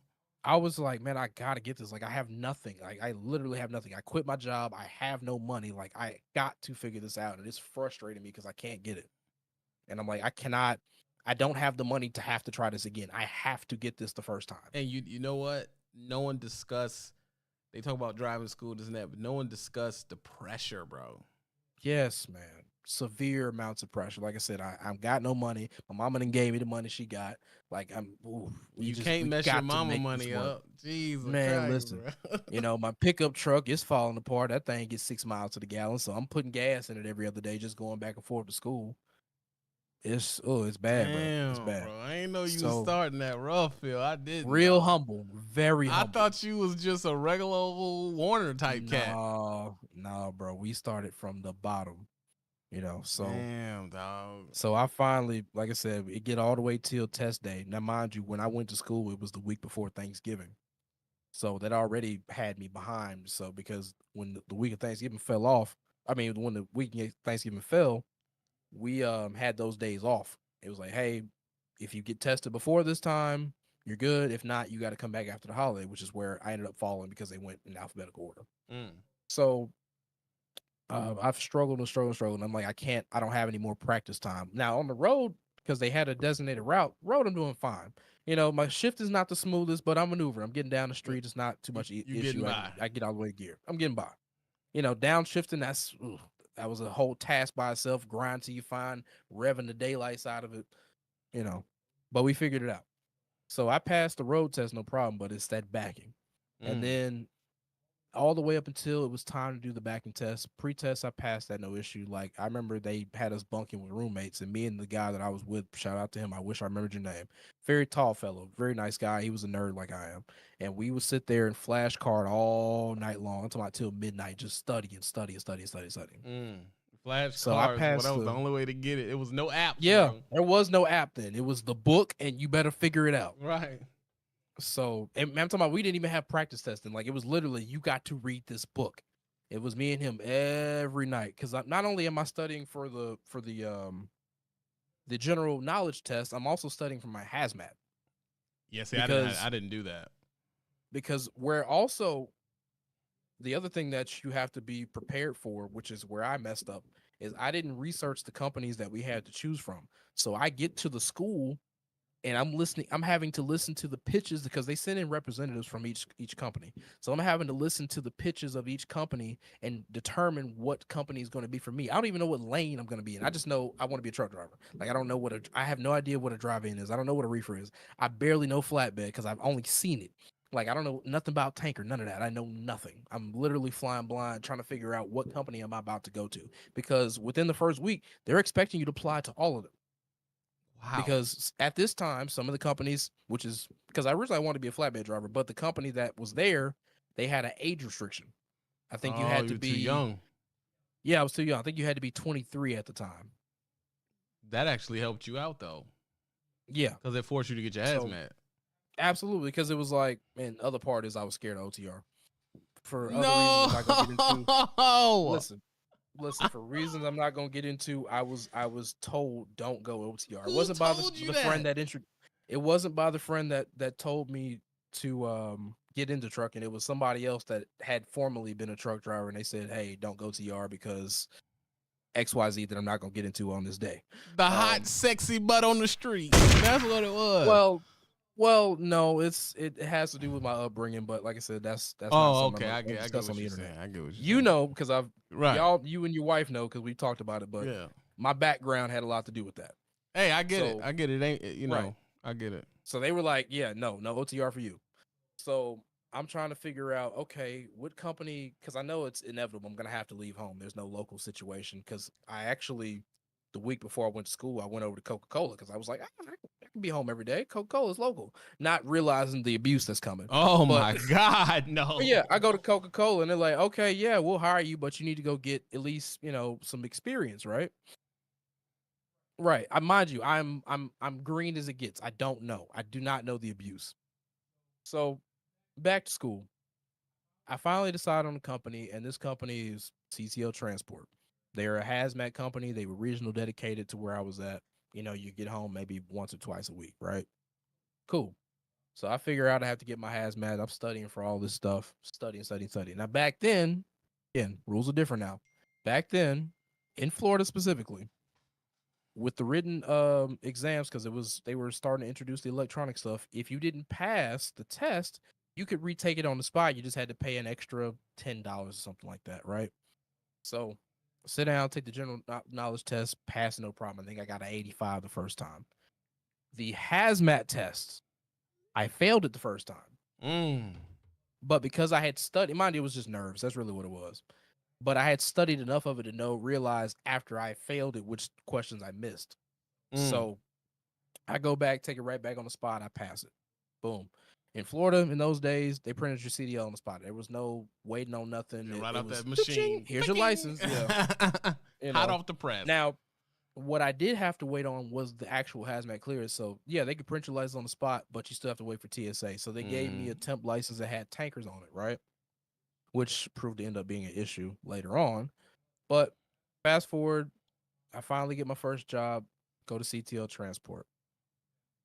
I was like, man, I gotta get this. Like, I have nothing. Like, I literally have nothing. I quit my job. I have no money. Like, I got to figure this out, and it's frustrating me because I can't get it. And I'm like, I don't have the money to have to try this again. I have to get this the first time. And you know what? No one discussed. They talk about driving school, this and that, but no one discussed the pressure, bro. Yes, man. Severe amounts of pressure. Like I said, I got no money. My mama done gave me the money she got. Like, you can't mess your mama money up. Jesus, man, listen. My pickup truck is falling apart. That thing gets 6 miles to the gallon, so I'm putting gas in it every other day, just going back and forth to school. It's bad, bro. It's Damn, bad. bro. I ain't know you was So starting that rough, Phil. I didn't, real dog. humble, very I humble. thought you was just a regular old Warner type cat. No, no, bro. We started from the bottom, So Damn, dog. I finally, like I said, it get all the way till test day. Now, mind you, when I went to school, it was the week before Thanksgiving. So that already had me behind. So because when the week of Thanksgiving fell off, I mean, when the week of Thanksgiving fell, we had those days off. It was like, hey, if you get tested before this time, you're good. If not, you got to come back after the holiday, which is where I ended up falling because they went in alphabetical order. Mm. So I've struggled and struggled and struggled. And I'm like, I don't have any more practice time. Now on the road, because they had a designated road, I'm doing fine. My shift is not the smoothest, but I'm maneuvering. I'm getting down the street. It's not too much You getting issue. by. I get all the way to gear. I'm getting by. Downshifting, that was a whole task by itself. Grind till you find revving the daylights out of it, but we figured it out. So I passed the road test, no problem, but it's that backing. And then all the way up until it was time to do the backing test. Pre-test, I passed that, no issue. Like, I remember they had us bunking with roommates, and me and the guy that I was with, shout out to him, I wish I remembered your name. Very tall fellow, very nice guy. He was a nerd like I am. And we would sit there and flashcard all night long, until midnight, just studying. Flash So I cards. Well, passed that was the only way to get it. It was no apps, Yeah, bro. there was no app then. It was the book, and you better figure it out. Right. So, and I'm talking about, we didn't even have practice testing. Like, it was literally, you got to read this book. It was me and him every night, because not only am I studying for the general knowledge test, I'm also studying for my hazmat. Yeah, see, I didn't do that. Because where also the other thing that you have to be prepared for, which is where I messed up, is I didn't research the companies that we had to choose from. So I get to the school, and I'm having to listen to the pitches, because they send in representatives from each company. So I'm having to listen to the pitches of each company and determine what company is going to be for me. I don't even know what lane I'm going to be in. I just know I want to be a truck driver. Like, I don't know I have no idea what a drive-in is. I don't know what a reefer is. I barely know flatbed because I've only seen it. Like, I don't know nothing about tanker, none of that. I know nothing. I'm literally flying blind, trying to figure out what company am I about to go to, because within the first week, they're expecting you to apply to all of them. Wow. Because at this time, some of the companies, which is because I originally wanted to be a flatbed driver, but the company that was there, they had an age restriction. I think you had to be too young. Yeah, I was too young. I think you had to be 23 at the time. That actually helped you out, though. Yeah, because it forced you to get your hazmat. Absolutely, because it was like, man, other part is I was scared of OTR for other reasons I'm not gonna get into. Listen, for reasons I'm not gonna get into, I was told don't go OTR. It wasn't by the friend that It wasn't by the friend that told me to get into trucking. It was somebody else that had formerly been a truck driver, and they said, "Hey, don't go TR because XYZ that I'm not gonna get into on this day." The hot, sexy butt on the street. That's what it was. Well, no, it has to do with my upbringing, but like I said, that's not something okay. I'm I get discuss what on the you're internet. saying. I get what you're You saying. know, because Right. you and your wife know because we talked about it, but yeah, my background had a lot to do with that. Hey, I get it. I get it. Ain't you know? Right. I get it. So they were like, "Yeah, no OTR for you." So I'm trying to figure out, okay, what company? Because I know it's inevitable. I'm gonna have to leave home. There's no local situation. Because I actually, the week before I went to school, I went over to Coca-Cola because I was like, I can be home every day. Coca-Cola is local. Not realizing the abuse that's coming. Oh my God, no. Yeah, I go to Coca-Cola and they're like, okay, yeah, we'll hire you, but you need to go get at least some experience, right? Right. I mind you, I'm green as it gets. I don't know. I do not know the abuse. So back to school. I finally decided on the company, and this company is CCL Transport. They're a hazmat company. They were regional dedicated to where I was at. You get home maybe once or twice a week, right? Cool. So I figure out I have to get my hazmat. I'm studying for all this stuff. Studying. Now back then, again, rules are different now. Back then, in Florida specifically, with the written exams, because they were starting to introduce the electronic stuff. If you didn't pass the test, you could retake it on the spot. You just had to pay an extra $10 or something like that, right? So sit down, take the general knowledge test, pass no problem. I think I got an 85 the first time. The hazmat test, I failed it the first time. But because I had studied, mind you, it was just nerves. That's really what it was. But I had studied enough of it to realize after I failed it which questions I missed. Mm. So I go back, take it right back on the spot. I pass it. Boom. In Florida, in those days, they printed your CDL on the spot. There was no waiting on nothing. Yeah, right It off was that cha-ching, machine. here's your Clicking. license. Yeah, Hot off the press. Now, what I did have to wait on was the actual hazmat clearance. So yeah, they could print your license on the spot, but you still have to wait for TSA. So they gave me a temp license that had tankers on it, right? Which proved to end up being an issue later on. But fast forward, I finally get my first job, go to CTL Transport.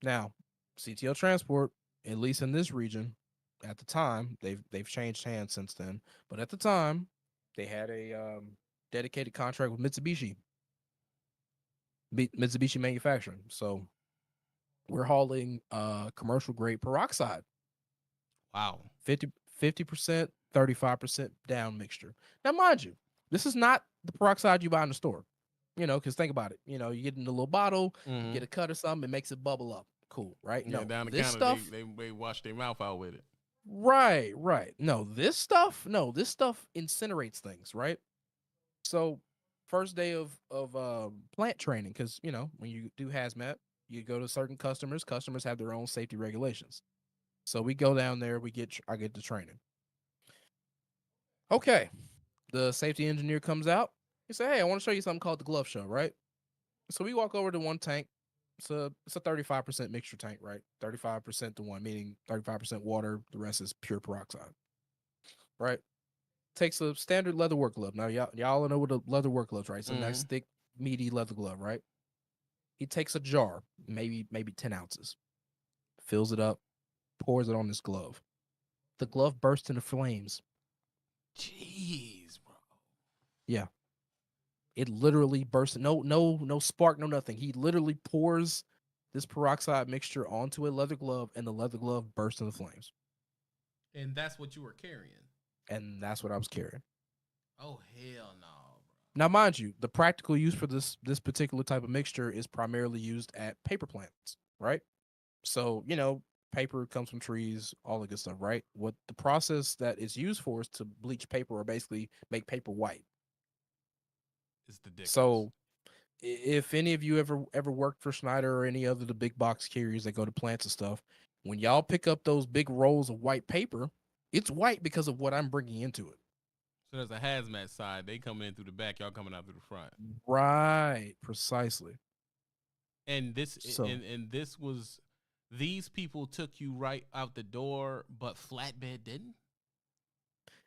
Now, CTL Transport, at least in this region, at the time, they've changed hands since then. But at the time, they had a dedicated contract with Mitsubishi, Mitsubishi Manufacturing. So we're hauling commercial grade peroxide, Wow. 50%, 35% down mixture. Now, mind you, this is not the peroxide you buy in the store. Because think about it. You get in a little bottle, you get a cut or something, it makes it bubble up. Cool, right? Yeah, No, down the this counter, stuff. they wash their mouth out with it. Right. No, this stuff incinerates things, right? So, first day of plant training, because when you do hazmat, you go to certain customers. Customers have their own safety regulations. So we go down there. I get the training. Okay, the safety engineer comes out. He said, "Hey, I want to show you something called the glove show, right?" So we walk over to one tank. It's a 35% mixture tank, right? 35% to one, meaning 35% water. The rest is pure peroxide, right? Takes a standard leather work glove. Now y'all know what a leather work glove, right? It's a nice thick, meaty leather glove, right? He takes a jar, maybe 10 ounces, fills it up, pours it on this glove. The glove bursts into flames. Jeez, bro. Yeah. It literally bursts. No spark, no nothing. He literally pours this peroxide mixture onto a leather glove, and the leather glove bursts into flames. And that's what you were carrying. And that's what I was carrying. Oh hell no, bro. Now, mind you, the practical use for this particular type of mixture is primarily used at paper plants, right? So, paper comes from trees, all the good stuff, right? What the process that is used for is to bleach paper or basically make paper white. It's the Dickens. So, if any of you ever worked for Schneider or any other the big box carriers that go to plants and stuff, when y'all pick up those big rolls of white paper, it's white because of what I'm bringing into it. So there's a hazmat side. They coming in through the back. Y'all coming out through the front. Right, precisely. And this was, these people took you right out the door, but flatbed didn't.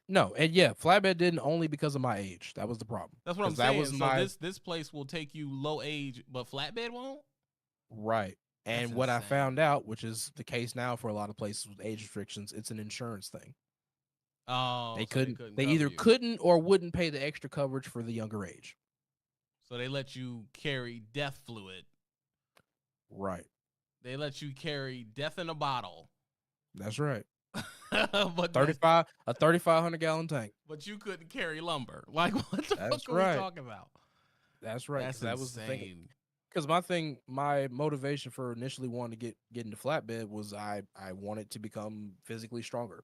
No, and yeah, flatbed didn't, only because of my age. That was the problem. That's what I'm saying. So this place will take you low age, but flatbed won't. Right. And That's what I insane. found out, which is the case now for a lot of places with age restrictions, it's an insurance thing. Oh, They so couldn't. They cover either you. couldn't or wouldn't pay the extra coverage for the younger age. So they let you carry death fluid. Right. They let you carry death in a bottle. That's right. But 3,500 gallon tank. But you couldn't carry lumber. Like, what the That's fuck are right. we talking about? That's right. That's that insane. was the thing. Because my motivation for initially wanting to get into flatbed was I wanted to become physically stronger.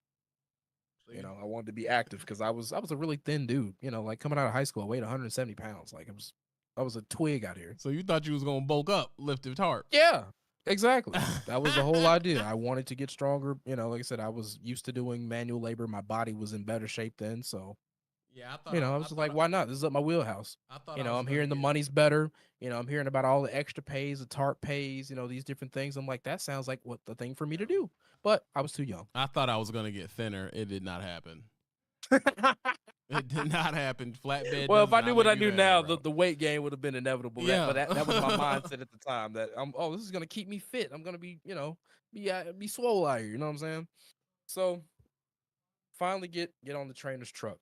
I wanted to be active because I was a really thin dude. Like coming out of high school, I weighed 170 pounds. Like I was a twig out here. So you thought you was gonna bulk up, lift it hard? Yeah, exactly. That was the whole idea. I wanted to get stronger. Like I said, I was used to doing manual labor. My body was in better shape then, so. Yeah, I thought. I was just like, why not? This is up my wheelhouse. I thought I'm hearing the money's better. I'm hearing about all the extra pays, the TARP pays, these different things. I'm like, that sounds like what the thing for me to do. But I was too young. I thought I was gonna get thinner. It did not happen. It did not happen. Flatbed. Well, if I knew what I knew now, bro. the weight gain would have been inevitable. Yeah. But that was my mindset at the time. That this is gonna keep me fit. I'm gonna be, be swole out here. You know what I'm saying? So finally get on the trainer's truck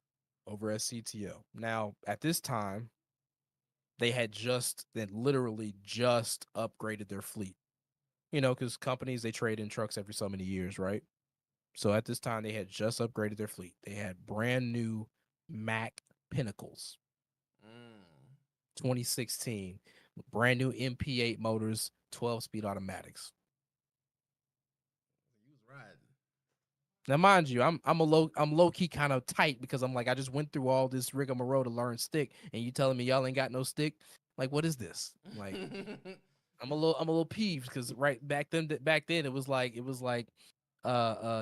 over at CTL. Now, at this time, they literally just upgraded their fleet. Because companies, they trade in trucks every so many years, right? So at this time, they had just upgraded their fleet. They had brand new Mack Pinnacles, 2016, brand new MP8 motors, 12-speed automatics. You was riding. Now, mind you, I'm low key kind of tight because I'm like, I just went through all this rigmarole to learn stick, and you telling me y'all ain't got no stick? Like, what is this? Like, I'm a little peeved because right back then it was like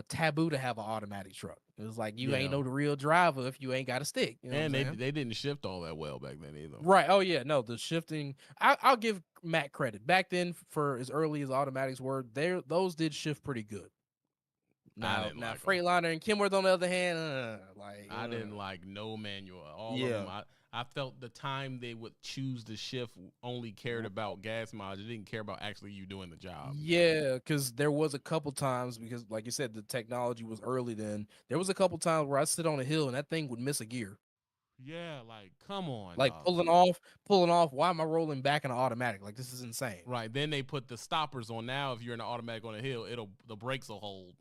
taboo to have an automatic truck. It was like you ain't Yeah. no the real driver if you ain't got a stick. You know what I'm And saying? they didn't shift all that well back then either. Right. Oh yeah. No, the shifting. I'll give Matt credit. Back then, for as early as automatics were, those did shift pretty good. I Now, didn't now like them. Freightliner and Kenworth on the other hand, I didn't like no manual. All of them. yeah, I felt the time they would choose to shift only cared about gas mileage. It didn't care about actually you doing the job. yeah, because there was a couple times because, like you said, the technology was early then. There was a couple times where I sit on a hill and that thing would miss a gear. Yeah, like come on, Like dog. pulling off. Why am I rolling back in an automatic? Like this is insane. Right. Then they put the stoppers on. Now, if you're in an automatic on a hill, the brakes will hold.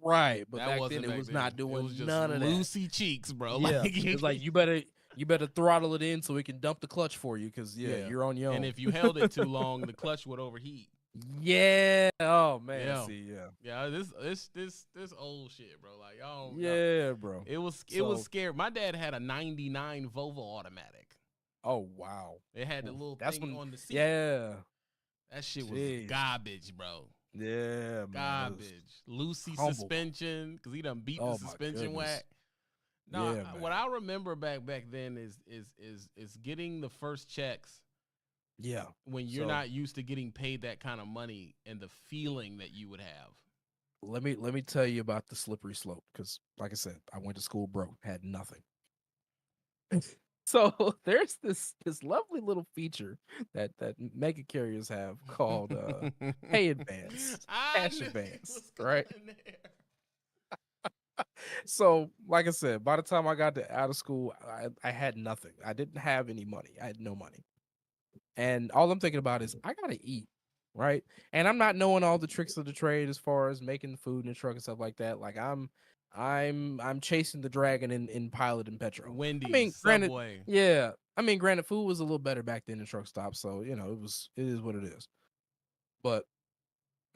Right, but That back then wasn't it back was then. not It was doing just none of that. loosey cheeks, bro. Yeah, Like it's like you better throttle it in so it can dump the clutch for you because yeah. you're on your And own. if you held it too long, the clutch would overheat. Yeah. Oh man. Yeah. See. Yeah. Yeah, this old shit, bro. Like y'all, Yeah, bro. it was scary. My dad had a '99 Volvo automatic. Oh wow. It had the Oof, little that's thing when. on the seat. Yeah. That shit was Jeez. garbage, bro. Yeah, man. It was Garbage. Loosey humble. suspension because he done beat the Oh my suspension goodness. whack. No, Yeah, what man. I remember back then is getting the first checks Yeah. when you're So not used to getting paid that kind of money and the feeling that you would have. let me tell you about the slippery slope because, like I said, I went to school broke, had nothing. So there's this lovely little feature that mega carriers have called pay advance, I cash knew you advance, was right? going there. So, like I said, by the time I got out of school, I had nothing. I didn't have any money. I had no money. And all I'm thinking about is I gotta eat, right? And I'm not knowing all the tricks of the trade as far as making food in the truck and stuff like that. Like I'm chasing the dragon in Pilot and Petro. I Wendy's, mean, granted, Subway. yeah. I mean, granted, food was a little better back then in truck stops, so it is what it is. But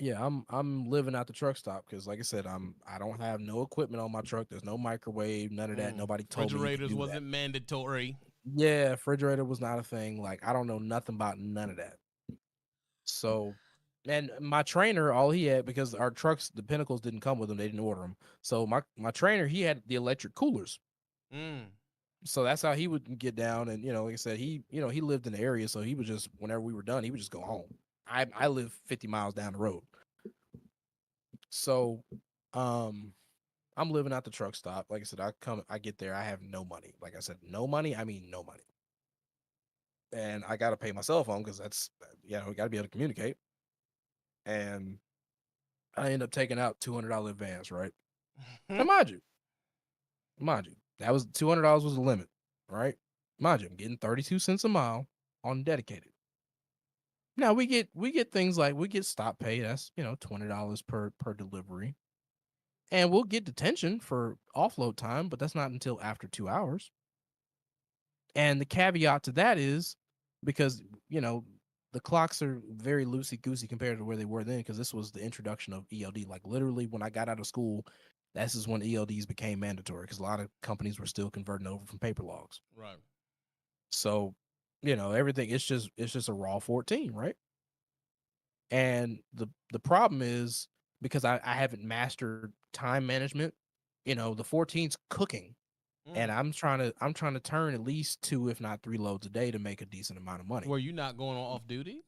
yeah, I'm living out the truck stop because, like I said, I don't have no equipment on my truck. There's no microwave, none of that. Nobody told me you could Refrigerators do that. wasn't mandatory. Yeah, refrigerator was not a thing. Like I don't know nothing about none of that. So, and my trainer, all he had because our trucks, the Pinnacles didn't come with them. They didn't order them. So my trainer, he had the electric coolers. Mm. So that's how he would get down. And like I said, he lived in the area, so he would just whenever we were done, he would just go home. I live 50 miles down the road. So, um, I'm living at the truck stop. Like I said, I get there, I have no money. Like I said, no money. I mean, no money. And I got to pay my cell phone because that's, we got to be able to communicate. And I end up taking out $200 advance, right? And mind you, that was $200 was the limit, right? Mind you, I'm getting 32 cents a mile on dedicated. Now we get things like we get stop pay. That's $20 per delivery, and we'll get detention for offload time, but that's not until after 2 hours. And the caveat to that is because, the clocks are very loosey goosey compared to where they were then, because this was the introduction of ELD. Like literally when I got out of school, this is when ELDs became mandatory because a lot of companies were still converting over from paper logs. Right. So, everything it's just a raw 14, right? And the problem is because I haven't mastered time management, the 14's cooking. And Mm. I'm trying to turn at least 2, if not 3 loads a day to make a decent amount of money. Were you not going on off duty?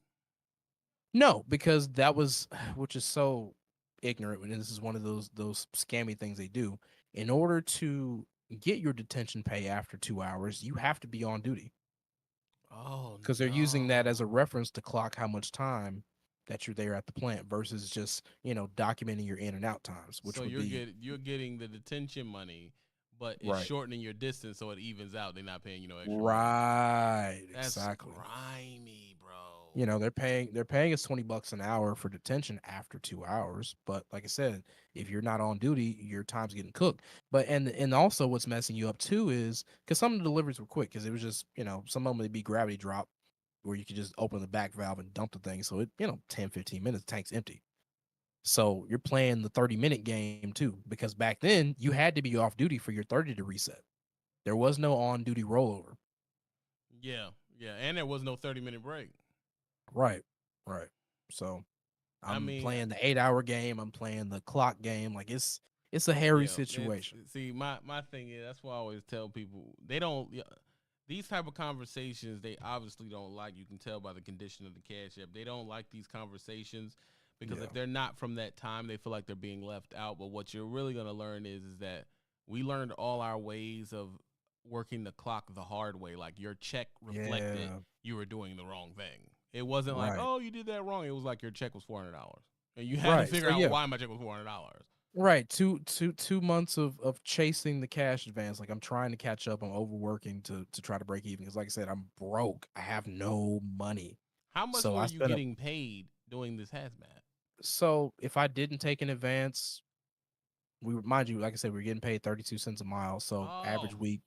No, because that was which is so ignorant, and this is one of those scammy things they do. In order to get your detention pay after 2 hours, you have to be on duty Oh because they're using that as a no. reference to clock how much time that you're there at the plant versus just, documenting your in and out times, which So would be you're getting the detention money, but it's right. shortening your distance so it evens out. They're not paying you no extra money. Right, That's exactly. grimy, bro. They're paying us $20 an hour for detention after 2 hours. But like I said, if you're not on duty, your time's getting cooked. But and also what's messing you up too is because some of the deliveries were quick because it was just some of them would be gravity drop where you could just open the back valve and dump the thing. So it 10-15 minutes, tank's empty. So you're playing the 30-minute game too because back then you had to be off duty for your 30 to reset. There was no on duty rollover. Yeah, yeah, and there was no 30-minute break. Right. Right. So I I'm mean, playing the 8 hour game. I'm playing the clock game. Like it's a hairy yeah, it's situation. see my thing is that's why I always tell people they don't. Yeah, these type of conversations they obviously don't like. You can tell by the condition of the cash app. They don't like these conversations because Yeah. if they're not from that time, they feel like they're being left out. But what you're really gonna learn is that we learned all our ways of working the clock the hard way. Like your check reflected Yeah. you were doing the wrong thing. It wasn't like, Right. oh, you did that wrong. It was like your check was $400, and you had to Right. figure So out yeah. why my check was $400. Right. Two months of chasing the cash advance. Like I'm trying to catch up. I'm overworking to try to break even. Because like I said, I'm broke. I have no money. How much So were I you spent a getting paid doing this hazmat? so if I didn't take an advance, mind you, like I said, we are getting paid 32 cents a mile. So average Oh, week,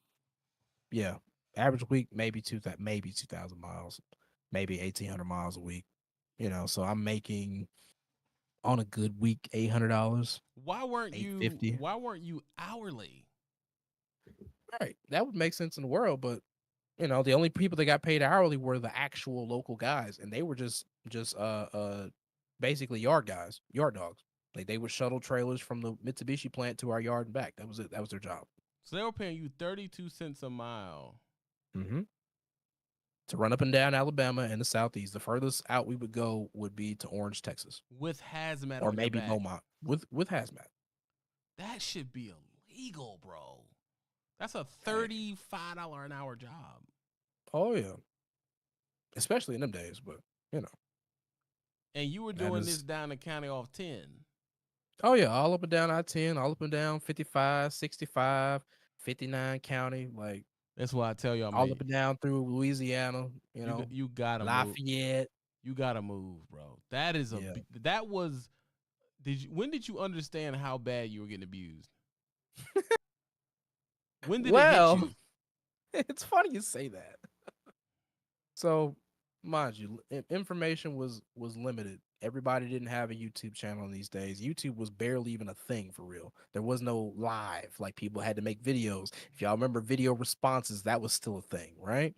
yeah. Average week, maybe 2,000 miles, maybe 1,800 miles a week. So I'm making on a good week $800, why weren't you? 850. Why weren't you hourly? Right. That would make sense in the world, but the only people that got paid hourly were the actual local guys, and they were just basically yard guys, yard dogs. Like they would shuttle trailers from the Mitsubishi plant to our yard and back. That was it. That was their job. So they were paying you 32 cents a mile Hmm. To run up and down Alabama and the Southeast. The furthest out we would go would be to Orange, Texas, with hazmat or on your maybe back. Beaumont with hazmat. That should be illegal, bro. That's a Hey. $35 an hour job. Oh yeah, especially in them days. But you know And you were that doing this is. down the county off 10. Oh yeah, all up and down I-10, all up and down 55, 65, 59 county, like That's why I tell y'all, all man, up and down through Louisiana, you gotta move. Lafayette. You gotta move, bro. That is Yeah. that was. Did you? When did you understand how bad you were getting abused? When did it hit Well, you? it's funny you say that. So, mind you, information was limited. Everybody didn't have a YouTube channel in these days. YouTube was barely even a thing for real. There was no live, like people had to make videos. If y'all remember video responses, that was still a thing, right?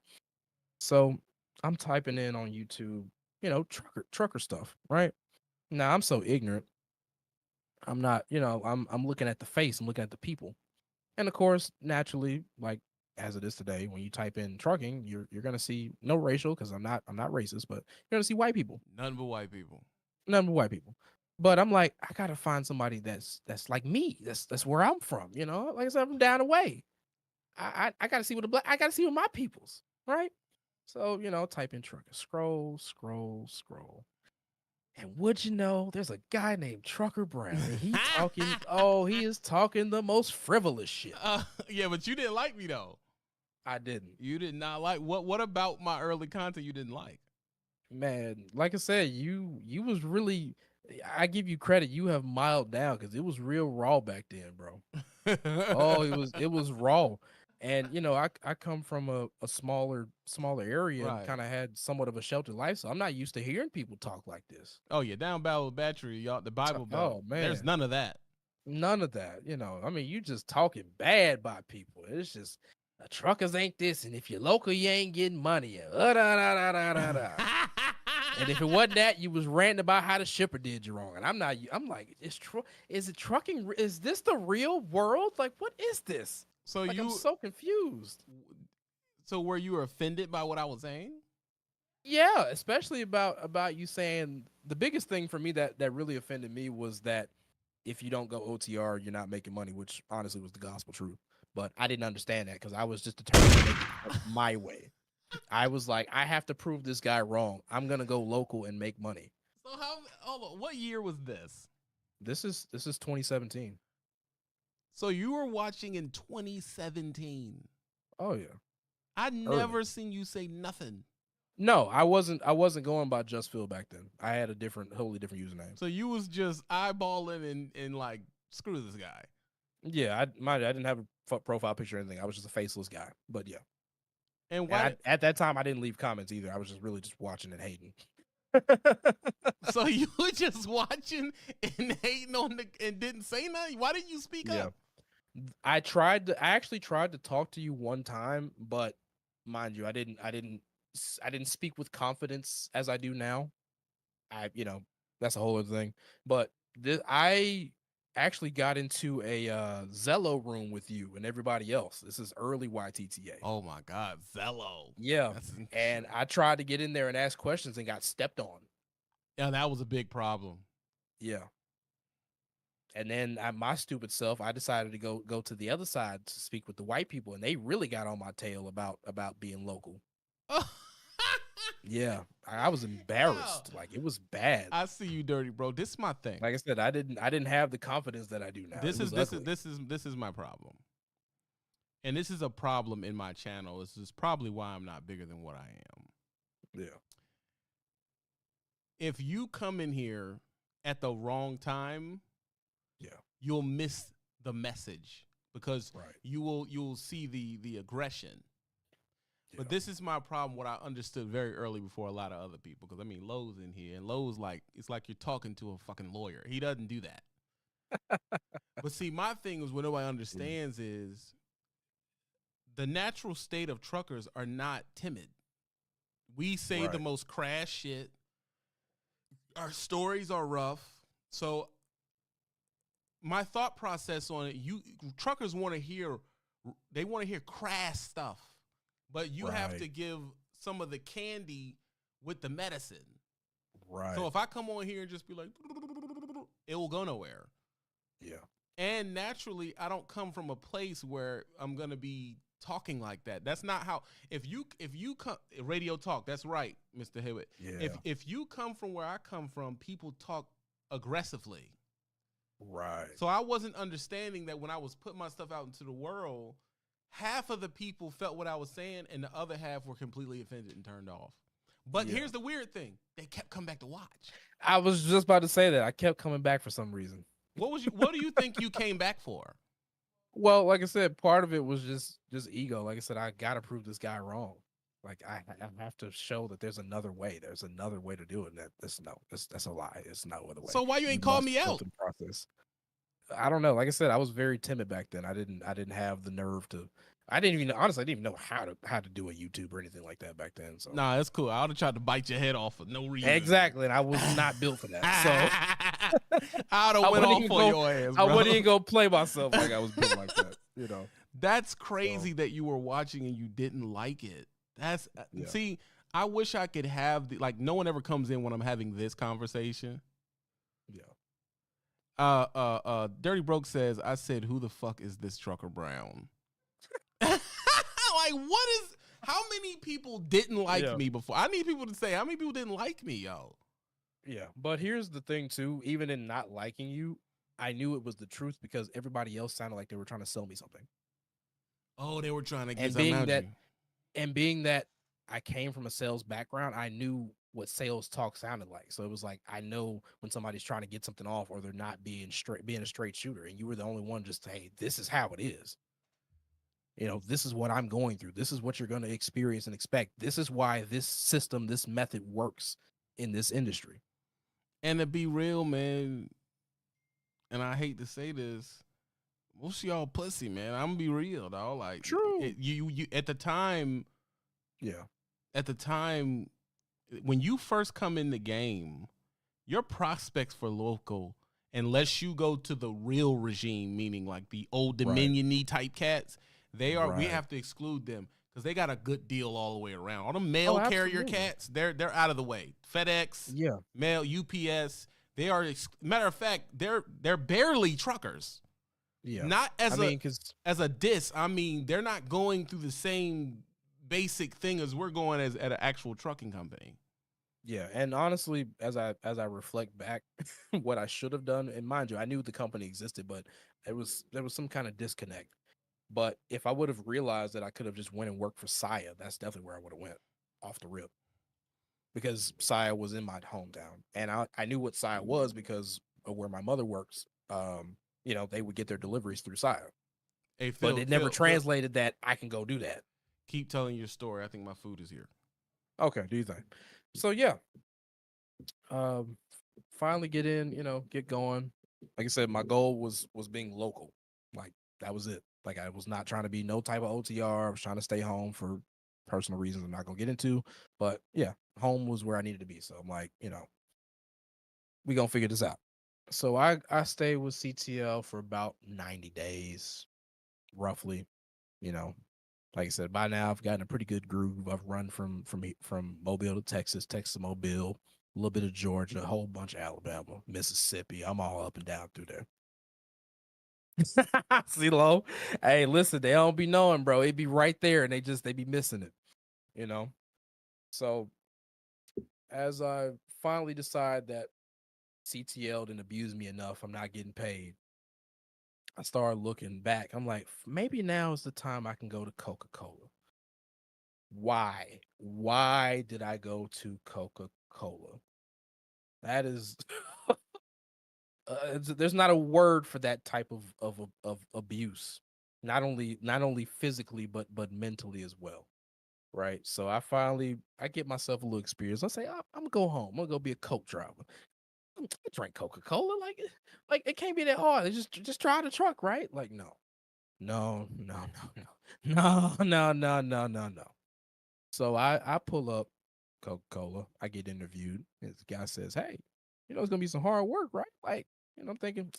So, I'm typing in on YouTube, trucker stuff, right? Now, I'm so ignorant. I'm not, I'm looking at the face, I'm looking at the people. And of course, naturally, like as it is today, when you type in trucking, you're gonna see no racial because I'm not racist, but you're gonna see white people, None but white people. none but white people. But I'm like, I gotta find somebody that's like me. That's where I'm from. Like I said, I'm down the way. I gotta see what I gotta see what my people's right. So type in trucker, scroll, scroll, scroll. And would you know, there's a guy named Trucker Brown, and he is talking the most frivolous shit. Yeah, but you didn't like me though. I didn't. You did not like what about my early content you didn't like? Man, like I said, you was really. I give you credit. You have miled down because it was real raw back then, bro. Oh, it was raw, and I come from a smaller area and Right. kind of had somewhat of a sheltered life, so I'm not used to hearing people talk like this. Oh yeah, down Battle of Battery, y'all, the Bible Belt. Oh There's man, none of that. none of that. I mean, you just talking bad about people. It's just truckers ain't this, and if you're local, you ain't getting money. Da, da, da, da, da, da. And if it wasn't that, you was ranting about how the shipper did you wrong. And I'm not. I'm like, is it trucking? Is this the real world? Like, what is this? so Like, I'm you, so confused. so were you offended by what I was saying? Yeah, especially about you saying the biggest thing for me that really offended me was that if you don't go OTR, you're not making money, which honestly was the gospel truth. But I didn't understand that because I was just determined to make it my way. I was like, I have to prove this guy wrong. I'm gonna go local and make money. So how? Hold on, what year was this? This is 2017. So you were watching in 2017. Oh yeah, I early. never seen you say nothing. No, I wasn't going by Just Phil back then. I had a wholly different username. So you was just eyeballing and like screw this guy. Yeah, I didn't have a profile picture or anything. I was just a faceless guy. But yeah, And and why? at that time I didn't leave comments either. I was just really just watching and hating. So you were just watching and hating on the and didn't say nothing. Why didn't you speak Yeah. up? I actually tried to talk to you one time, but mind you, I didn't speak with confidence as I do now. that's a whole other thing. But I actually got into a Zello room with you and everybody else. This is early YTTA. Oh my God, Zello. Yeah. That's And I tried to get in there and ask questions and got stepped on. yeah, that was a big problem. Yeah. And then my stupid self, I decided to go to the other side to speak with the white people, and they really got on my tail about being local. Yeah, I was embarrassed. Like it was bad. I see you, dirty bro. This is my thing. Like I said, I didn't have the confidence that I do now. This is my problem, and this is a problem in my channel. This is probably why I'm not bigger than what I am. Yeah. If you come in here at the wrong time, Yeah, you'll miss the message because right. you'll see the aggression. Yeah. But this is my problem. What I understood very early before a lot of other people, because I mean, Lowe's in here, and Lowe's it's like you're talking to a fucking lawyer. He doesn't do that. But see, my thing is what nobody understands is the natural state of truckers are not timid. We say the most crass shit. Our stories are rough. So my thought process on it, truckers want to hear crass stuff, but you have to give some of the candy with the medicine. Right. So if I come on here and just be like, it will go nowhere. Yeah. And naturally, I don't come from a place where I'm going to be talking like that. That's not how, if you come, radio talk, that's right, Mr. Hewitt. Yeah. If you come from where I come from, people talk aggressively. Right. So I wasn't understanding that when I was putting my stuff out into the world, half of the people felt what I was saying and the other half were completely offended and turned off. But here's the weird thing. They kept coming back to watch. I was just about to say that. I kept coming back for some reason. What do you think you came back for? Well, like I said, part of it was just ego. Like I said, I got to prove this guy wrong. Like I have to show that there's another way. There's another way to do it. And that's a lie. It's no other way. So why you ain't called me out? Process. I don't know. Like I said, I was very timid back then. I didn't have the nerve to. Honestly, I didn't even know how to do a YouTube or anything like that back then. So nah, that's cool. I would have tried to bite your head off for no reason. Exactly, and I was not built for that. So I'd have went off for your ass. Bro. I wouldn't even go play myself like I was built like that. You know, that's crazy that you were watching and you didn't like it. That's see, I wish I could have no one ever comes in when I'm having this conversation. Yeah. Dirty Broke says, I said, who the fuck is this Trucker Brown? How many people didn't like me before? I need people to say, how many people didn't like me, yo? Yeah, but here's the thing, too. Even in not liking you, I knew it was the truth because everybody else sounded like they were trying to sell me something. Oh, they were trying to get something out of you. And being that I came from a sales background, I knew what sales talk sounded like. So it was like, I know when somebody's trying to get something off or they're not being a straight shooter. And you were the only one just to, hey, this is how it is. You know, this is what I'm going through. This is what you're going to experience and expect. This is why this system, this method works in this industry. And to be real, man, and I hate to say this, most of y'all pussy, man. I'm gonna be real, dog. Like, true. You at the time, yeah. At the time, when you first come in the game, your prospects for local, unless you go to the real regime, meaning like the old Dominion-y type cats, they are. We have to exclude them because they got a good deal all the way around. All the mail carrier cats, they're out of the way. FedEx, mail, UPS, they are. Matter of fact, they're barely truckers. Yeah, not as a diss. I mean, they're not going through the same basic thing as we're going as at an actual trucking company. Yeah, and honestly, as I reflect back, what I should have done, and mind you, I knew the company existed, but there was some kind of disconnect. But if I would have realized that I could have just went and worked for Saya, that's definitely where I would have went off the rip. Because Saya was in my hometown, and I knew what Saya was because of where my mother works. You know, they would get their deliveries through Saya. Hey, but it never translated that I can go do that. Keep telling your story. I think my food is here. Okay, do you think? So yeah. Finally get in, get going. Like I said, my goal was being local. Like that was it. Like I was not trying to be no type of OTR. I was trying to stay home for personal reasons I'm not gonna get into. But yeah, home was where I needed to be. So I'm like, We gonna figure this out. So I stayed with CTL for about 90 days, roughly. You know, like I said, by now I've gotten a pretty good groove. I've run from Mobile to Texas, Texas to Mobile, a little bit of Georgia, a whole bunch of Alabama, Mississippi. I'm all up and down through there. CeeLo, hey, listen, they don't be knowing, bro. It be right there, and they be missing it. You know. So as I finally decide that CTL didn't abuse me enough, I'm not getting paid. I started looking back. I'm like, maybe now is the time I can go to Coca Cola. Why? Why did I go to Coca Cola? That is, there's not a word for that type of abuse. Not only physically, but mentally as well. Right. So I get myself a little experience. I say I'm gonna go home. I'm gonna go be a Coke driver. I drink Coca Cola. Like it can't be that hard. Just try the truck, right? Like no, no, no, no, no, no, no, no, no, no, no. So I pull up Coca Cola. I get interviewed. And the guy says, "Hey, it's gonna be some hard work, right?" Like, I'm thinking,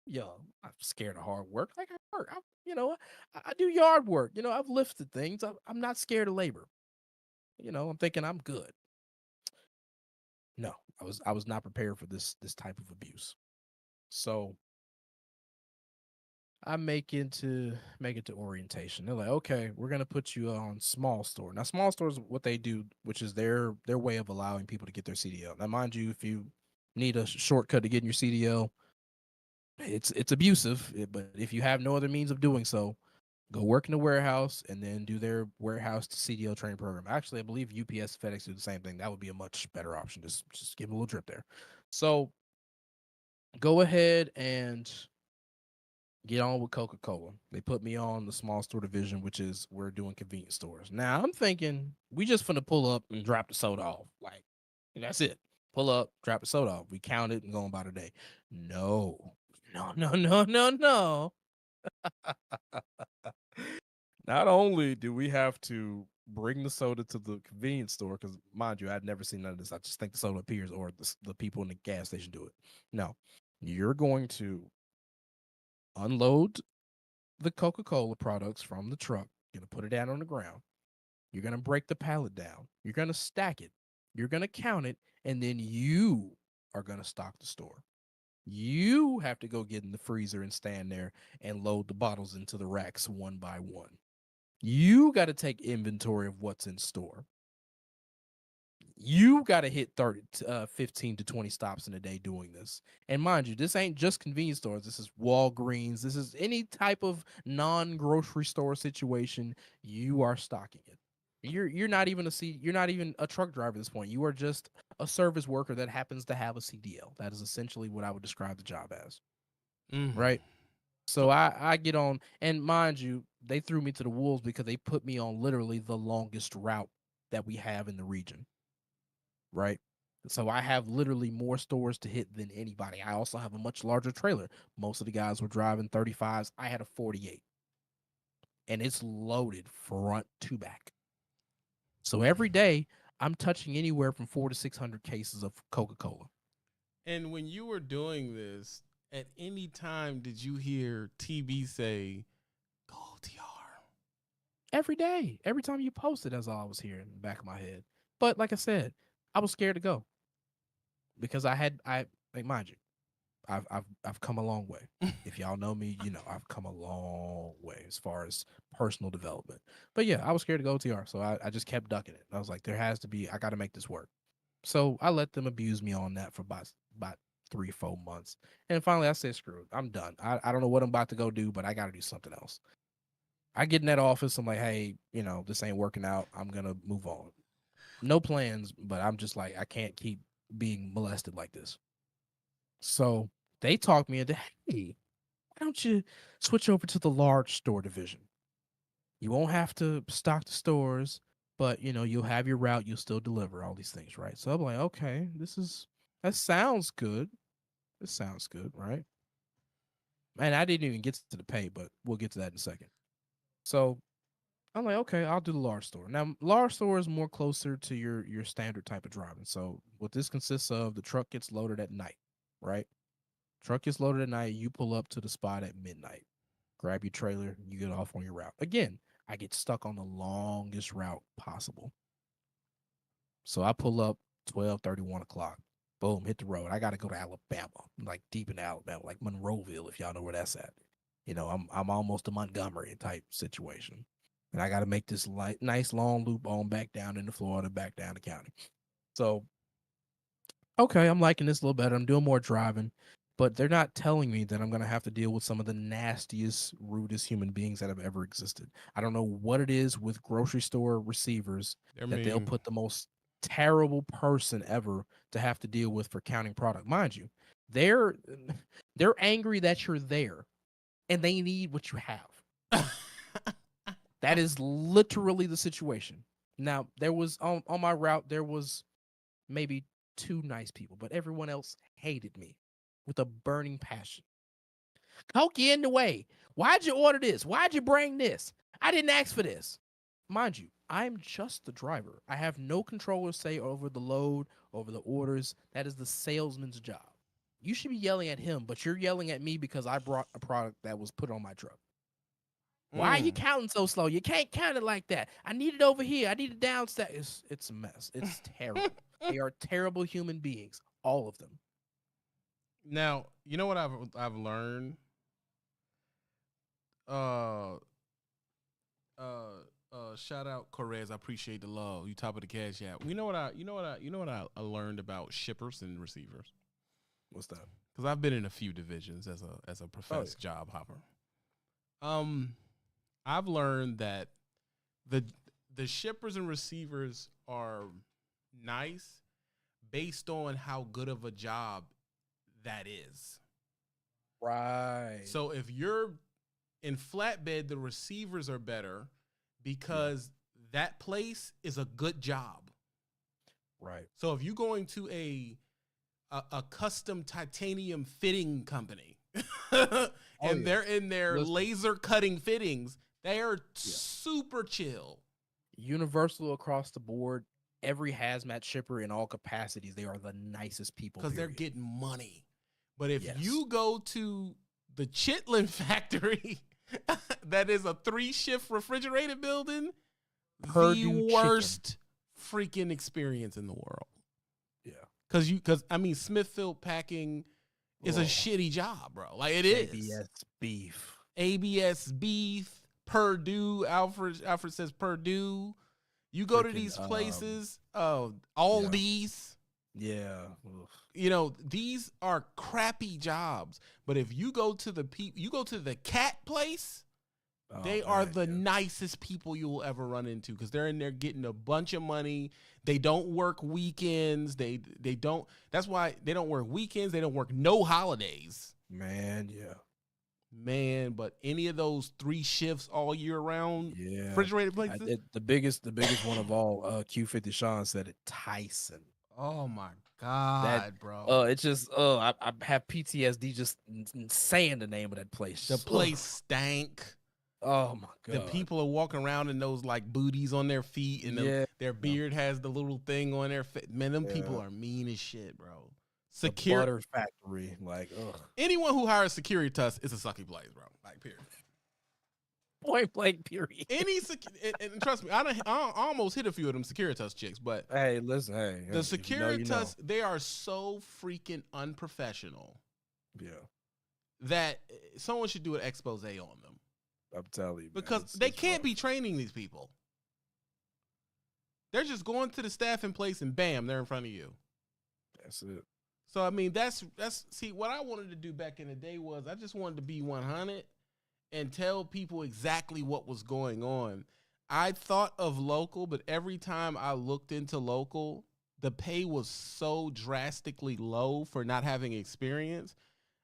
yo, I'm scared of hard work. Like I work, I do yard work. I've lifted things. I'm not scared of labor. I'm thinking I'm good. No, I was not prepared for this type of abuse. So I make it to orientation. They're like, okay, we're gonna put you on small store. Now, small stores, what they do, which is their way of allowing people to get their CDL. Now, mind you, if you need a shortcut to getting your CDL, it's abusive. But if you have no other means of doing so, go work in the warehouse and then do their warehouse to CDL training program. Actually, I believe UPS, FedEx do the same thing. That would be a much better option. Just give them a little drip there. So go ahead and get on with Coca Cola. They put me on the small store division, which is we're doing convenience stores. Now I'm thinking we just finna pull up and drop the soda off. Like, that's it. Pull up, drop the soda off. We count it and go on about a day. No, no, no, no, no, no. Not only do we have to bring the soda to the convenience store, because mind you, I'd never seen none of this. I just think the soda appears or the people in the gas station do it. No, you're going to unload the Coca-Cola products from the truck. You're going to put it down on the ground. You're going to break the pallet down. You're going to stack it. You're going to count it. And then you are going to stock the store. You have to go get in the freezer and stand there and load the bottles into the racks one by one. You got to take inventory of what's in store. You got to hit 15 to 20 stops in a day doing this. And mind you, this ain't just convenience stores. This is Walgreens. This is any type of non-grocery store situation. You are stocking it. You're not even you're not even a truck driver at this point. You are just a service worker that happens to have a CDL. That is essentially what I would describe the job as. Right? So I get on, and mind you, they threw me to the wolves because they put me on literally the longest route that we have in the region. Right? So I have literally more stores to hit than anybody. I also have a much larger trailer. Most of the guys were driving 35s. I had a 48. And it's loaded front to back. So every day I'm touching anywhere from 400 to 600 cases of Coca-Cola. And when you were doing this, at any time did you hear TB say, "Go TR"? Every day. Every time you post it, that's all I was hearing in the back of my head. But like I said, I was scared to go. Because mind you, I've come a long way. If y'all know me, I've come a long way as far as personal development. But yeah, I was scared to go TR, so I just kept ducking it. I was like, I got to make this work. So I let them abuse me on that for about 3-4 months, and finally I said, screw it, I'm done. I don't know what I'm about to go do, but I got to do something else. I get in that office, I'm like, hey, this ain't working out. I'm gonna move on. No plans, but I'm just like, I can't keep being molested like this. So they talked me into, hey, why don't you switch over to the large store division? You won't have to stock the stores, but you'll have your route, you'll still deliver all these things, right? So I'm like, okay, that sounds good. This sounds good, right? And I didn't even get to the pay, but we'll get to that in a second. So I'm like, okay, I'll do the large store. Now, large store is more closer to your standard type of driving. So what this consists of, the truck gets loaded at night. right? Truck gets loaded at night. You pull up to the spot at midnight. Grab your trailer. You get off on your route. Again, I get stuck on the longest route possible. So I pull up 12:30, 1 o'clock. Boom, hit the road. I got to go to Alabama, like deep in Alabama, like Monroeville, if y'all know where that's at. I'm almost a Montgomery type situation. And I got to make this nice long loop on back down into Florida, back down to county. So, okay, I'm liking this a little better. I'm doing more driving, but they're not telling me that I'm going to have to deal with some of the nastiest, rudest human beings that have ever existed. I don't know what it is with grocery store receivers they'll put the most terrible person ever to have to deal with for counting product. Mind you, they're angry that you're there and they need what you have. That is literally the situation. Now, there was on my route, there was maybe 2 nice people, but everyone else hated me with a burning passion. Coke, you in the way. Why'd you order this? Why'd you bring this? I didn't ask for this. Mind you, I'm just the driver. I have no control or say over the load, over the orders. That is the salesman's job. You should be yelling at him, but you're yelling at me because I brought a product that was put on my truck. Why are you counting so slow? You can't count it like that. I need it over here. I need it downstairs. It's a mess. It's terrible. They are terrible human beings, all of them. Now, you know what I've learned? Shout out Correz. I appreciate the love. You top of the cash app. You know what I learned about shippers and receivers? What's that? Because I've been in a few divisions as a professed job hopper. I've learned that the shippers and receivers are nice based on how good of a job that is. Right. So if you're in flatbed, the receivers are better because that place is a good job. Right. So if you're going to a custom titanium fitting company and they're in their laser cutting fittings, they are super chill. Universal across the board. Every hazmat shipper in all capacities, they are the nicest people. Because they're getting money. But if you go to the Chitlin factory, that is a 3-shift refrigerated building, the worst freaking experience in the world. Yeah. Because Smithfield packing is a shitty job, bro. Like it is. ABS beef. Purdue. Alfred says Purdue. You go to these places, Aldi's. Yeah. These are crappy jobs. But if you go to the cat place, they are the nicest people you will ever run into because they're in there getting a bunch of money. They don't work weekends. They don't. That's why they don't work weekends. They don't work no holidays. But any of those 3 shifts all year round, refrigerated places. The biggest one of all, Q50 Sean said it. Tyson. Oh my God, bro! It's just I have PTSD just saying the name of that place. The place stank. Oh my God! The people are walking around in those like booties on their feet, and their beard has the little thing on their face. Man, them people are mean as shit, bro. Butter factory, anyone who hires Securitas is a sucky place, bro. Like, period. Point blank, period. And trust me, I almost hit a few of them Securitas chicks, but hey, listen, the Securitas, they are so freaking unprofessional. Yeah, that someone should do an expose on them. I'm telling you, because they can't be training these people. They're just going to the staffing place and bam, they're in front of you. That's it. So that's see what I wanted to do back in the day was I just wanted to be 100 and tell people exactly what was going on. I thought of local, but every time I looked into local, the pay was so drastically low for not having experience.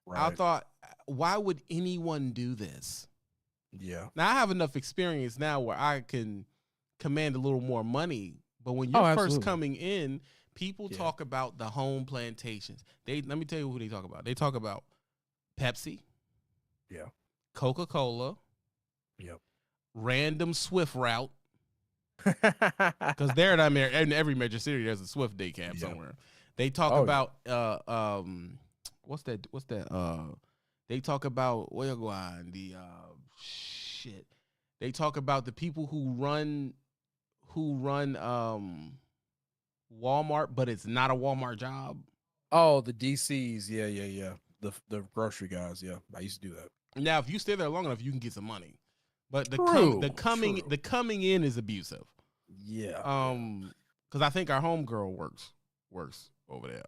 Right. I thought, why would anyone do this? Yeah. Now I have enough experience now where I can command a little more money, but when you're first coming in, people talk about the home plantations. Let me tell you who they talk about. They talk about Pepsi. Yeah. Coca-Cola. Yep. Random Swift route. Because they're not in every major city, there's a Swift day camp somewhere. They talk about What's that? They talk about where go on the shit. They talk about the people who run Walmart, but it's not a Walmart job. Oh, the DCs. Yeah, yeah, yeah. The grocery guys. Yeah, I used to do that. Now, if you stay there long enough, you can get some money. But True. True. the coming in is abusive. Yeah. Yeah. Because I think our homegirl works over there.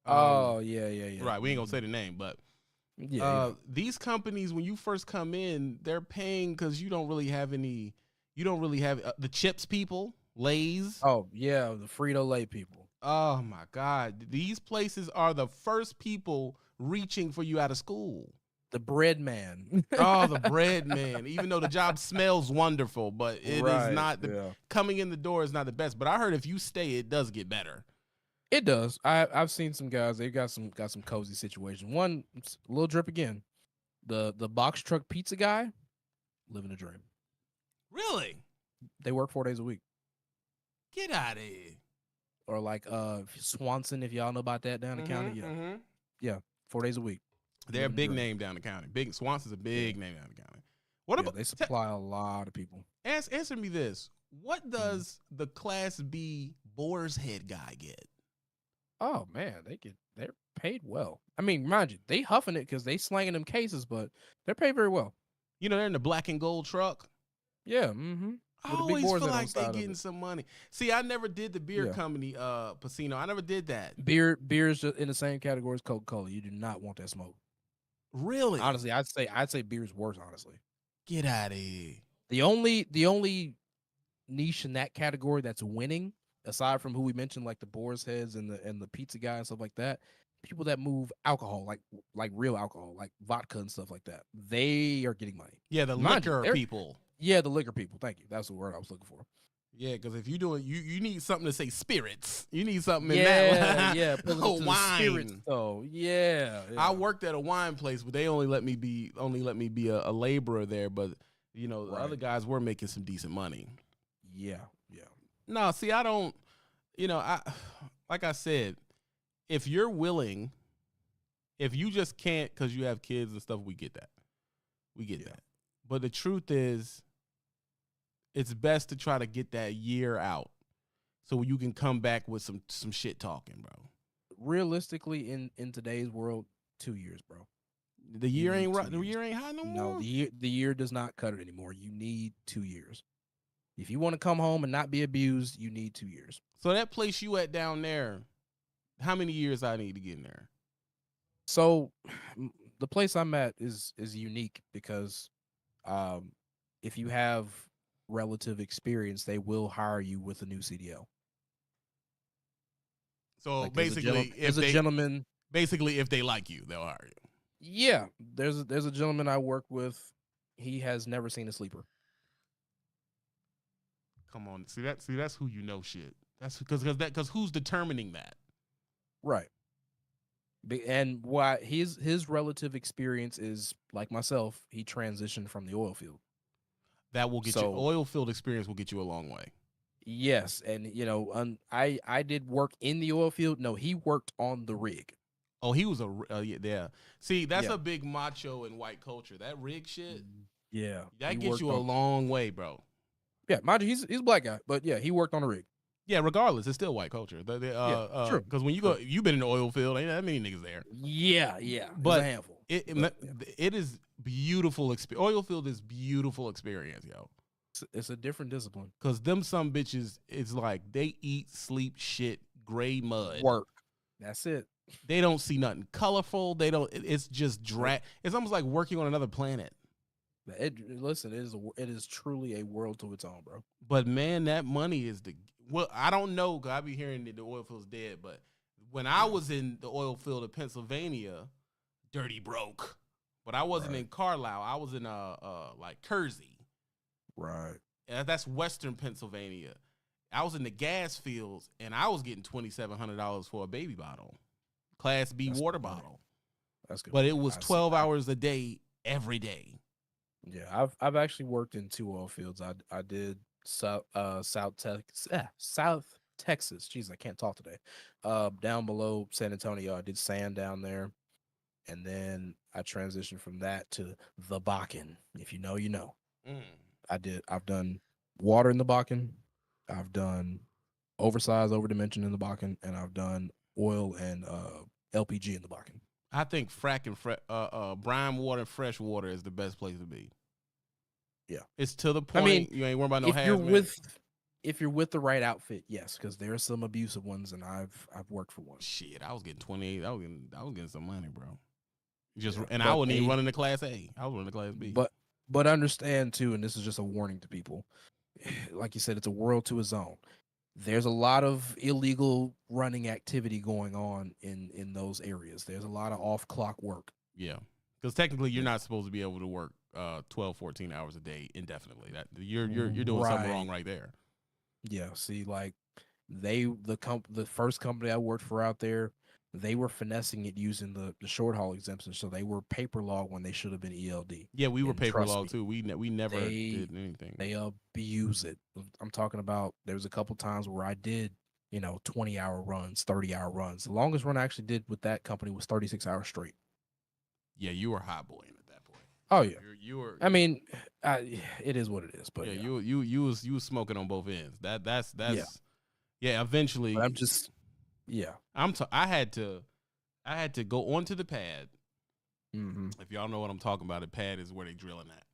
Oh, yeah, yeah, yeah. Right. We ain't gonna say the name, but Yeah. these companies, when you first come in, they're paying because you don't really have any. You don't really have the chips people, Lay's. Oh, yeah, the Frito-Lay people. Oh my God, these places are the first people reaching for you out of school. The bread man. Oh, the bread man. Even though the job smells wonderful, but it is not coming in the door is not the best. But I heard if you stay, it does get better. It does. I've seen some guys. They got some cozy situation. One little drip again. The box truck pizza guy, living a dream. Really? They work 4 days a week. Get out of here. Or like Swanson, if y'all know about that down the county. Yeah. Yeah, 4 days a week. They're a big name down the county. Big Swanson's a big name down the county. What about they supply a lot of people. Answer me this. What does the Class B Boar's Head guy get? Oh man, they're paid well. I mean, mind you, they huffing it because they slanging them cases, but they're paid very well. You know, they're in the black and gold truck. Yeah, mm-hmm. I always feel like they're getting some money. See, I never did the beer company, Pacino. I never did that. Beer is just in the same category as Coca-Cola. You do not want that smoke. Really? Honestly, I'd say beer's worse. Honestly, get out of here. The only niche in that category that's winning, aside from who we mentioned, like the Boar's Heads and the pizza guy and stuff like that, people that move alcohol, like real alcohol, like vodka and stuff like that, they are getting money. Yeah, the liquor people. Yeah, the liquor people. Thank you. That's the word I was looking for. Yeah, because if you're doing, you need something to say spirits. You need something in that. Yeah, wine. So yeah, I worked at a wine place, but they only let me be a laborer there. But you know, the other guys were making some decent money. Yeah. No, see, I don't. You know, like I said, if you're willing, if you just can't because you have kids and stuff, we get that. We get that. But the truth is, it's best to try to get that year out so you can come back with some shit talking, bro. Realistically, in today's world, 2 years, bro. The year ain't right. The year ain't high no more. No, the year does not cut it anymore. You need 2 years. If you want to come home and not be abused, you need 2 years. So that place you at down there, how many years I need to get in there? So the place I'm at is unique because if you have relative experience, they will hire you with a new CDL. So like basically, if they like you, they'll hire you. Yeah, there's a gentleman I work with. He has never seen a sleeper. Come on, see that's who you know shit. That's because who's determining that? Right. And why his relative experience is like myself. He transitioned from the oil field. That will get you oil field experience will get you a long way. Yes, and you know, I did work in the oil field. No, he worked on the rig. Oh, he was yeah. See, that's a big macho in white culture. That rig shit. Yeah, that gets you a long way, bro. Yeah, mind you, he's a black guy, but yeah, he worked on the rig. Yeah, regardless, it's still white culture. True. Because when you've been in the oil field, ain't that many niggas there. Yeah, but a handful. It is beautiful. Oil field is beautiful experience, yo. It's a different discipline. Because them some bitches, it's like they eat, sleep, shit, gray mud. Work. That's it. They don't see nothing colorful. They don't. It's just drag. It's almost like working on another planet. Listen, it is truly a world to its own, bro. But man, that money is I don't know, because I be hearing that the oil field's dead, but when I was in the oil field of Pennsylvania, dirty broke. But I wasn't in Carlisle. I was in like Kersey. Right. And that's Western Pennsylvania. I was in the gas fields, and I was getting $2,700 for a baby bottle, Class B water bottle. That's good. But it was 12 hours a day, every day. Yeah, I've actually worked in 2 oil fields. I did South Texas. Jeez, I can't talk today. Down below San Antonio, I did sand down there. And then I transitioned from that to the Bakken. If you know, you know. Mm. I've done water in the Bakken. I've done oversized, overdimension in the Bakken, and I've done oil and LPG in the Bakken. I think frack and brine water and fresh water is the best place to be. Yeah, it's to the point. I mean, you ain't worried about no if you're hazmat. if you're with the right outfit, yes, because there are some abusive ones, and I've worked for one. Shit, I was getting 28. I was getting some money, bro. Just Yeah, and I wasn't even running the class A. I was running the class B. But understand too, and this is just a warning to people. Like you said, it's a world to its own. There's a lot of illegal running activity going on in those areas. There's a lot of off clock work. Yeah, because technically you're not supposed to be able to work 12, 14 hours a day indefinitely. That you're doing something wrong right there. Yeah, see, like the first company I worked for out there, they were finessing it using the short haul exemption, so they were paper log when they should have been ELD. Yeah, we were paper log too. We never did anything. They abuse it. I'm talking about there was a couple times where I did 20-hour runs, 30-hour runs. The longest run I actually did with that company was 36 hours straight. Yeah, you were hot boying at that point. Oh yeah, you were. I mean, it is what it is. But yeah, you was smoking on both ends. That's yeah. Eventually, but I'm just I had to go onto the pad. Mm-hmm. If y'all know what I'm talking about, the pad is where they drilling at,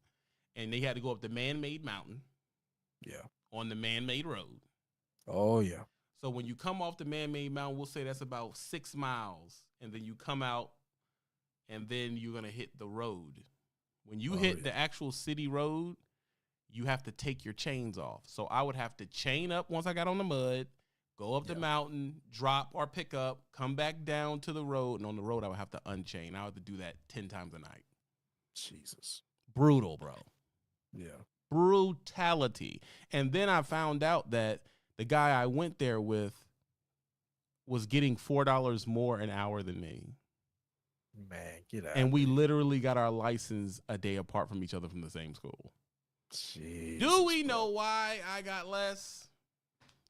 and they had to go up the man-made mountain. Yeah, on the man-made road. Oh yeah. So when you come off the man-made mountain, we'll say that's about 6 miles, and then you come out, and then you're gonna hit the road. When you hit the actual city road, you have to take your chains off. So I would have to chain up once I got on the mud, go up the mountain, drop or pick up, come back down to the road, and on the road I would have to unchain. I would have to do that 10 times a night. Jesus. Brutal, bro. Yeah. Brutality. And then I found out that the guy I went there with was getting $4 more an hour than me. Man, get out. And we literally got our license a day apart from each other from the same school. Jeez, do we know why I got less?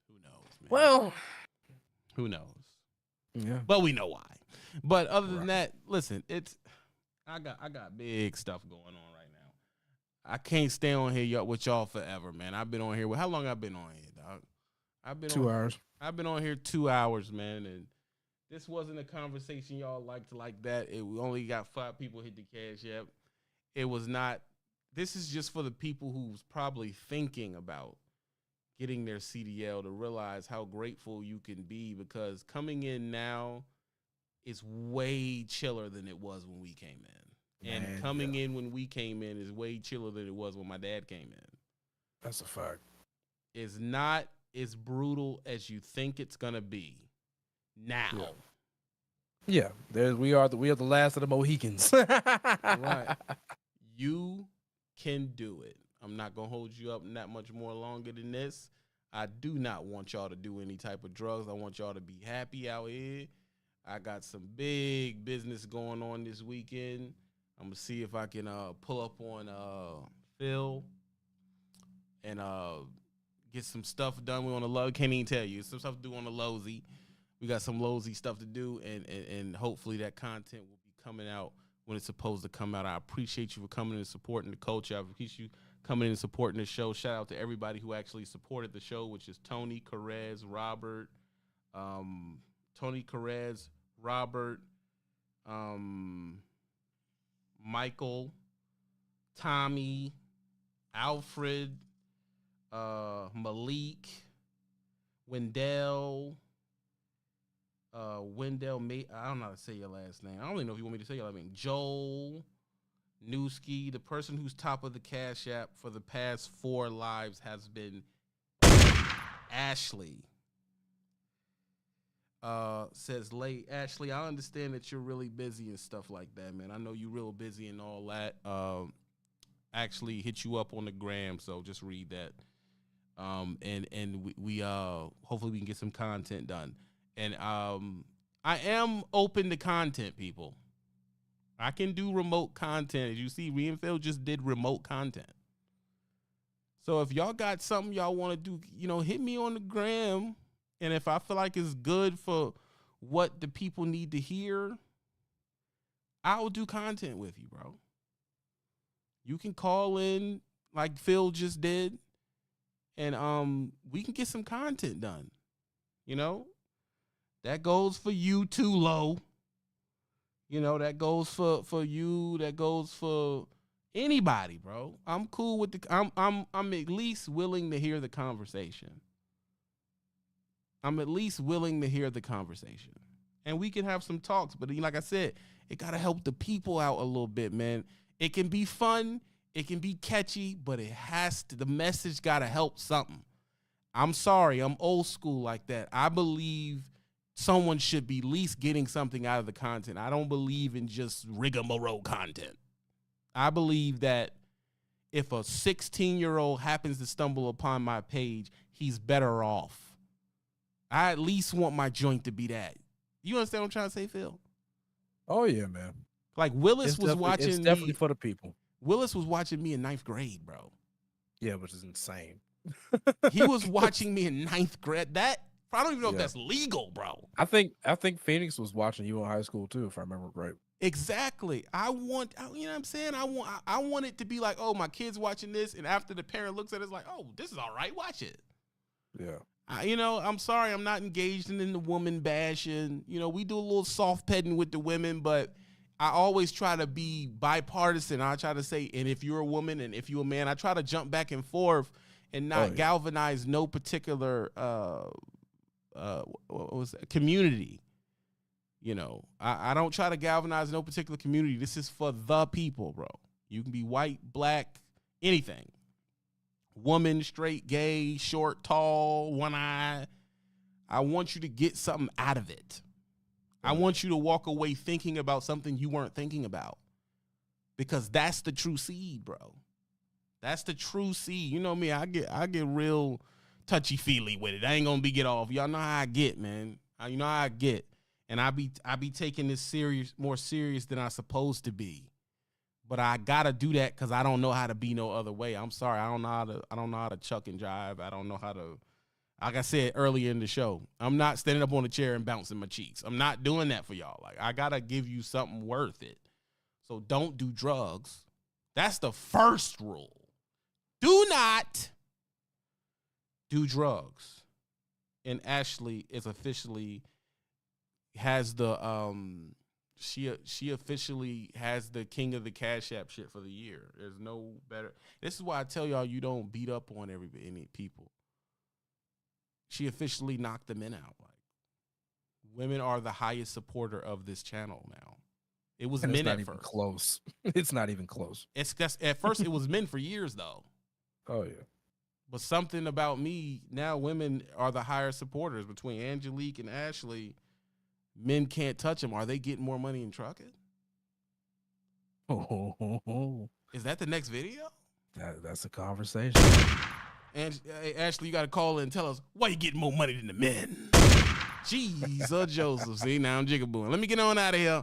Who knows, man? Well, who knows? Yeah. But we know why. But other than that, listen, I got big stuff going on right now. I can't stay on here with y'all forever, man. I've been on here. How long I've been on here, dog? I've been 2 hours. I've been on here 2 hours, man, and this wasn't a conversation y'all liked like that. We only got 5 people hit the cash app. It was not. This is just for the people who's probably thinking about getting their CDL to realize how grateful you can be, because coming in now is way chiller than it was when we came in. Man, and coming in when we came in is way chiller than it was when my dad came in. That's a fact. It's not as brutal as you think it's going to be now. Yeah, we are the last of the Mohicans. Right. You can do it. I'm not going to hold you up that much more longer than this. I do not want y'all to do any type of drugs. I want y'all to be happy out here. I got some big business going on this weekend. I'm going to see if I can pull up on Phil and get some stuff done. We on the low. Can't even tell you. Some stuff to do on the lowsy. We got some lowsy stuff to do, and hopefully that content will be coming out when it's supposed to come out. I appreciate you for coming and supporting the culture. I appreciate you coming in and supporting the show. Shout out to everybody who actually supported the show, which is Tony, Carez, Robert, Michael, Tommy, Alfred, Malik, Wendell, I don't know how to say your last name. I don't even know if you want me to say your last name. Joel, Newski. The person who's top of the Cash App for the past 4 lives has been Ashley. Says late. Ashley, I understand that you're really busy and stuff like that, man. I know you're real busy and all that. Actually hit you up on the gram, so just read that. And we hopefully we can get some content done. And I am open to content, people. I can do remote content. As you see, Reinfield just did remote content. So if y'all got something y'all want to do, hit me on the gram. And if I feel like it's good for what the people need to hear, I will do content with you, bro. You can call in like Phil just did, and we can get some content done. You know, that goes for you too, Low. You know, that goes for you. That goes for anybody, bro. I'm cool with I'm at least willing to hear the conversation. I'm at least willing to hear the conversation. And we can have some talks, but like I said, it got to help the people out a little bit, man. It can be fun, it can be catchy, but the message got to help something. I'm sorry, I'm old school like that. I believe someone should be at least getting something out of the content. I don't believe in just rigmarole content. I believe that if a 16-year-old happens to stumble upon my page, he's better off. I at least want my joint to be that. You understand what I'm trying to say, Phil? Oh, yeah, man. Like Willis was watching me. It's definitely for the people. Willis was watching me in 9th grade, bro. Yeah, which is insane. He was watching me in 9th grade. I don't even know if that's legal, bro. I think Phoenix was watching you in high school too, if I remember right. Exactly. You know what I'm saying? I want it to be like, oh, my kid's watching this, and after the parent looks at it, it's like, oh, this is all right. Watch it. Yeah. I'm sorry, I'm not engaged in the woman bashing. You know, we do a little soft petting with the women, but I always try to be bipartisan. I try to say, and if you're a woman and if you're a man, I try to jump back and forth and not galvanize no particular community. You know, I don't try to galvanize no particular community. This is for the people, bro. You can be white, black, anything. Woman, straight, gay, short, tall, one eye. I want you to get something out of it. I want you to walk away thinking about something you weren't thinking about. Because that's the true seed, bro. That's the true seed. You know me, I get real touchy-feely with it. I ain't gonna get off. Y'all know how I get, man. You know how I get. And I be taking this more serious than I'm supposed to be. But I gotta do that because I don't know how to be no other way. I'm sorry. I don't know how to chuck and jive. I don't know how to, like I said earlier in the show, I'm not standing up on a chair and bouncing my cheeks. I'm not doing that for y'all. Like, I gotta give you something worth it. So don't do drugs. That's the first rule. Do not do drugs. And Ashley is officially has the she officially has the King of the Cash App shit for the year. There's no better. This is why I tell y'all you don't beat up on any people. She officially knocked the men out. Like, women are the highest supporter of this channel now. It was men at first. Close. It's not even close. It's just, at first it was men for years though. Oh yeah. But something about me now, women are the higher supporters. Between Angelique and Ashley, men can't touch them. Are they getting more money in trucking? Is that the next video? That's a conversation. And hey, Ashley, you got to call in and tell us why you getting more money than the men. Jeez, Joseph. See, now I'm jigabooing. Let me get on out of here.